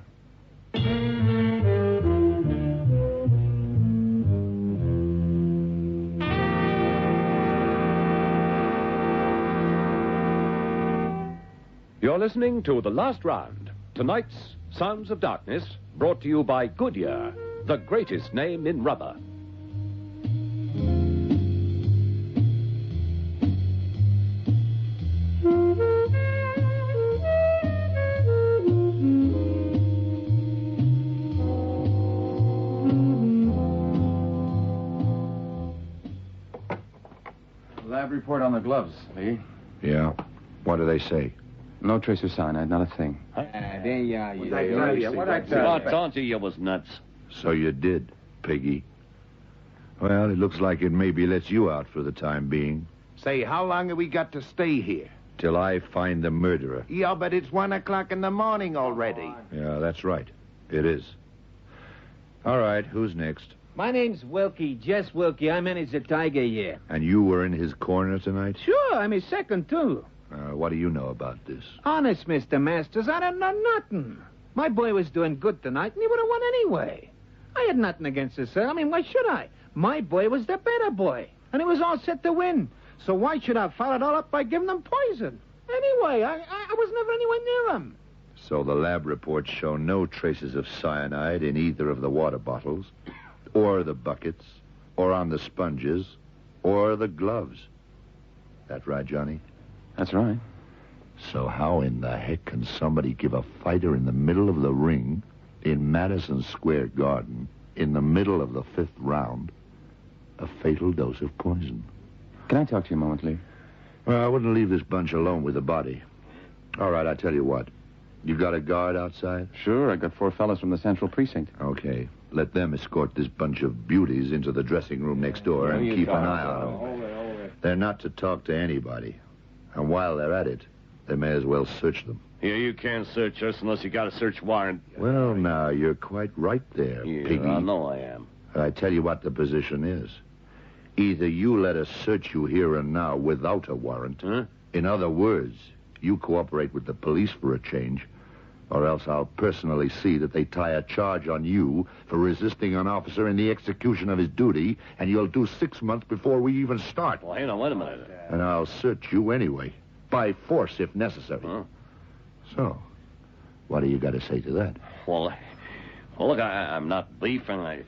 You're listening to The Last Round, tonight's Sounds of Darkness, brought to you by Goodyear, the greatest name in rubber. Lab report on the gloves, Lee. Yeah? What do they say? No trace of cyanide, not a thing. I told you was nuts. So you did, Piggy. Well, it looks like it maybe lets you out for the time being. Say, how long have we got to stay here? Till I find the murderer. Yeah, but it's 1 o'clock in the morning already. Yeah, that's right. It is. All right, who's next? My name's Wilkie, Jess Wilkie. I manage the Tiger here. And you were in his corner tonight? Sure, I'm his second, too. What do you know about this? Honest, Mr. Masters, I don't know nothing. My boy was doing good tonight, and he would have won anyway. I had nothing against it, sir. I mean, why should I? My boy was the better boy, and he was all set to win. So why should I follow it all up by giving him poison? Anyway, I was never anywhere near him. So the lab reports show no traces of cyanide in either of the water bottles, or the buckets, or on the sponges, or the gloves. That right, Johnny? That's right. So how in the heck can somebody give a fighter in the middle of the ring, in Madison Square Garden, in the middle of the 5th round, a fatal dose of poison? Can I talk to you a moment, Lee? Well, I wouldn't leave this bunch alone with the body. All right, I tell you what. You got a guard outside? Sure, I got 4 fellas from the Central Precinct. Okay. Let them escort this bunch of beauties into the dressing room next door and keep an eye on them. They're not to talk to anybody. And while they're at it, they may as well search them. Yeah, you can't search us unless you got a search warrant. Well, now, you're quite right there, Piggy. I know I am. I tell you what the position is. Either you let us search you here and now without a warrant. Huh? In other words, you cooperate with the police for a change, or else I'll personally see that they tie a charge on you for resisting an officer in the execution of his duty, and you'll do 6 months before we even start. Well, hang on, wait a minute. And I'll search you anyway, by force if necessary. Huh? So, what do you got to say to that? Well, look, I'm not beefing.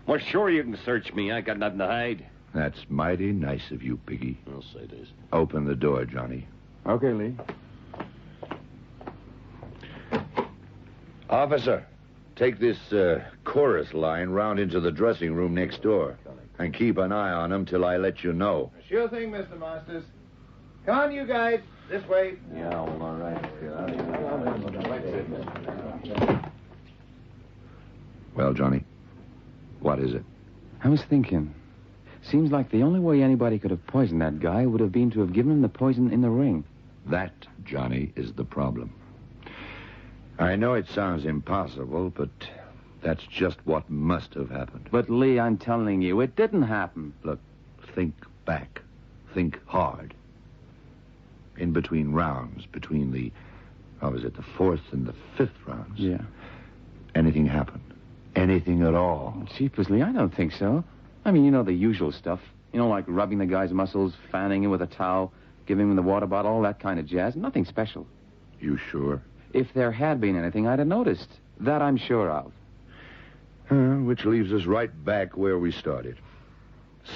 Well, sure you can search me. I got nothing to hide. That's mighty nice of you, Piggy. I'll say this. Open the door, Johnny. Okay, Lee. Officer, take this chorus line round into the dressing room next door. And keep an eye on them till I let you know. Sure thing, Mr. Masters. Come on, you guys. This way. Yeah, well, all right. Well, Johnny, what is it? I was thinking. Seems like the only way anybody could have poisoned that guy would have been to have given him the poison in the ring. That, Johnny, is the problem. I know it sounds impossible, but that's just what must have happened. But, Lee, I'm telling you, it didn't happen. Look, think back. Think hard. In between rounds, between the 4th and the 5th rounds. Yeah. Anything happened? Anything at all? Jeepers, Lee, I don't think so. I mean, you know the usual stuff. You know, like rubbing the guy's muscles, fanning him with a towel, giving him the water bottle, all that kind of jazz. Nothing special. You sure? If there had been anything, I'd have noticed. That I'm sure of. Which leaves us right back where we started.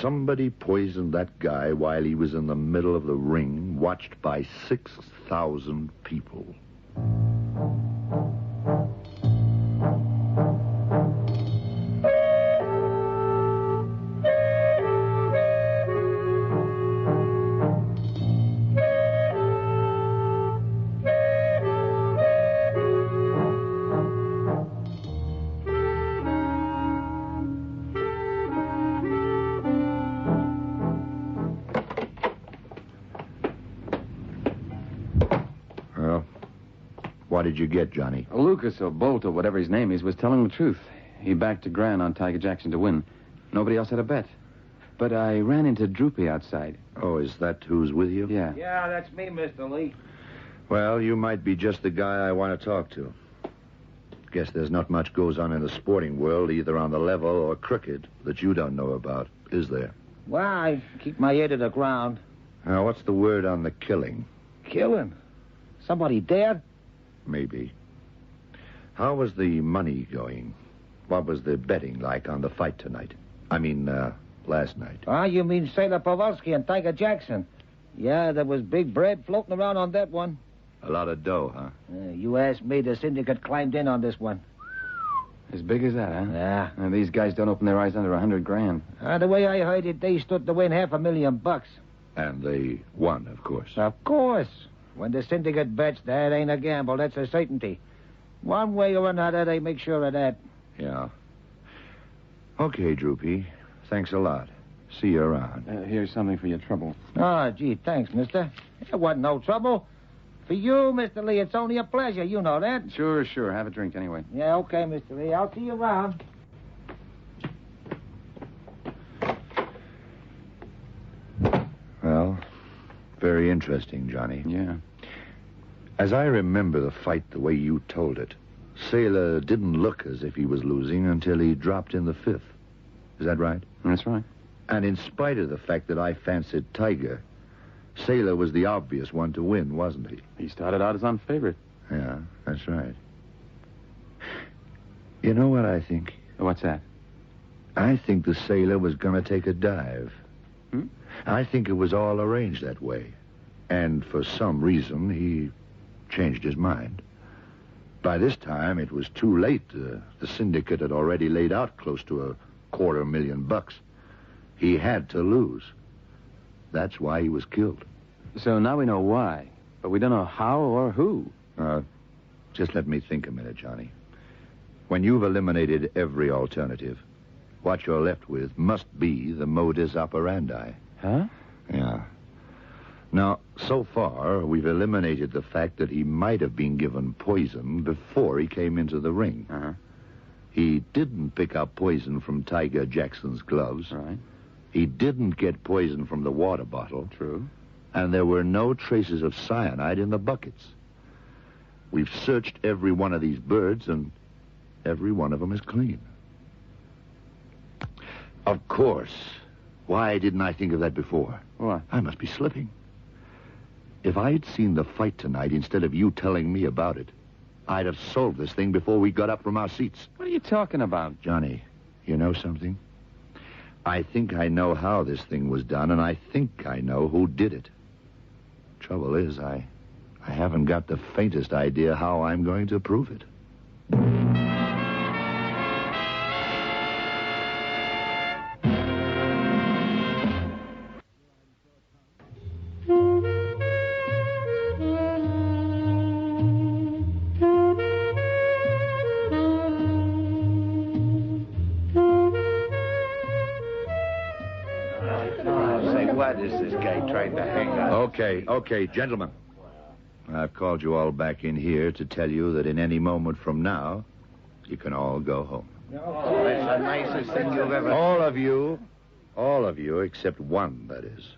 Somebody poisoned that guy while he was in the middle of the ring, watched by 6,000 people. did you get, Johnny? Lucas or Bolt or whatever his name is was telling the truth. He backed a grand on Tiger Jackson to win. Nobody else had a bet. But I ran into Droopy outside. Oh, is that who's with you? Yeah. Yeah, that's me, Mr. Lee. Well, you might be just the guy I want to talk to. Guess there's not much goes on in the sporting world, either on the level or crooked, that you don't know about, is there? Well, I keep my ear to the ground. Now, what's the word on the killing? Killing? Somebody dead? Maybe. How was the money going? What was the betting like on the fight tonight? I mean, last night. Ah, you mean Sailor Kowalski and Tiger Jackson? Yeah, there was big bread floating around on that one. A lot of dough, huh? You asked me, the syndicate climbed in on this one. As big as that, huh? Yeah. And these guys don't open their eyes under $100,000. The way I heard it, they stood to win $500,000. And they won, of course. Of course. When the syndicate bets, that ain't a gamble. That's a certainty. One way or another, they make sure of that. Yeah. Okay, Droopy. Thanks a lot. See you around. Here's something for your trouble. Ah, gee, thanks, mister. It wasn't no trouble. For you, Mr. Lee, it's only a pleasure. You know that. Sure. Have a drink anyway. Yeah, okay, Mr. Lee. I'll see you around. Well, very interesting, Johnny. Yeah. As I remember the fight the way you told it, Sailor didn't look as if he was losing until he dropped in the fifth. Is that right? That's right. And in spite of the fact that I fancied Tiger, Sailor was the obvious one to win, wasn't he? He started out as unfavored. Yeah, that's right. You know what I think? What's that? I think the Sailor was going to take a dive. I think it was all arranged that way. And for some reason, he changed his mind. By this time, it was too late. The syndicate had already laid out close to $250,000. He had to lose. That's why he was killed. So now we know why, but we don't know how or who. Just let me think a minute, Johnny. When you've eliminated every alternative, what you're left with must be the modus operandi. Huh? Yeah. Now, so far, we've eliminated the fact that he might have been given poison before he came into the ring. Uh-huh. He didn't pick up poison from Tiger Jackson's gloves. Right. He didn't get poison from the water bottle. True. And there were no traces of cyanide in the buckets. We've searched every one of these birds, and every one of them is clean. Of course. Why didn't I think of that before? What? I must be slipping. If I'd seen the fight tonight instead of you telling me about it, I'd have solved this thing before we got up from our seats. What are you talking about? Johnny, you know something? I think I know how this thing was done, and I think I know who did it. Trouble is, I haven't got the faintest idea how I'm going to prove it. What is this guy trying to hang on? Okay, gentlemen. I've called you all back in here to tell you that in any moment from now, you can all go home. Oh, that's the nicest thing you've ever... All of you, except one, that is.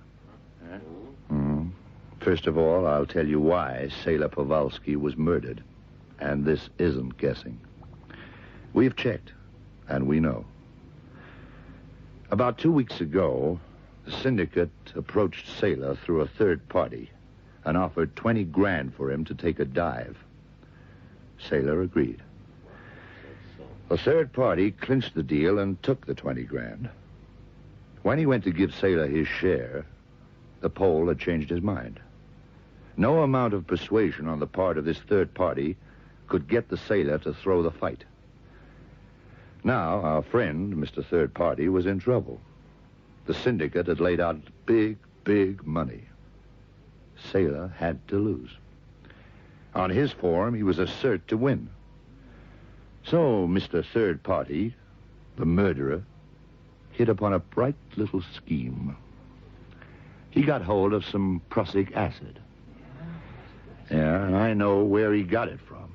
First of all, I'll tell you why Sailor Kowalski was murdered. And this isn't guessing. We've checked, and we know. About 2 weeks ago, the syndicate approached Sailor through a third party and offered $20,000 for him to take a dive. Sailor agreed. The third party clinched the deal and took the $20,000. When he went to give Sailor his share, the Pole had changed his mind. No amount of persuasion on the part of this third party could get the Sailor to throw the fight. Now, our friend, Mr. Third Party, was in trouble. The syndicate had laid out big money. Sailor had to lose. On his form, he was a cert to win. So, Mr. Third Party, the murderer, hit upon a bright little scheme. He got hold of some prussic acid. Yeah, and I know where he got it from.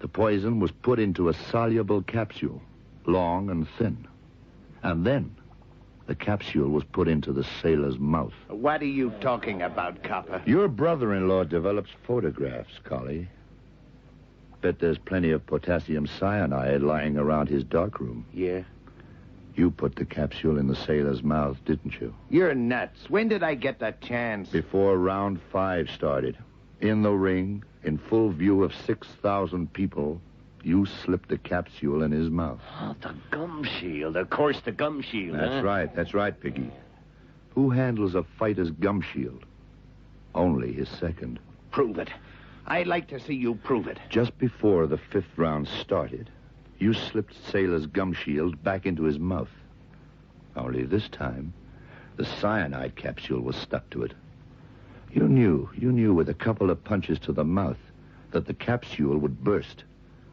The poison was put into a soluble capsule, long and thin. And then the capsule was put into the sailor's mouth. What are you talking about, copper? Your brother-in-law develops photographs, Collie. Bet there's plenty of potassium cyanide lying around his darkroom. Yeah? You put the capsule in the sailor's mouth, didn't you? You're nuts. When did I get that chance? Before round 5 started. In the ring, in full view of 6,000 people, you slipped the capsule in his mouth. Oh, the gum shield. Of course, the gum shield. That's right, Piggy. Who handles a fighter's gum shield? Only his second. Prove it. I'd like to see you prove it. Just before the 5th round started, you slipped Sailor's gum shield back into his mouth. Only this time, the cyanide capsule was stuck to it. You knew with a couple of punches to the mouth that the capsule would burst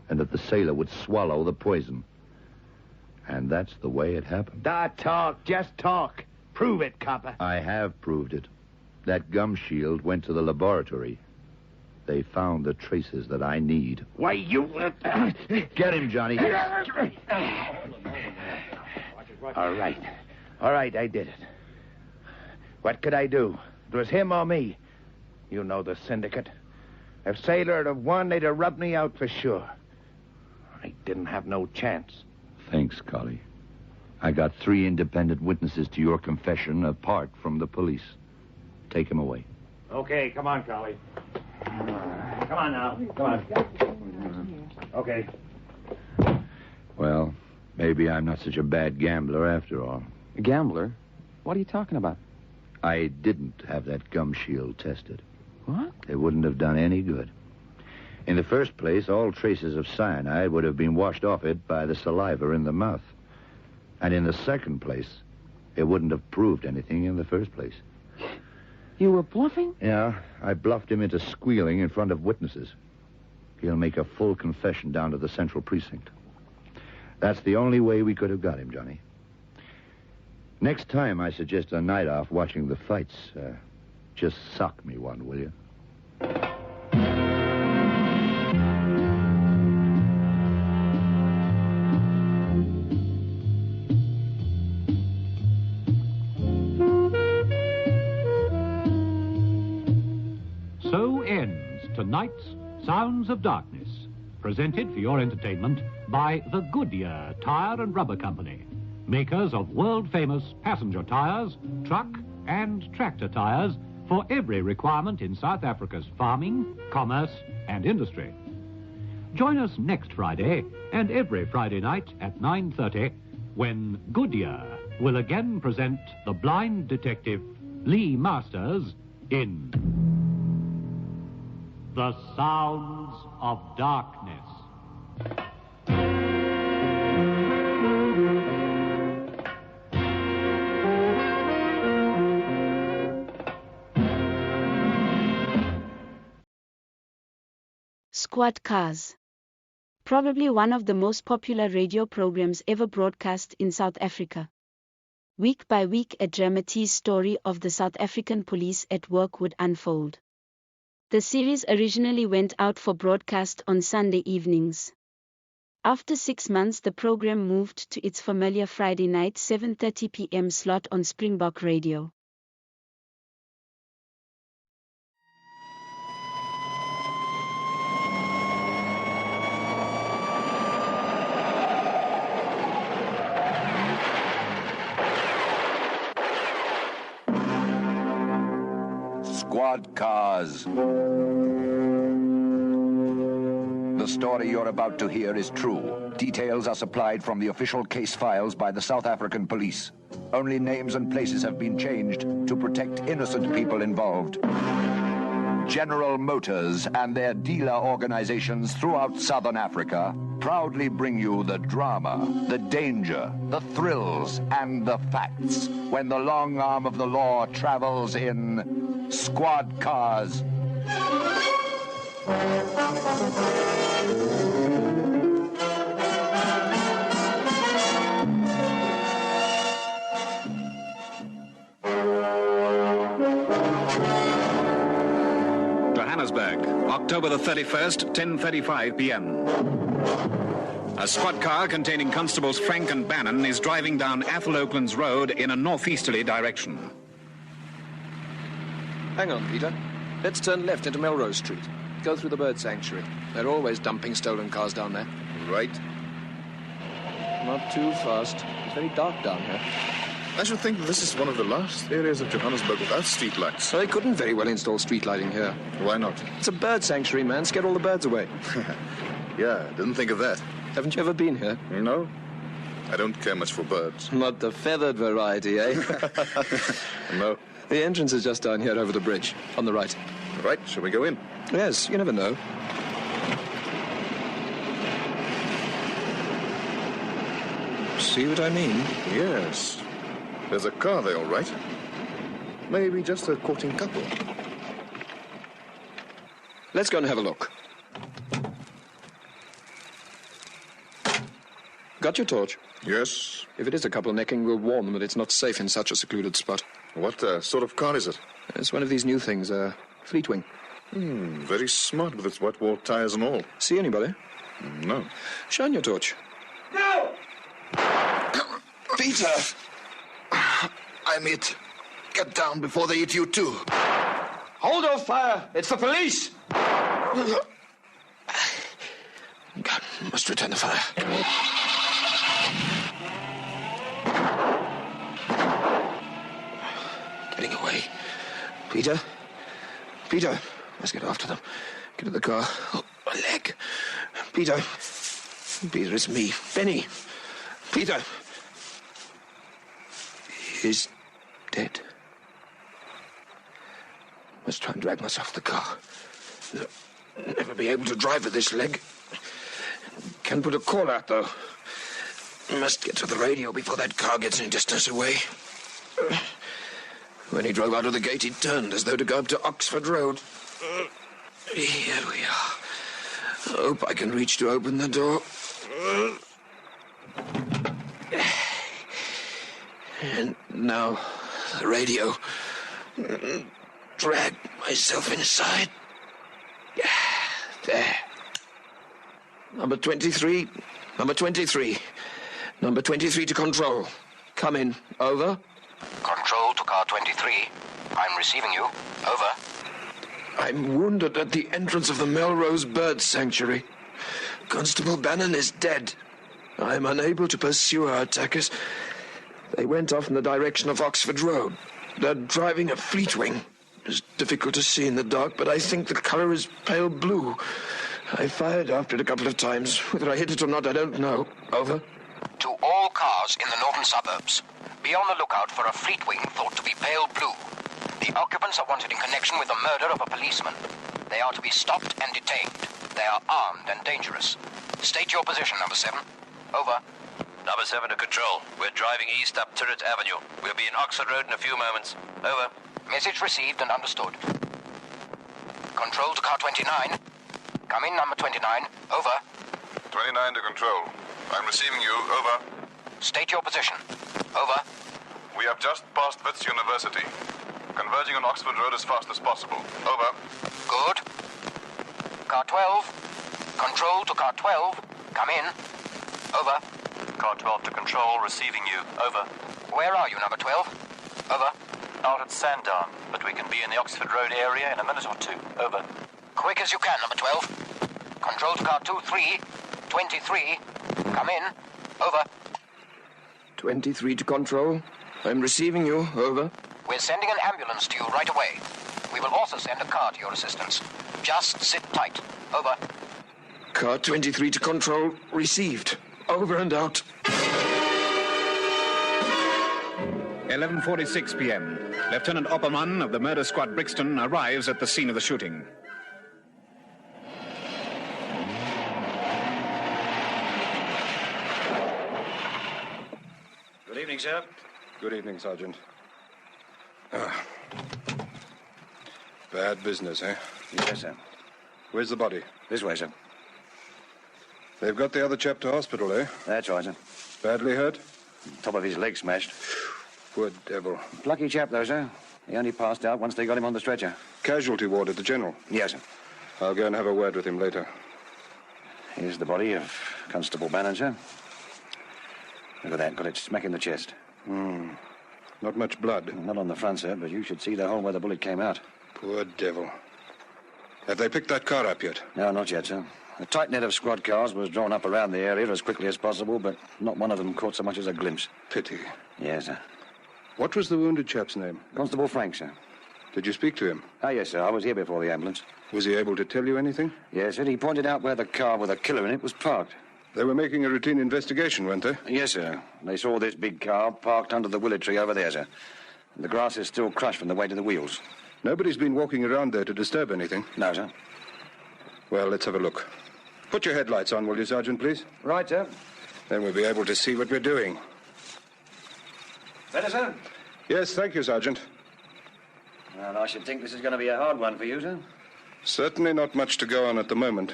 and that the sailor would swallow the poison. And that's the way it happened. Talk. Just talk. Prove it, copper. I have proved it. That gum shield went to the laboratory. They found the traces that I need. Why, you... Get him, Johnny. All right, I did it. What could I do? It was him or me. You know the syndicate. If Sailor had have won, they'd have rubbed me out for sure. I didn't have no chance. Thanks, Collie. I got 3 independent witnesses to your confession apart from the police. Take him away. Okay, come on, Collie. Come on now. Come on. Okay. Well, maybe I'm not such a bad gambler after all. A gambler? What are you talking about? I didn't have that gum shield tested. What? It wouldn't have done any good. In the first place, all traces of cyanide would have been washed off it by the saliva in the mouth. And in the second place, it wouldn't have proved anything in the first place. You were bluffing? Yeah, I bluffed him into squealing in front of witnesses. He'll make a full confession down to the Central Precinct. That's the only way we could have got him, Johnny. Next time, I suggest a night off watching the fights. Just sock me one, will you? So ends tonight's Sounds of Darkness, presented for your entertainment by the Goodyear Tire and Rubber Company, makers of world-famous passenger tires, truck and tractor tires for every requirement in South Africa's farming, commerce and industry. Join us next Friday and every Friday night at 9:30 when Goodyear will again present the blind detective Lee Masters in The Sounds of Darkness. Squad Cars. Probably one of the most popular radio programs ever broadcast in South Africa. Week by week, a dramatized story of the South African police at work would unfold. The series originally went out for broadcast on Sunday evenings. After 6 months, the program moved to its familiar Friday night 7:30 p.m. slot on Springbok Radio. Squad Cars. The story you're about to hear is true. Details are supplied from the official case files by the South African police. Only names and places have been changed to protect innocent people involved. General Motors and their dealer organizations throughout Southern Africa proudly bring you the drama, the danger, the thrills, and the facts when the long arm of the law travels in Squad Cars. Johannesburg, October the 31st, 10:35 p.m. A squad car containing Constables Frank and Bannon is driving down Athol Oaklands Road in a northeasterly direction. Hang on, Peter. Let's turn left into Melrose Street. Go through the bird sanctuary. They're always dumping stolen cars down there. Right. Not too fast. It's very dark down here. I should think this is one of the last areas of Johannesburg without street lights. They couldn't very well install street lighting here. Why not? It's a bird sanctuary, man. Scare all the birds away. Yeah, didn't think of that. Haven't you ever been here? No. I don't care much for birds. Not the feathered variety, eh? No. The entrance is just down here over the bridge, on the right. Right, shall we go in? Yes, you never know. See what I mean? Yes. There's a car there, all right. Maybe just a courting couple. Let's go and have a look. Got your torch? Yes. If it is a couple necking, we'll warn them that it's not safe in such a secluded spot. What sort of car is it? It's one of these new things, Fleetwing. Very smart with its wet wall tires and all. See anybody? No. Shine your torch. No! Peter! I'm it. Get down before they hit you too. Hold off fire! It's the police! Must return the fire. Getting away. Peter? Peter! Let's get after them. Get to the car. Oh, my leg. Peter. Peter, it's me. Benny. Peter. He's dead. Must try and drag myself to the car. Never be able to drive with this leg. Can put a call out, though. Must get to the radio before that car gets any distance away. When he drove out of the gate, he turned as though to go up to Oxford Road. Here we are. Hope I can reach to open the door. And now, the radio. Drag myself inside. There. Number 23. Number 23. Number 23 to control. Come in. Over. Control to car 23. I'm receiving you. Over. I'm wounded at the entrance of the Melrose Bird Sanctuary. Constable Bannon is dead. I'm unable to pursue our attackers. They went off in the direction of Oxford Road. They're driving a Fleetwing. It's difficult to see in the dark, but I think the color is pale blue. I fired after it a couple of times. Whether I hit it or not, I don't know. Over. To all cars in the northern suburbs. Be on the lookout for a Fleetwing thought to be pale blue. The occupants are wanted in connection with the murder of a policeman. They are to be stopped and detained. They are armed and dangerous. State your position, number 7. Over. Number 7 to control. We're driving east up Turret Avenue. We'll be in Oxford Road in a few moments. Over. Message received and understood. Control to car 29. Come in, number 29. Over. 29 to control. I'm receiving you. Over. State your position. Over. We have just passed Wits University. Converging on Oxford Road as fast as possible. Over. Good. Car 12. Control to car 12. Come in. Over. Car 12 to control, receiving you. Over. Where are you, number 12? Over. Out at Sandown, but we can be in the Oxford Road area in a minute or two. Over. Quick as you can, number 12. Control to car 23. 23. Come in. Over. 23 to control. I'm receiving you. Over. We're sending an ambulance to you right away. We will also send a car to your assistance. Just sit tight. Over. Car 23 to control. Received. Over and out. 11:46 p.m. Lieutenant Opperman of the murder squad Brixton arrives at the scene of the shooting. Good evening, sir. Good evening, Sergeant. Bad business, eh? Yes, sir. Where's the body? This way, sir. They've got the other chap to hospital, eh? That's right, sir. Badly hurt? Top of his leg smashed. Poor devil. Plucky chap, though, sir. He only passed out once they got him on the stretcher. Casualty ward at the General? Yes, sir. I'll go and have a word with him later. Here's the body of Constable Bannon, sir. Look at that. Got it smack in the chest. Not much blood. Not on the front, sir, but you should see the hole where the bullet came out. Poor devil. Have they picked that car up yet? No, not yet, sir. A tight net of squad cars was drawn up around the area as quickly as possible, but not one of them caught so much as a glimpse. Pity. Yes, sir. What was the wounded chap's name? Constable Frank, sir. Did you speak to him? Oh, yes, sir. I was here before the ambulance. Was he able to tell you anything? Yes, sir. He pointed out where the car with a killer in it was parked. They were making a routine investigation, weren't they? Yes, sir. They saw this big car parked under the willow tree over there, sir. The grass is still crushed from the weight of the wheels. Nobody's been walking around there to disturb anything? No, sir. Well, let's have a look. Put your headlights on, will you, Sergeant, please? Right, sir. Then we'll be able to see what we're doing. Better, sir? Yes, thank you, Sergeant. Well, I should think this is going to be a hard one for you, sir. Certainly not much to go on at the moment.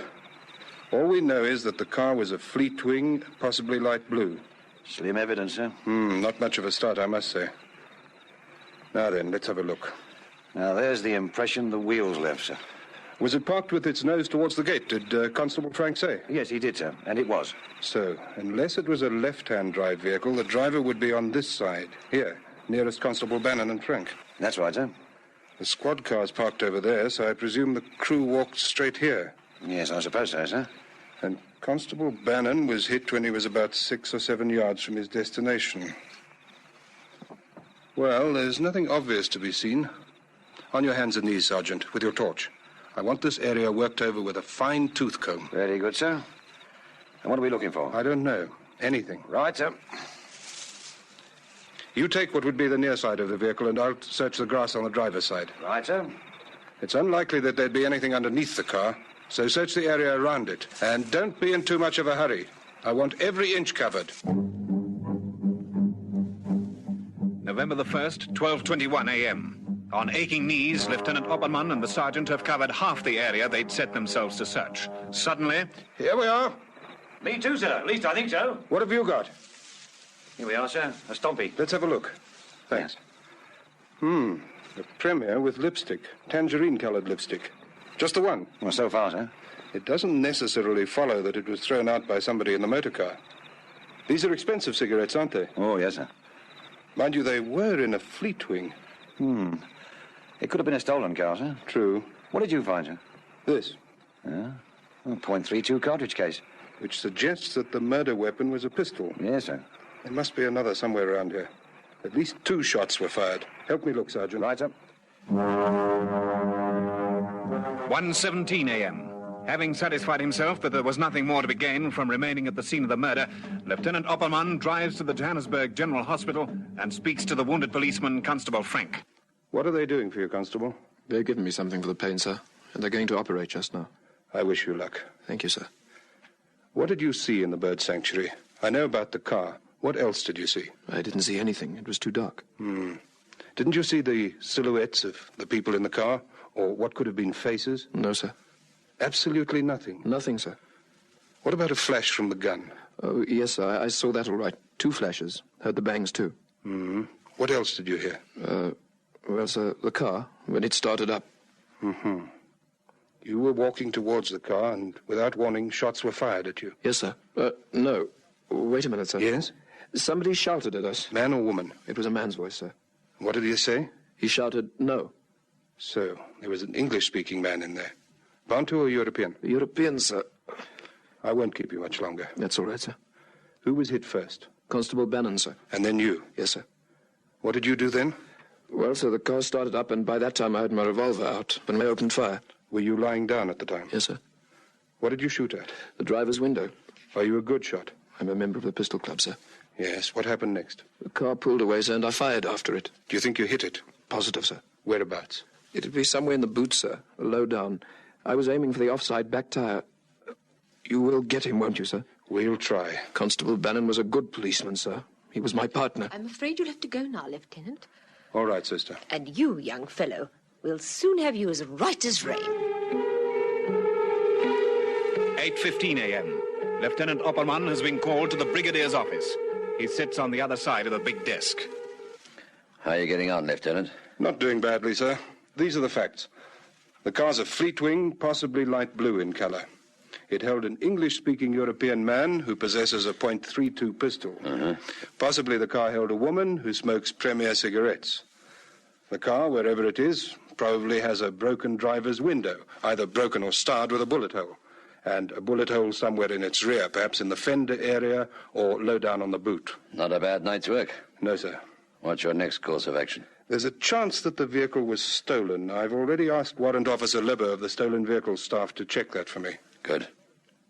All we know is that the car was a Fleetwing, possibly light blue. Slim evidence, sir. Not much of a start, I must say. Now then, let's have a look. Now, there's the impression the wheels left, sir. Was it parked with its nose towards the gate, did Constable Frank say? Yes, he did, sir, and it was. So, unless it was a left-hand drive vehicle, the driver would be on this side, here, nearest Constable Bannon and Frank. That's right, sir. The squad car's parked over there, so I presume the crew walked straight here. Yes, I suppose so, sir. And Constable Bannon was hit when he was about 6 or 7 yards from his destination. Well, there's nothing obvious to be seen. On your hands and knees, Sergeant, with your torch. I want this area worked over with a fine tooth comb. Very good, sir. And what are we looking for? I don't know. Anything. Right, sir. You take what would be the near side of the vehicle, and I'll search the grass on the driver's side. Right, sir. It's unlikely that there'd be anything underneath the car, so search the area around it. And don't be in too much of a hurry. I want every inch covered. November the 1st, 12:21 a.m. On aching knees, Lieutenant Opperman and the sergeant have covered half the area they'd set themselves to search. Suddenly... Here we are. Me too, sir. At least I think so. What have you got? Here we are, sir. A stompy. Let's have a look. Thanks. A Premier with lipstick. Tangerine-colored lipstick. Just the one? Well, so far, sir. It doesn't necessarily follow that it was thrown out by somebody in the motor car. These are expensive cigarettes, aren't they? Oh, yes, sir. Mind you, they were in a Fleetwing. It could have been a stolen car, sir. True. What did you find, sir? This. Yeah. A .32 cartridge case. Which suggests that the murder weapon was a pistol. Yes, sir. There must be another somewhere around here. At least 2 shots were fired. Help me look, Sergeant. Right, sir. 1:17 a.m. Having satisfied himself that there was nothing more to be gained from remaining at the scene of the murder, Lieutenant Opperman drives to the Johannesburg General Hospital and speaks to the wounded policeman, Constable Frank. What are they doing for you, Constable? They've given me something for the pain, sir, and they're going to operate just now. I wish you luck. Thank you, sir. What did you see in the bird sanctuary? I know about the car. What else did you see? I didn't see anything. It was too dark. Didn't you see the silhouettes of the people in the car? Or what could have been faces? No, sir. Absolutely nothing? Nothing, sir. What about a flash from the gun? Oh, yes, sir. I saw that all right. 2 flashes. Heard the bangs, too. What else did you hear? Well, sir, the car, when it started up. You were walking towards the car, and without warning, shots were fired at you. Yes, sir. No. Wait a minute, sir. Yes? Somebody shouted at us. Man or woman? It was a man's voice, sir. What did he say? He shouted, no. So, there was an English-speaking man in there. Bantu or European? European, sir. I won't keep you much longer. That's all right, sir. Who was hit first? Constable Bannon, sir. And then you? Yes, sir. What did you do then? Well, sir, the car started up, and by that time I had my revolver out when I opened fire. Were you lying down at the time? Yes, sir. What did you shoot at? The driver's window. Are you a good shot? I'm a member of the pistol club, sir. Yes. What happened next? The car pulled away, sir, and I fired after it. Do you think you hit it? Positive, sir. Whereabouts? It'd be somewhere in the boot, sir. Low down. I was aiming for the offside back tire. You will get him, won't you, sir? We'll try. Constable Bannon was a good policeman, sir. He was my partner. I'm afraid you'll have to go now, Lieutenant. All right, sister. And you, young fellow, we'll soon have you as right as rain. 8:15 a.m. Lieutenant Opperman has been called to the Brigadier's office. He sits on the other side of the big desk. How are you getting on, Lieutenant? Not doing badly, sir. These are the facts. The car's a Fleetwing, possibly light blue in color. It held an English-speaking European man who possesses a .32 pistol. Possibly the car held a woman who smokes Premier cigarettes. The car, wherever it is, probably has a broken driver's window, either broken or starred with a bullet hole, and a bullet hole somewhere in its rear, perhaps in the fender area or low down on the boot. Not a bad night's work. No, sir. What's your next course of action? There's a chance that the vehicle was stolen. I've already asked Warrant Officer Libber of the stolen vehicle staff to check that for me. Good.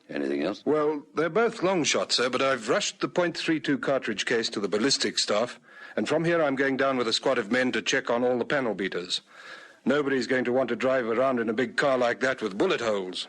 Anything else? Well, they're both long shots, sir, but I've rushed the .32 cartridge case to the ballistics staff, and from here I'm going down with a squad of men to check on all the panel beaters. Nobody's going to want to drive around in a big car like that with bullet holes.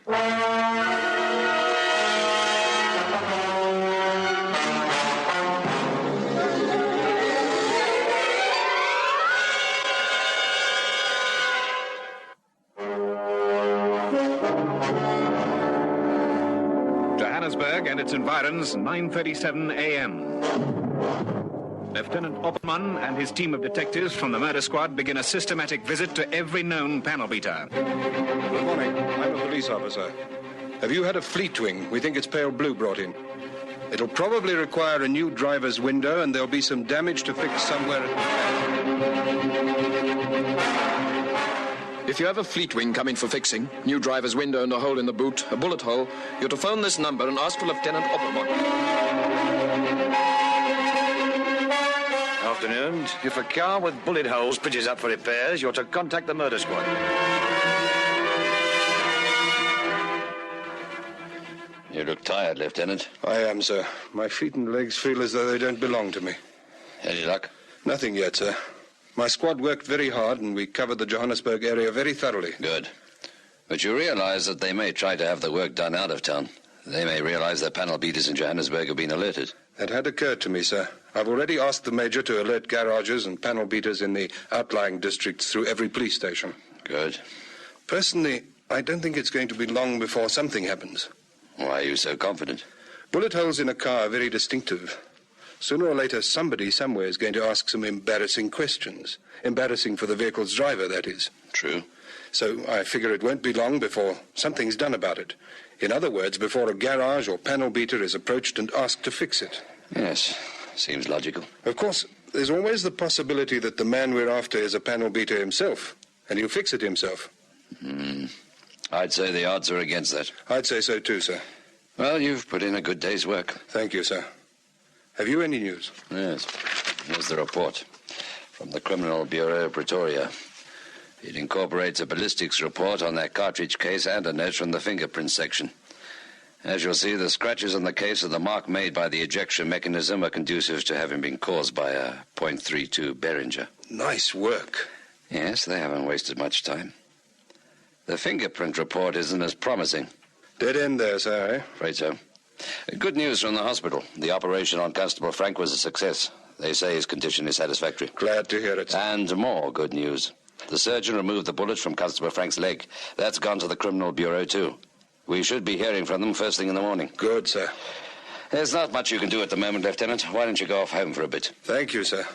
Johannesburg and its environs, 9:37 a.m. Lieutenant Opperman and his team of detectives from the murder squad begin a systematic visit to every known panel beater. Good morning. I'm a police officer. Have you had a Fleetwing? We think it's pale blue brought in. It'll probably require a new driver's window, and there'll be some damage to fix somewhere at the back. If you have a Fleetwing coming for fixing, new driver's window and a hole in the boot, a bullet hole, you're to phone this number and ask for Lieutenant Opperman. Afternoon. If a car with bullet holes pitches up for repairs, you're to contact the murder squad. You look tired, Lieutenant. I am, sir. My feet and legs feel as though they don't belong to me. Any luck? Nothing yet, sir. My squad worked very hard, and we covered the Johannesburg area very thoroughly. Good. But you realize that they may try to have the work done out of town. They may realize that panel beaters in Johannesburg have been alerted. That had occurred to me, sir. I've already asked the Major to alert garages and panel beaters in the outlying districts through every police station. Good. Personally, I don't think it's going to be long before something happens. Why are you so confident? Bullet holes in a car are very distinctive. Sooner or later, somebody somewhere is going to ask some embarrassing questions. Embarrassing for the vehicle's driver, that is. True. So I figure it won't be long before something's done about it. In other words, before a garage or panel beater is approached and asked to fix it. Yes, seems logical. Of course, there's always the possibility that the man we're after is a panel beater himself, and he'll fix it himself. I'd say the odds are against that. I'd say so too, sir. Well, you've put in a good day's work. Thank you, sir. Have you any news? Yes. Here's the report from the Criminal Bureau of Pretoria. It incorporates a ballistics report on that cartridge case and a note from the fingerprint section. As you'll see, the scratches on the case of the mark made by the ejection mechanism are conducive to having been caused by a .32 Behringer. Nice work. Yes, they haven't wasted much time. The fingerprint report isn't as promising. Dead end there, sir, eh? Afraid so. Good news from the hospital. The operation on Constable Frank was a success. They say his condition is satisfactory. Glad to hear it. And more good news. The surgeon removed the bullet from Constable Frank's leg. That's gone to the Criminal Bureau, too. We should be hearing from them first thing in the morning. Good, sir. There's not much you can do at the moment, Lieutenant. Why don't you go off home for a bit? Thank you, sir.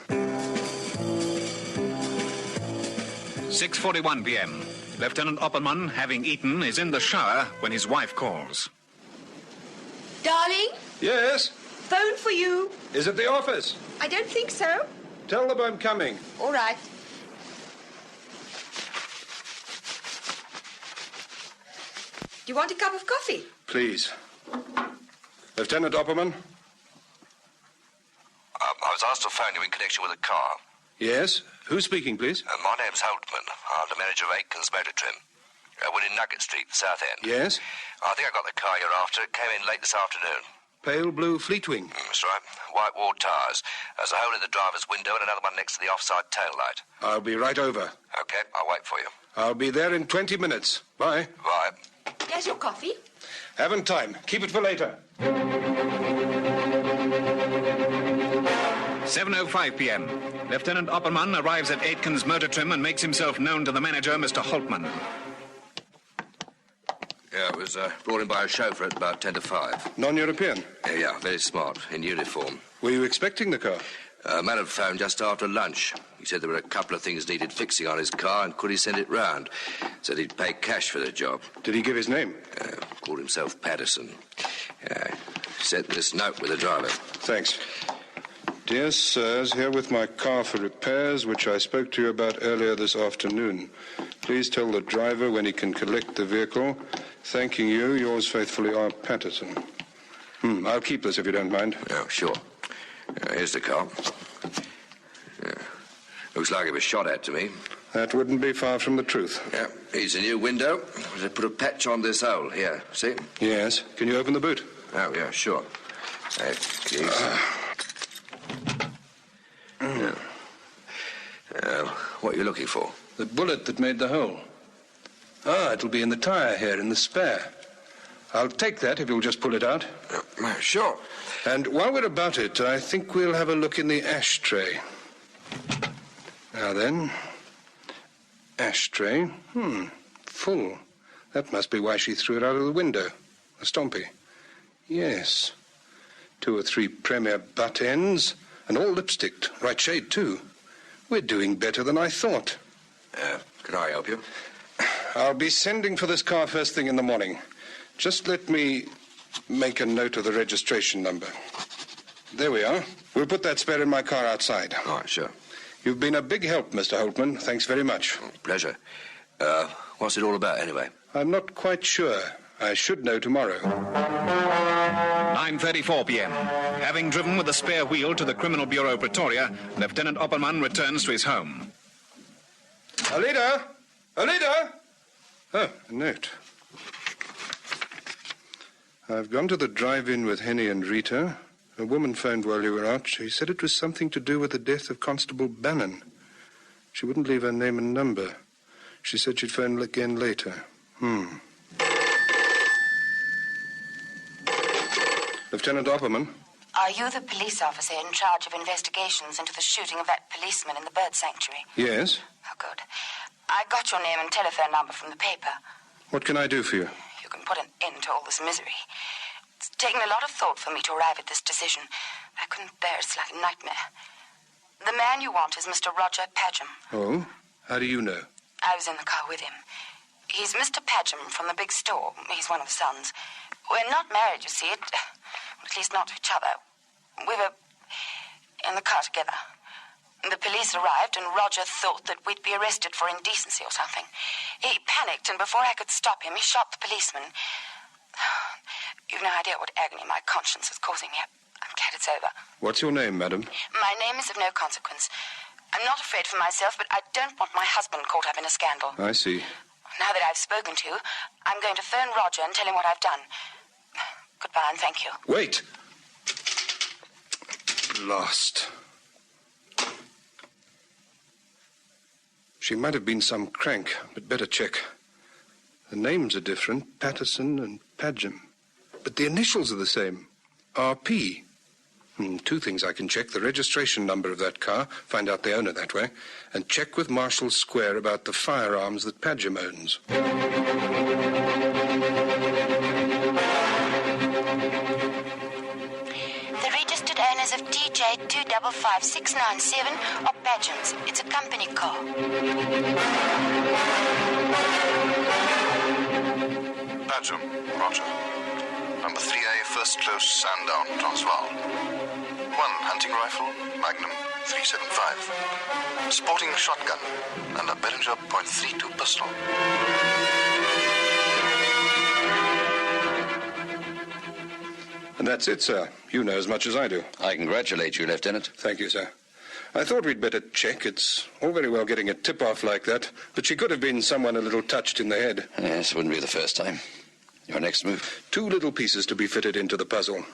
6:41 p.m. Lieutenant Opperman, having eaten, is in the shower when his wife calls. Darling, Yes? phone for you. Is it the office? I don't think so. Tell them I'm coming. All right. Do you want a cup of coffee? Please. Lieutenant Opperman? I was asked to phone you in connection with a car. Yes? Who's speaking, please? My name's Holtman. I'm the manager of Aitken's Motor Trim. We're in Nugget Street, the South End. Yes? I think I got the car you're after. It came in late this afternoon. Pale blue Fleetwing. That's right. White wall tyres. There's a hole in the driver's window and another one next to the offside tail light. I'll be right over. Okay, I'll wait for you. I'll be there in 20 minutes. Bye. Bye. Here's your coffee. Haven't time. Keep it for later. 7:05 p.m. Lieutenant Opperman arrives at Aitken's Motor Trim and makes himself known to the manager, Mr. Holtman. Yeah, it was brought in by a chauffeur at about 10 to 5. Non-European? Yeah, very smart, in uniform. Were you expecting the car? A man had phoned just after lunch. He said there were a couple of things needed fixing on his car, and could he send it round? Said he'd pay cash for the job. Did he give his name? Called himself Patterson. Sent this note with the driver. Thanks. Dear sirs, here with my car for repairs, which I spoke to you about earlier this afternoon. Please tell the driver when he can collect the vehicle. Thanking you, yours faithfully, R. Patterson. I'll keep this if you don't mind. Oh, sure. Here's the car. Looks like it was shot at to me. That wouldn't be far from the truth. Yeah, here's a new window. They put a patch on this hole here, see? Yes. Can you open the boot? Oh, yeah, sure. Keys. What are you looking for? The bullet that made the hole. It'll be in the tyre here, in the spare. I'll take that if you'll just pull it out. Sure. And while we're about it, I think we'll have a look in the ashtray. Now then. Ashtray. Full. That must be why she threw it out of the window. A stompy. Yes. 2 or 3 Premier butt ends, and all lipsticked. Right shade, too. We're doing better than I thought. Can I help you? I'll be sending for this car first thing in the morning. Just let me make a note of the registration number. There we are. We'll put that spare in my car outside. All right, sure. You've been a big help, Mr. Holtman. Thanks very much. Pleasure. What's it all about, anyway? I'm not quite sure. I should know tomorrow. 9:34 p.m. Having driven with the spare wheel to the Criminal Bureau, Pretoria, Lieutenant Opperman returns to his home. Alida! Alida! Oh, a note. I've gone to the drive-in with Henny and Rita. A woman phoned while you were out. She said it was something to do with the death of Constable Bannon. She wouldn't leave her name and number. She said she'd phone again later. Lieutenant Opperman? Are you the police officer in charge of investigations into the shooting of that policeman in the bird sanctuary? Yes. Oh, good. I got your name and telephone number from the paper. What can I do for you? You can put an end to all this misery. It's taken a lot of thought for me to arrive at this decision. I couldn't bear it. It's like a nightmare. The man you want is Mr. Roger Padgham. Oh? How do you know? I was in the car with him. He's Mr. Padgham from the big store. He's one of the sons. We're not married, you see. At least not to each other. We were in the car together. The police arrived, and Roger thought that we'd be arrested for indecency or something. He panicked, and before I could stop him, he shot the policeman. You've no idea what agony my conscience is causing me. I'm glad it's over. What's your name, madam? My name is of no consequence. I'm not afraid for myself, but I don't want my husband caught up in a scandal. I see. Now that I've spoken to you, I'm going to phone Roger and tell him what I've done. Goodbye, and thank you. Wait! Lost. She might have been some crank, but better check. The names are different, Patterson and Padgham. But the initials are the same, RP. 2 things I can check. The registration number of that car, find out the owner that way, and check with Marshall Square about the firearms that Padgham owns. The registered owners of TJ 255697 are Padghams. It's a company car. Padgham, Roger. Number 3A, first close, Sandown, Transvaal. 1 hunting rifle, Magnum 375. Sporting shotgun and a Behringer .32 pistol. And that's it, sir. You know as much as I do. I congratulate you, Lieutenant. Thank you, sir. I thought we'd better check. It's all very well getting a tip-off like that, but she could have been someone a little touched in the head. Yes, it wouldn't be the first time. Your next move? 2 little pieces to be fitted into the puzzle.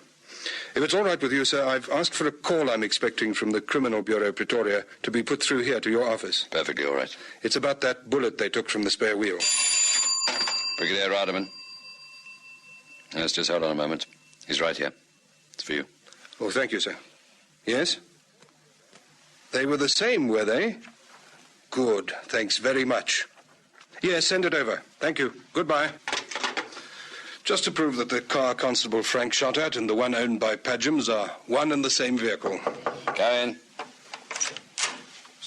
If it's all right with you, sir, I've asked for a call I'm expecting from the Criminal Bureau, Pretoria, to be put through here to your office. Perfectly all right. It's about that bullet they took from the spare wheel. Brigadier Raderman. Let's just hold on a moment. He's right here. It's for you. Oh, thank you, sir. Yes? They were the same, were they? Good. Thanks very much. Yes, send it over. Thank you. Goodbye. Just to prove that the car Constable Frank shot at and the one owned by Padghams are one and the same vehicle. Go in.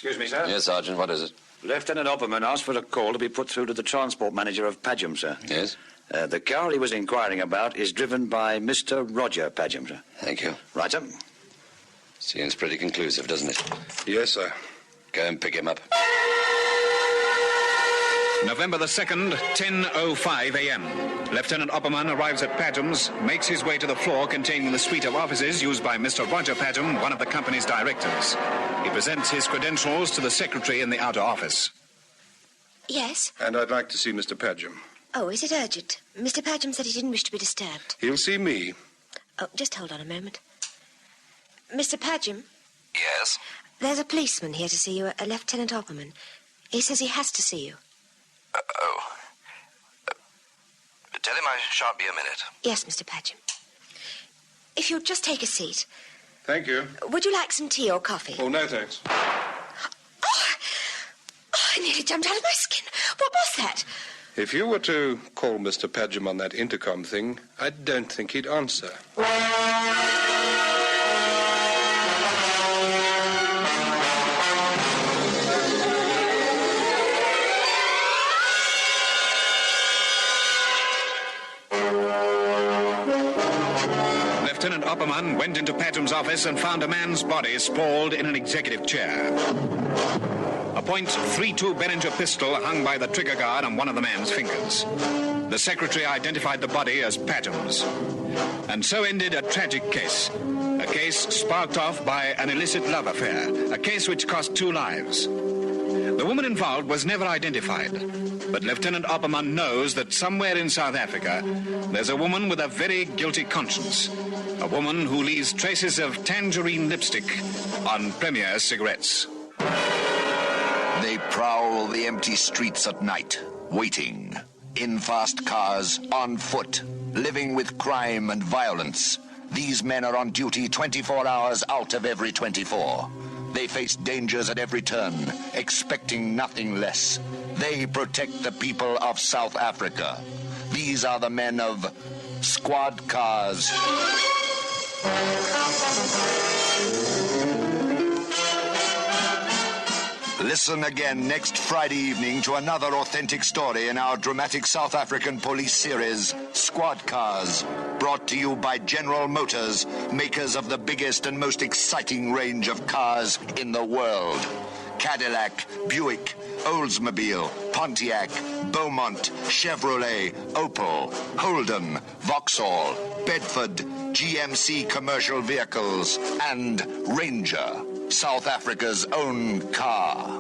Excuse me, sir. Yes, Sergeant, what is it? Lieutenant Opperman asked for a call to be put through to the transport manager of Padgham, sir. Yes? The car he was inquiring about is driven by Mr. Roger Padgham, sir. Thank you. Right, sir. Seems pretty conclusive, doesn't it? Yes, sir. Go and pick him up. November the 2nd, 10:05 a.m. Lieutenant Opperman arrives at Padgham's, makes his way to the floor containing the suite of offices used by Mr. Roger Padgham, one of the company's directors. He presents his credentials to the secretary in the outer office. Yes? And I'd like to see Mr. Padgham. Oh, is it urgent? Mr. Padgham said he didn't wish to be disturbed. He'll see me. Oh, just hold on a moment. Mr. Padgham? Yes? There's a policeman here to see you, a Lieutenant Opperman. He says he has to see you. Tell him I shan't be a minute. Yes, Mr. Padgham. If you'll just take a seat. Thank you. Would you like some tea or coffee? Oh, no, thanks. Oh, I nearly jumped out of my skin. What was that? If you were to call Mr. Padgham on that intercom thing, I don't think he'd answer. Lieutenant Opperman went into Padgham's office and found a man's body sprawled in an executive chair. A .32 Behringer pistol hung by the trigger guard on one of the man's fingers. The secretary identified the body as Padgham's. And so ended a tragic case. A case sparked off by an illicit love affair. A case which cost 2 lives. The woman involved was never identified. But Lieutenant Opperman knows that somewhere in South Africa, there's a woman with a very guilty conscience. A woman who leaves traces of tangerine lipstick on Premier cigarettes. They prowl the empty streets at night, waiting. In fast cars, on foot, living with crime and violence. These men are on duty 24 hours out of every 24. They face dangers at every turn, expecting nothing less. They protect the people of South Africa. These are the men of squad cars. Listen again next Friday evening to another authentic story in our dramatic South African police series, Squad Cars, brought to you by General Motors, makers of the biggest and most exciting range of cars in the world. Cadillac, Buick, Oldsmobile, Pontiac, Beaumont, Chevrolet, Opel, Holden, Vauxhall, Bedford, GMC commercial vehicles, and Ranger, South Africa's own car.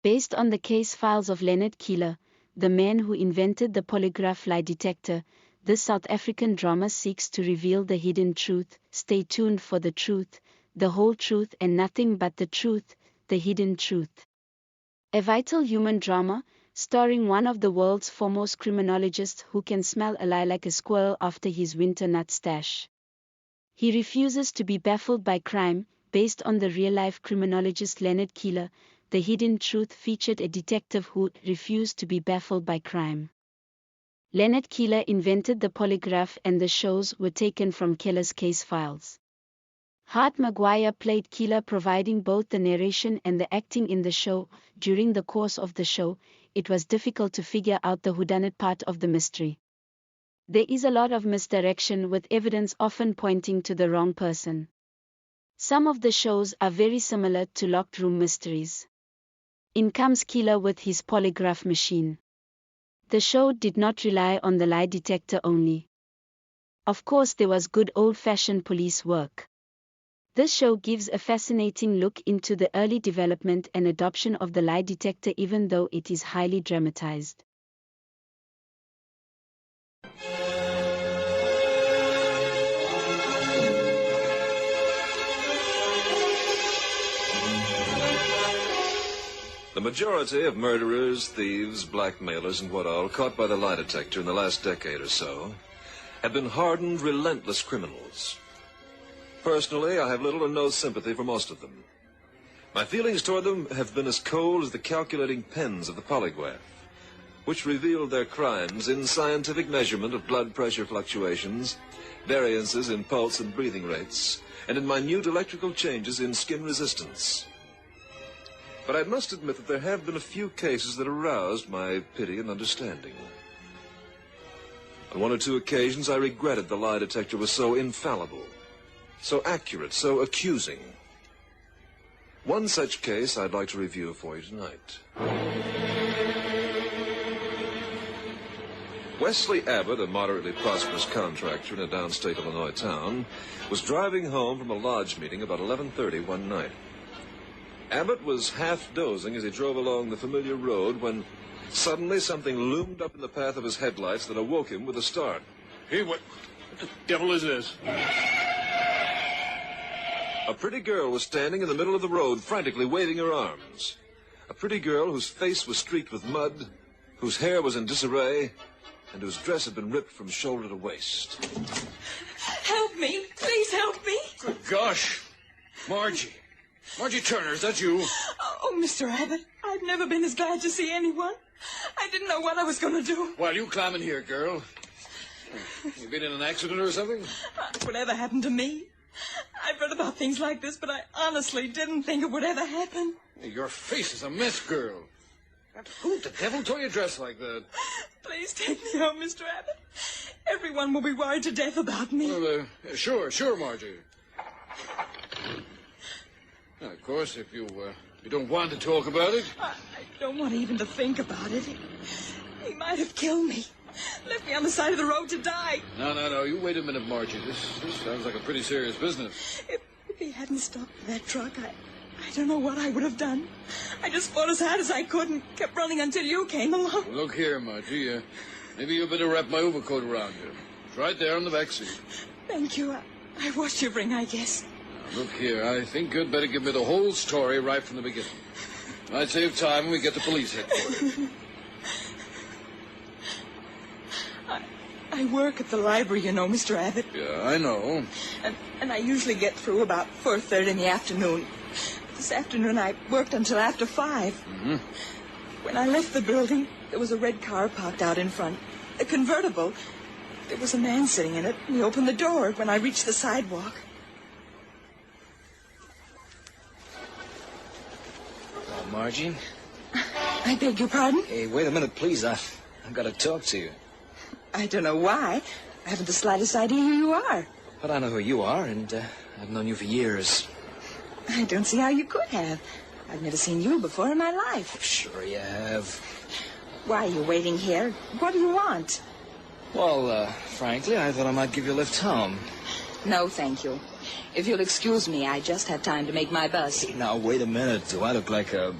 Based on the case files of Leonard Keeler, the man who invented the polygraph lie detector, this South African drama seeks to reveal the hidden truth. Stay tuned for the truth, the whole truth and nothing but the truth, the hidden truth. A vital human drama, starring one of the world's foremost criminologists who can smell a lie like a squirrel after his winter nut stash. He refuses to be baffled by crime. Based on the real-life criminologist Leonard Keeler, The Hidden Truth featured a detective who refused to be baffled by crime. Leonard Keeler invented the polygraph and the shows were taken from Keeler's case files. Hart Maguire played Keeler, providing both the narration and the acting in the show. During the course of the show, it was difficult to figure out the whodunit part of the mystery. There is a lot of misdirection, with evidence often pointing to the wrong person. Some of the shows are very similar to locked room mysteries. In comes Keeler with his polygraph machine. The show did not rely on the lie detector only. Of course, there was good old-fashioned police work. This show gives a fascinating look into the early development and adoption of the lie detector, even though it is highly dramatized. The majority of murderers, thieves, blackmailers, and what all caught by the lie detector in the last decade or so have been hardened, relentless criminals. Personally, I have little or no sympathy for most of them. My feelings toward them have been as cold as the calculating pens of the polygraph, which revealed their crimes in scientific measurement of blood pressure fluctuations, variances in pulse and breathing rates, and in minute electrical changes in skin resistance. But I must admit that there have been a few cases that aroused my pity and understanding. On one or two occasions, I regretted the lie detector was so infallible, so accurate, so accusing. One such case I'd like to review for you tonight. Wesley Abbott, a moderately prosperous contractor in a downstate Illinois town, was driving home from a lodge meeting about 11:30 one night. Abbott was half dozing as he drove along the familiar road when suddenly something loomed up in the path of his headlights that awoke him with a start. Hey, what the devil is this? A pretty girl was standing in the middle of the road, frantically waving her arms. A pretty girl whose face was streaked with mud, whose hair was in disarray, and whose dress had been ripped from shoulder to waist. Help me. Please help me. Good gosh. Margie. Margie Turner, is that you? Oh, Mr. Abbott, I've never been as glad to see anyone. I didn't know what I was going to do. Well, you climb in here, girl. You been in an accident or something? Whatever happened to me? I've read about things like this, but I honestly didn't think it would ever happen. Your face is a mess, girl. Who the devil tore you dressed like that? Please take me home, Mr. Abbott. Everyone will be worried to death about me. Well, sure, Margie. Now, of course, if you don't want to talk about it. I don't want even to think about it. He might have killed me. Left me on the side of the road to die. No. You wait a minute, Margie. This sounds like a pretty serious business. If he hadn't stopped that truck, I don't know what I would have done. I just fought as hard as I could and kept running until you came along. Well, look here, Margie. Maybe you better wrap my overcoat around you. It's right there in the back seat. Thank you. I washed your ring, I guess. Now, look here, I think you'd better give me the whole story right from the beginning. I'd save time when we get to police headquarters. I work at the library, you know, Mr. Abbott. Yeah, I know. And I usually get through about 4:30 in the afternoon. This afternoon I worked until after 5. Mm-hmm. When I left the building, there was a red car parked out in front. A convertible. There was a man sitting in it, and he opened the door when I reached the sidewalk. Oh, Margie? I beg your pardon? Hey, wait a minute, please. I've got to talk to you. I don't know why. I haven't the slightest idea who you are. But I know who you are, and I've known you for years. I don't see how you could have. I've never seen you before in my life. Sure you have. Why are you waiting here? What do you want? Well, frankly, I thought I might give you a lift home. No, thank you. If you'll excuse me, I just have time to make my bus. Hey, now, wait a minute. Do I look like a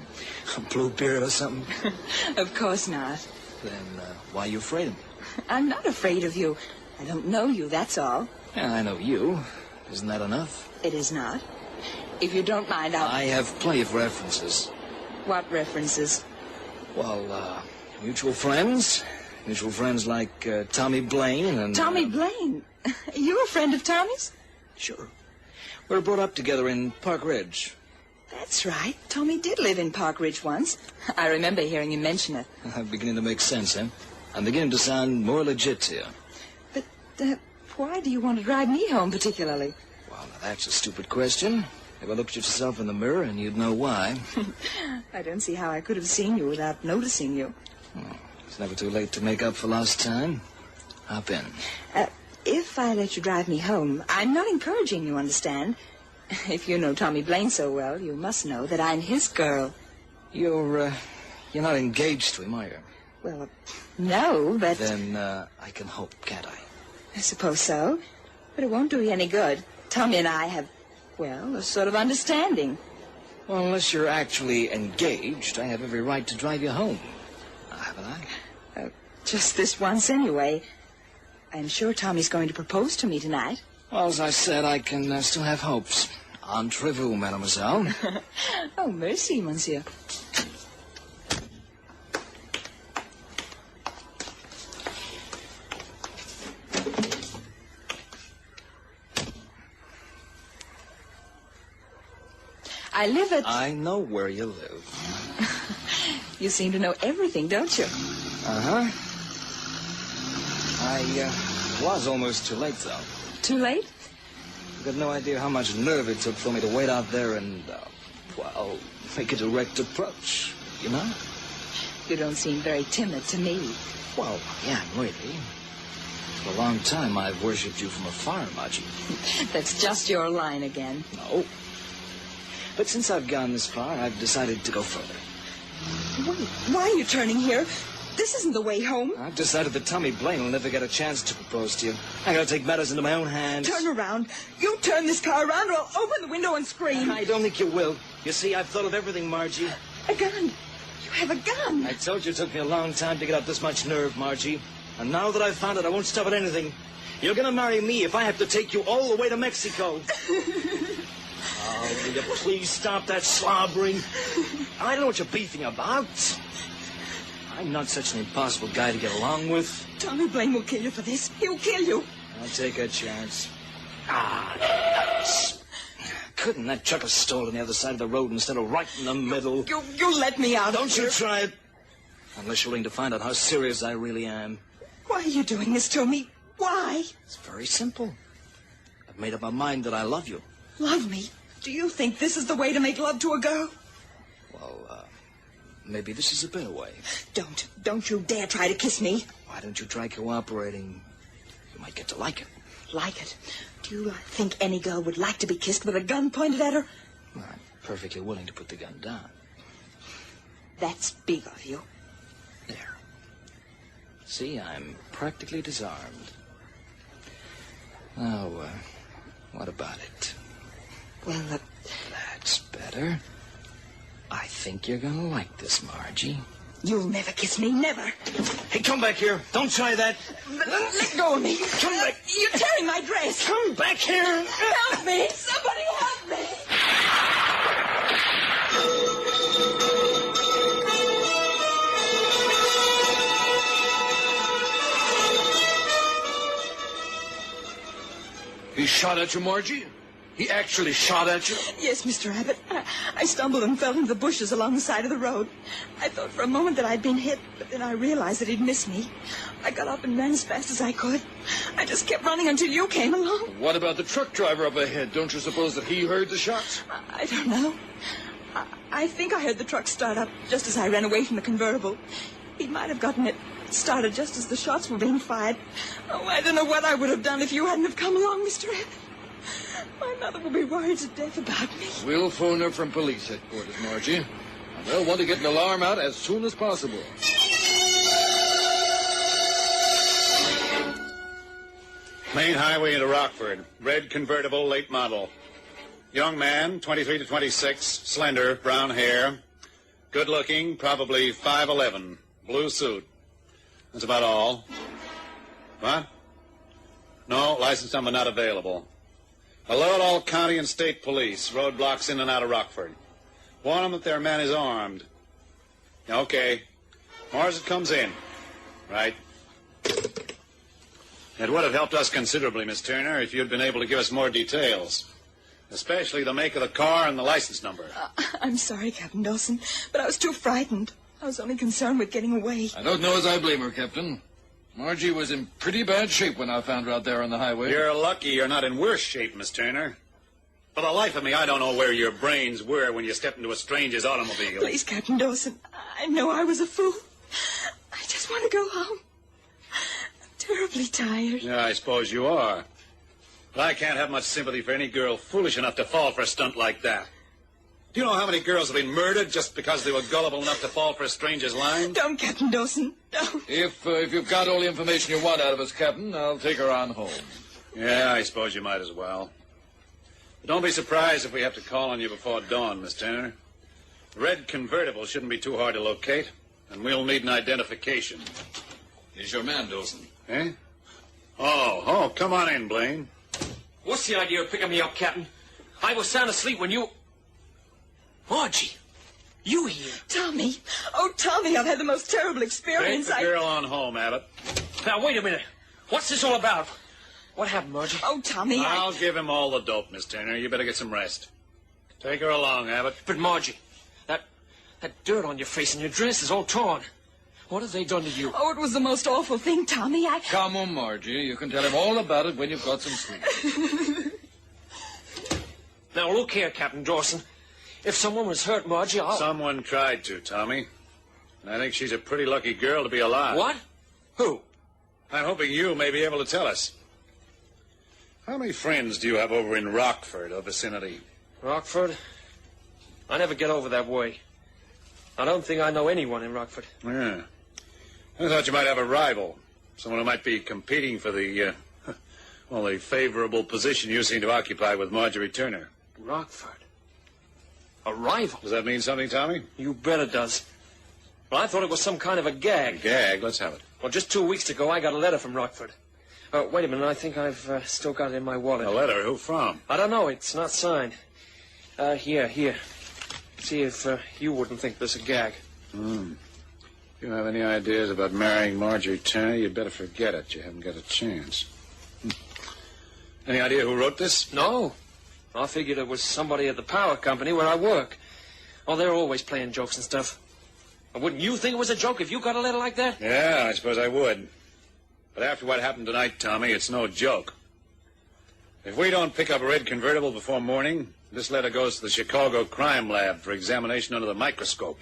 blue beard or something? Of course not. Then why are you afraid of me? I'm not afraid of you. I don't know you, that's all. Yeah, I know you. Isn't that enough? It is not. If you don't mind, I have plenty of references. What references? Well, mutual friends. Mutual friends like Tommy Blaine and... Tommy Blaine? You a friend of Tommy's? Sure. We were brought up together in Park Ridge. That's right. Tommy did live in Park Ridge once. I remember hearing him mention it. Beginning to make sense, eh? I'm beginning to sound more legit to you. But why do you want to drive me home particularly? Well, now that's a stupid question. If I looked at yourself in the mirror, and you'd know why. I don't see how I could have seen you without noticing you. Oh, it's never too late to make up for lost time. Hop in. If I let you drive me home, I'm not encouraging you, understand? If you know Tommy Blaine so well, you must know that I'm his girl. You're not engaged to him, are you? Well, no, but... Then I can hope, can't I? I suppose so. But it won't do you any good. Tommy and I have, well, a sort of understanding. Well, unless you're actually engaged, I have every right to drive you home. Haven't I? Just this once, anyway. I'm sure Tommy's going to propose to me tonight. Well, as I said, I can still have hopes. Entrez-vous, mademoiselle. Oh, merci, monsieur. I live at... I know where you live. You seem to know everything, don't you? Uh-huh. I was almost too late, though. Too late? You've got no idea how much nerve it took for me to wait out there and, well, make a direct approach, you know? You don't seem very timid to me. Well, yeah, really. For a long time, I've worshipped you from afar, Margie. That's just your line again. No. But since I've gone this far, I've decided to go further. Wait, why are you turning here? This isn't the way home. I've decided that Tommy Blaine will never get a chance to propose to you. I'm going to take matters into my own hands. Turn around. You turn this car around or I'll open the window and scream. I don't think you will. You see, I've thought of everything, Margie. A gun. You have a gun. I told you it took me a long time to get up this much nerve, Margie. And now that I've found it, I won't stop at anything. You're going to marry me if I have to take you all the way to Mexico. Oh, will you please stop that slobbering? I don't know what you're beefing about. I'm not such an impossible guy to get along with. Tommy Blaine will kill you for this. He'll kill you. I'll take a chance. Nuts. Couldn't that truck have stalled on the other side of the road instead of right in the middle? You let me out. Don't you try it. Unless you're willing to find out how serious I really am. Why are you doing this to me? Why? It's very simple. I've made up my mind that I love you. Love me? Do you think this is the way to make love to a girl? Well, maybe this is a better way. Don't you dare try to kiss me. Why don't you try cooperating? You might get to like it. Like it? Do you think any girl would like to be kissed with a gun pointed at her? I'm perfectly willing to put the gun down. That's big of you. There. See, I'm practically disarmed. Now, what about it? Well, that's better. I think you're gonna like this, Margie. You'll never kiss me, never. Hey, come back here. Don't try that. Let go of me. Come back. You're tearing my dress. Come back here. Help me. Somebody help me. He shot at you, Margie? He actually shot at you? Yes, Mr. Abbott. I stumbled and fell into the bushes along the side of the road. I thought for a moment that I'd been hit, but then I realized that he'd missed me. I got up and ran as fast as I could. I just kept running until you came along. What about the truck driver up ahead? Don't you suppose that he heard the shots? I don't know. I think I heard the truck start up just as I ran away from the convertible. He might have gotten it started just as the shots were being fired. Oh, I don't know what I would have done if you hadn't have come along, Mr. Abbott. My mother will be worried to death about me. We'll phone her from police headquarters, Margie. And they'll want to get an alarm out as soon as possible. Main highway into Rockford. Red convertible, late model. Young man, 23 to 26, slender, brown hair. Good looking, probably 5'11", blue suit. That's about all. What? No, license number not available. Alert all county and state police. Roadblocks in and out of Rockford. Warn them that their man is armed. Okay. More as it comes in. Right. It would have helped us considerably, Miss Turner, if you'd been able to give us more details. Especially the make of the car and the license number. I'm sorry, Captain Dawson, but I was too frightened. I was only concerned with getting away. I don't know as I blame her, Captain. Margie was in pretty bad shape when I found her out there on the highway. You're lucky you're not in worse shape, Miss Turner. For the life of me, I don't know where your brains were when you stepped into a stranger's automobile. Please, Captain Dawson, I know I was a fool. I just want to go home. I'm terribly tired. Yeah, I suppose you are. But I can't have much sympathy for any girl foolish enough to fall for a stunt like that. Do you know how many girls have been murdered just because they were gullible enough to fall for a stranger's line? Don't, Captain Dawson, don't. If you've got all the information you want out of us, Captain, I'll take her on home. Yeah, I suppose you might as well. But don't be surprised if we have to call on you before dawn, Miss Turner. The red convertible shouldn't be too hard to locate, and we'll need an identification. Here's your man, Dawson. Eh? Oh, come on in, Blaine. What's the idea of picking me up, Captain? I was sound asleep when you... Margie, you here? Tommy. Oh, Tommy, I've had the most terrible experience. Take the girl on home, Abbott. Now, wait a minute. What's this all about? What happened, Margie? Oh, Tommy, I'll give him all the dope, Miss Turner. You better get some rest. Take her along, Abbott. But, Margie, that dirt on your face and your dress is all torn. What have they done to you? Oh, it was the most awful thing, Tommy. Come on, Margie. You can tell him all about it when you've got some sleep. Now, look here, Captain Dawson. If someone was hurt, Margie, I'll... Someone tried to, Tommy. And I think she's a pretty lucky girl to be alive. What? Who? I'm hoping you may be able to tell us. How many friends do you have over in Rockford or vicinity? Rockford? I never get over that way. I don't think I know anyone in Rockford. Yeah. I thought you might have a rival. Someone who might be competing for the, the favorable position you seem to occupy with Marjorie Turner. Rockford? A rival? Does that mean something, Tommy? You bet it does. Well, I thought it was some kind of a gag. A gag? Let's have it. Well, just 2 weeks ago, I got a letter from Rockford. Wait a minute. I think I've still got it in my wallet. A letter? Who from? I don't know. It's not signed. Here. See if you wouldn't think this a gag. If you have any ideas about marrying Marjorie Turner, you'd better forget it. You haven't got a chance. Any idea who wrote this? No. I figured it was somebody at the power company where I work. Oh, they're always playing jokes and stuff. Wouldn't you think it was a joke if you got a letter like that? Yeah, I suppose I would. But after what happened tonight, Tommy, it's no joke. If we don't pick up a red convertible before morning, this letter goes to the Chicago Crime Lab for examination under the microscope.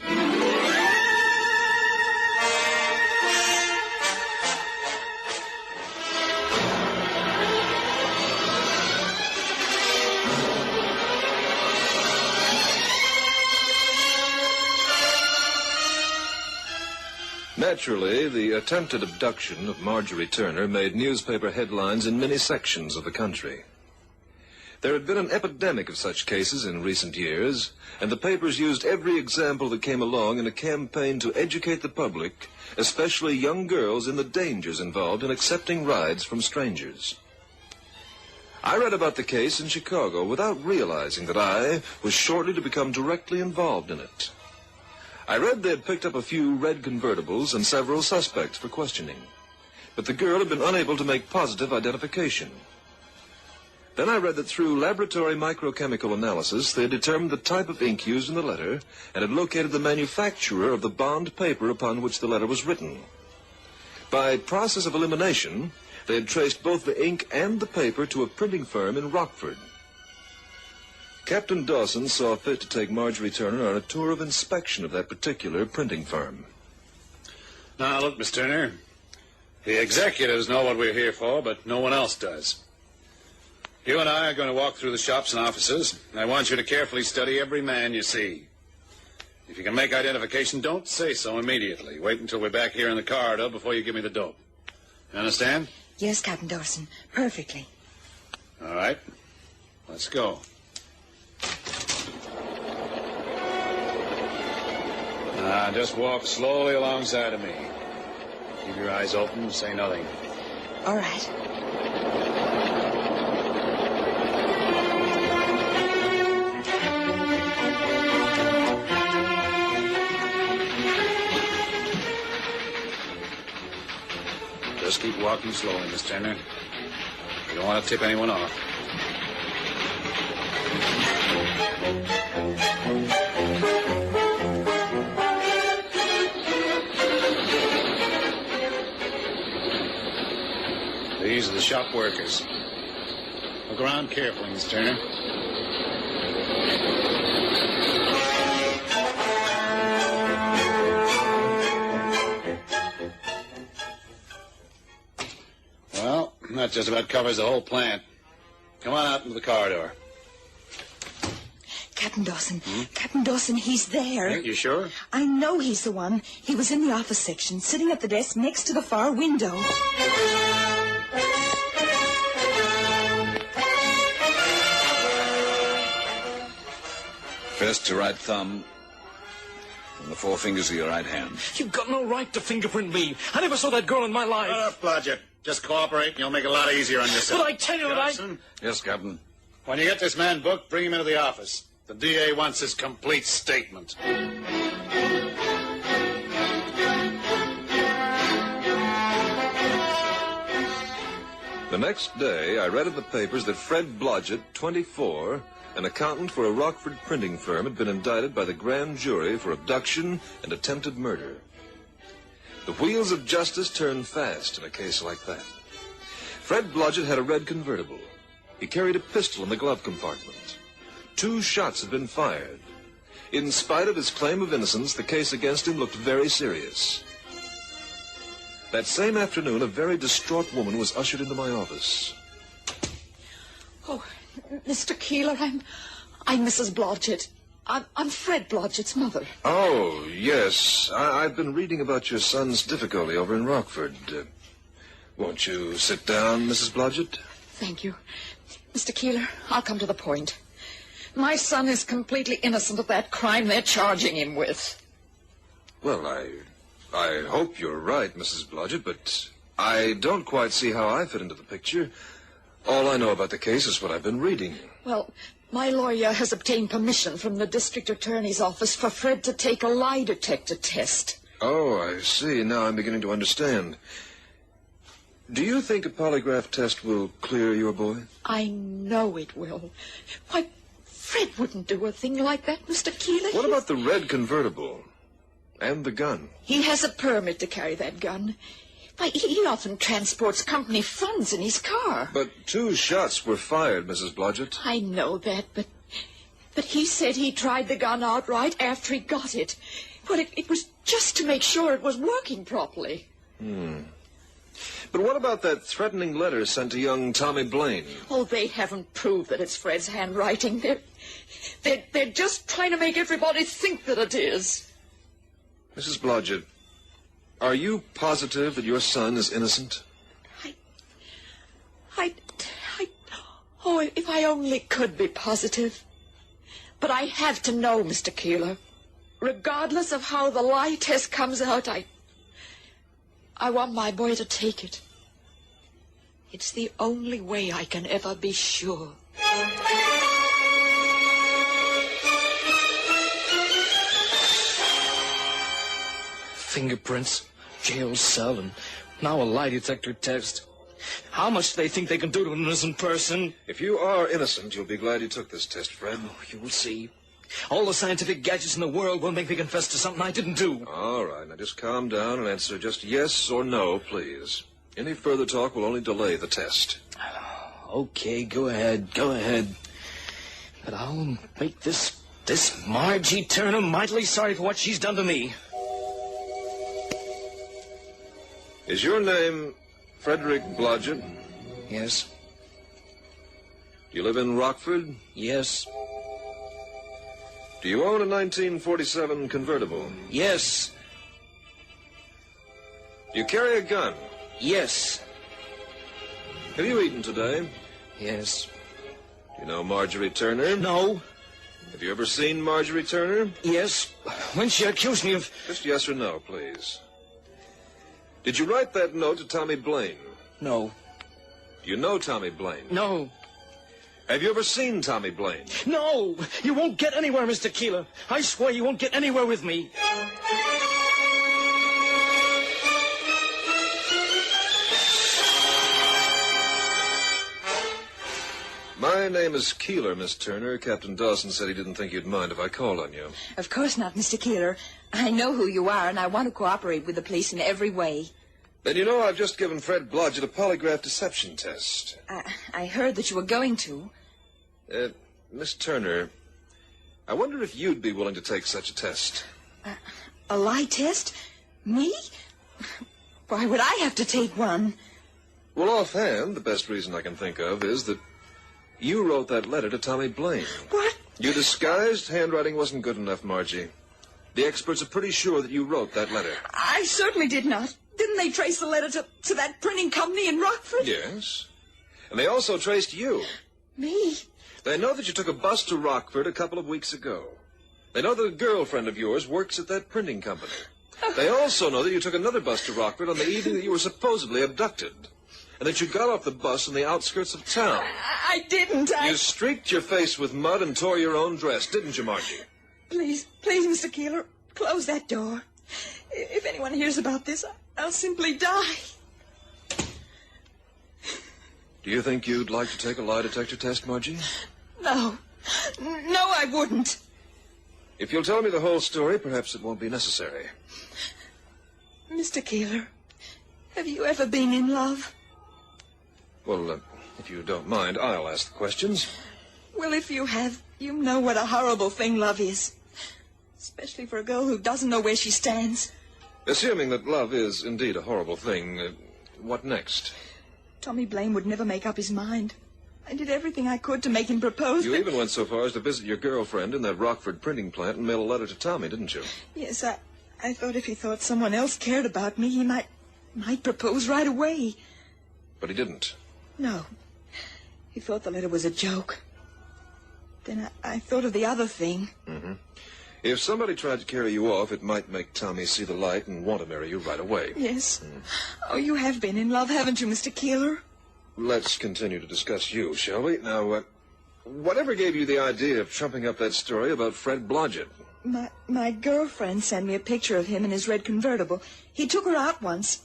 Naturally, the attempted abduction of Marjorie Turner made newspaper headlines in many sections of the country. There had been an epidemic of such cases in recent years, and the papers used every example that came along in a campaign to educate the public, especially young girls, in the dangers involved in accepting rides from strangers. I read about the case in Chicago without realizing that I was shortly to become directly involved in it. I read they had picked up a few red convertibles and several suspects for questioning, but the girl had been unable to make positive identification. Then I read that through laboratory microchemical analysis, they had determined the type of ink used in the letter and had located the manufacturer of the bond paper upon which the letter was written. By process of elimination, they had traced both the ink and the paper to a printing firm in Rockford. Captain Dawson saw fit to take Marjorie Turner on a tour of inspection of that particular printing firm. Now, look, Miss Turner, the executives know what we're here for, but no one else does. You and I are going to walk through the shops and offices, and I want you to carefully study every man you see. If you can make identification, don't say so immediately. Wait until we're back here in the corridor before you give me the dope. You understand? Yes, Captain Dawson. Perfectly. All right. Let's go. Now, just walk slowly alongside of me. Keep your eyes open, say nothing. All right. Just keep walking slowly, Miss Turner. You don't want to tip anyone off. These are the shop workers. Look around carefully, Miss Turner. Well, that just about covers the whole plant. Come on out into the corridor. Captain Dawson. Captain Dawson, he's there. You sure? I know he's the one. He was in the office section, sitting at the desk next to the far window. First to right thumb, and the four fingers of your right hand. You've got no right to fingerprint me. I never saw that girl in my life. Shut up, Blodgett. Just cooperate, and you'll make it a lot easier on yourself. But I tell you that Johnson, Yes, Captain. when you get this man booked, bring him into the office. The DA wants his complete statement. The next day, I read in the papers that Fred Blodgett, 24, an accountant for a Rockford printing firm, had been indicted by the grand jury for abduction and attempted murder. The wheels of justice turn fast in a case like that. Fred Blodgett had a red convertible. He carried a pistol in the glove compartment. 2 shots had been fired. In spite of his claim of innocence, the case against him looked very serious. That same afternoon, a very distraught woman was ushered into my office. Oh, Mr. Keeler, I'm Mrs. Blodgett. I'm Fred Blodgett's mother. Oh, yes. I've been reading about your son's difficulty over in Rockford. Won't you sit down, Mrs. Blodgett? Thank you. Mr. Keeler, I'll come to the point. My son is completely innocent of that crime they're charging him with. Well, I hope you're right, Mrs. Blodgett, but I don't quite see how I fit into the picture. All I know about the case is what I've been reading. Well, my lawyer has obtained permission from the district attorney's office for Fred to take a lie detector test. Oh, I see. Now I'm beginning to understand. Do you think a polygraph test will clear your boy? I know it will. Why, Fred wouldn't do a thing like that, Mr. Keeler. What about the red convertible? And the gun? He has a permit to carry that gun. Why, he often transports company funds in his car. But 2 shots were fired, Mrs. Blodgett. I know that, but he said he tried the gun outright after he got it. Well, it was just to make sure it was working properly. But what about that threatening letter sent to young Tommy Blaine? Oh, they haven't proved that it's Fred's handwriting. They're just trying to make everybody think that it is. Mrs. Blodgett, are you positive that your son is innocent? Oh, if I only could be positive. But I have to know, Mr. Keeler. Regardless of how the lie test comes out, I want my boy to take it. It's the only way I can ever be sure. Fingerprints, jail cell, and now a lie detector test. How much do they think they can do to an innocent person? If you are innocent, you'll be glad you took this test, Fred. Oh, you'll see. All the scientific gadgets in the world won't make me confess to something I didn't do. All right, now just calm down and answer just yes or no, please. Any further talk will only delay the test. Okay, go ahead. But I'll make this Margie Turner mightily sorry for what she's done to me. Is your name Frederick Blodgett? Yes. Do you live in Rockford? Yes. Do you own a 1947 convertible? Yes. Do you carry a gun? Yes. Have you eaten today? Yes. Do you know Marjorie Turner? No. Have you ever seen Marjorie Turner? Yes. When she accused me of... Just yes or no, please. Did you write that note to Tommy Blaine? No. Do you know Tommy Blaine? No. Have you ever seen Tommy Blaine? No. You won't get anywhere, Mr. Keeler. I swear you won't get anywhere with me. My name is Keeler, Miss Turner. Captain Dawson said he didn't think you'd mind if I called on you. Of course not, Mr. Keeler. I know who you are, and I want to cooperate with the police in every way. Then you know I've just given Fred Blodgett a polygraph deception test. I heard that you were going to. Miss Turner, I wonder if you'd be willing to take such a test. A lie test? Me? Why would I have to take one? Well, offhand, the best reason I can think of is that you wrote that letter to Tommy Blaine. What? You disguised handwriting wasn't good enough, Margie. The experts are pretty sure that you wrote that letter. I certainly did not. Didn't they trace the letter to that printing company in Rockford? Yes. And they also traced you. Me? They know that you took a bus to Rockford a couple of weeks ago. They know that a girlfriend of yours works at that printing company. They also know that you took another bus to Rockford on the evening that you were supposedly abducted. And that you got off the bus on the outskirts of town. I didn't. You streaked your face with mud and tore your own dress, didn't you, Margie? Please, Mr. Keeler, close that door. If anyone hears about this, I'll simply die. Do you think you'd like to take a lie detector test, Margie? No. No, I wouldn't. If you'll tell me the whole story, perhaps it won't be necessary. Mr. Keeler, have you ever been in love? Well, if you don't mind, I'll ask the questions. Well, if you have, you know what a horrible thing love is. Especially for a girl who doesn't know where she stands. Assuming that love is indeed a horrible thing, what next? Tommy Blaine would never make up his mind. I did everything I could to make him propose. You even went so far as to visit your girlfriend in that Rockford printing plant and mail a letter to Tommy, didn't you? Yes, I thought if he thought someone else cared about me, he might propose right away. But he didn't. No. He thought the letter was a joke. Then I thought of the other thing. Mm-hmm. If somebody tried to carry you off, it might make Tommy see the light and want to marry you right away. Yes. Oh, you have been in love, haven't you, Mr. Keeler? Let's continue to discuss you, shall we? Now, whatever gave you the idea of trumping up that story about Fred Blodgett? My girlfriend sent me a picture of him in his red convertible. He took her out once.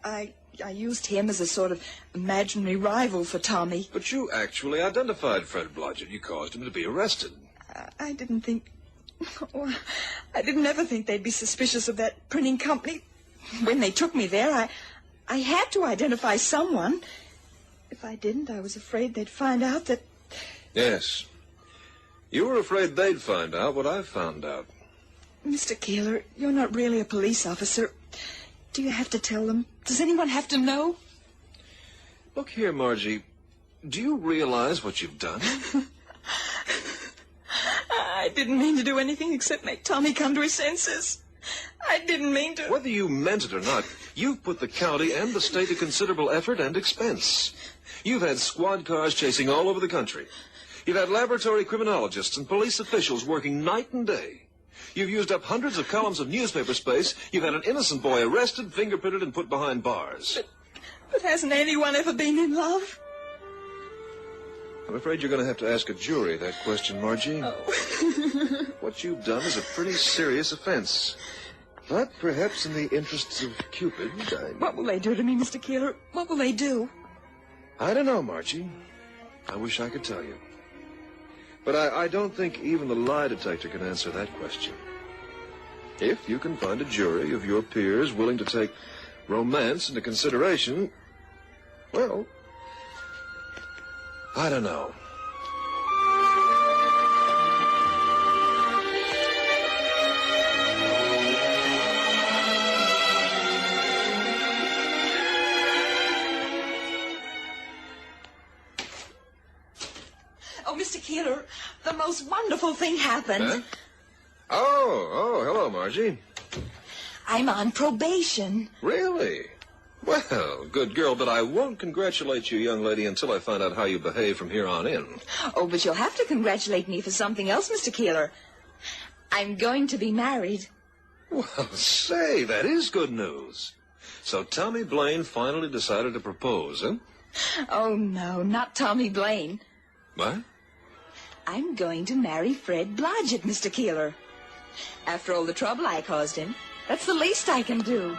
I used him as a sort of imaginary rival for Tommy. But you actually identified Fred Blodgett. You caused him to be arrested. I didn't think... Oh, I didn't ever think they'd be suspicious of that printing company. When they took me there, I had to identify someone. If I didn't, I was afraid they'd find out that... Yes. You were afraid they'd find out what I found out. Mr. Keeler, you're not really a police officer. Do you have to tell them? Does anyone have to know? Look here, Margie. Do you realize what you've done? I didn't mean to do anything except make Tommy come to his senses. I didn't mean to... Whether you meant it or not, you've put the county and the state to considerable effort and expense. You've had squad cars chasing all over the country. You've had laboratory criminologists and police officials working night and day. You've used up hundreds of columns of newspaper space. You've had an innocent boy arrested, fingerprinted, and put behind bars. But hasn't anyone ever been in love? I'm afraid you're going to have to ask a jury that question, Margie. Oh. What you've done is a pretty serious offense. But perhaps in the interests of Cupid, What will they do to me, Mr. Keeler? What will they do? I don't know, Margie. I wish I could tell you. But I don't think even the lie detector can answer that question. If you can find a jury of your peers willing to take romance into consideration, well, I don't know. Oh, Mr. Keeler, the most wonderful thing happened. Huh? Oh, hello, Margie. I'm on probation. Really? Well, good girl, but I won't congratulate you, young lady, until I find out how you behave from here on in. Oh, but you'll have to congratulate me for something else, Mr. Keeler. I'm going to be married. Well, say, that is good news. So Tommy Blaine finally decided to propose, huh? Oh, no, not Tommy Blaine. What? I'm going to marry Fred Blodgett, Mr. Keeler. After all the trouble I caused him, that's the least I can do.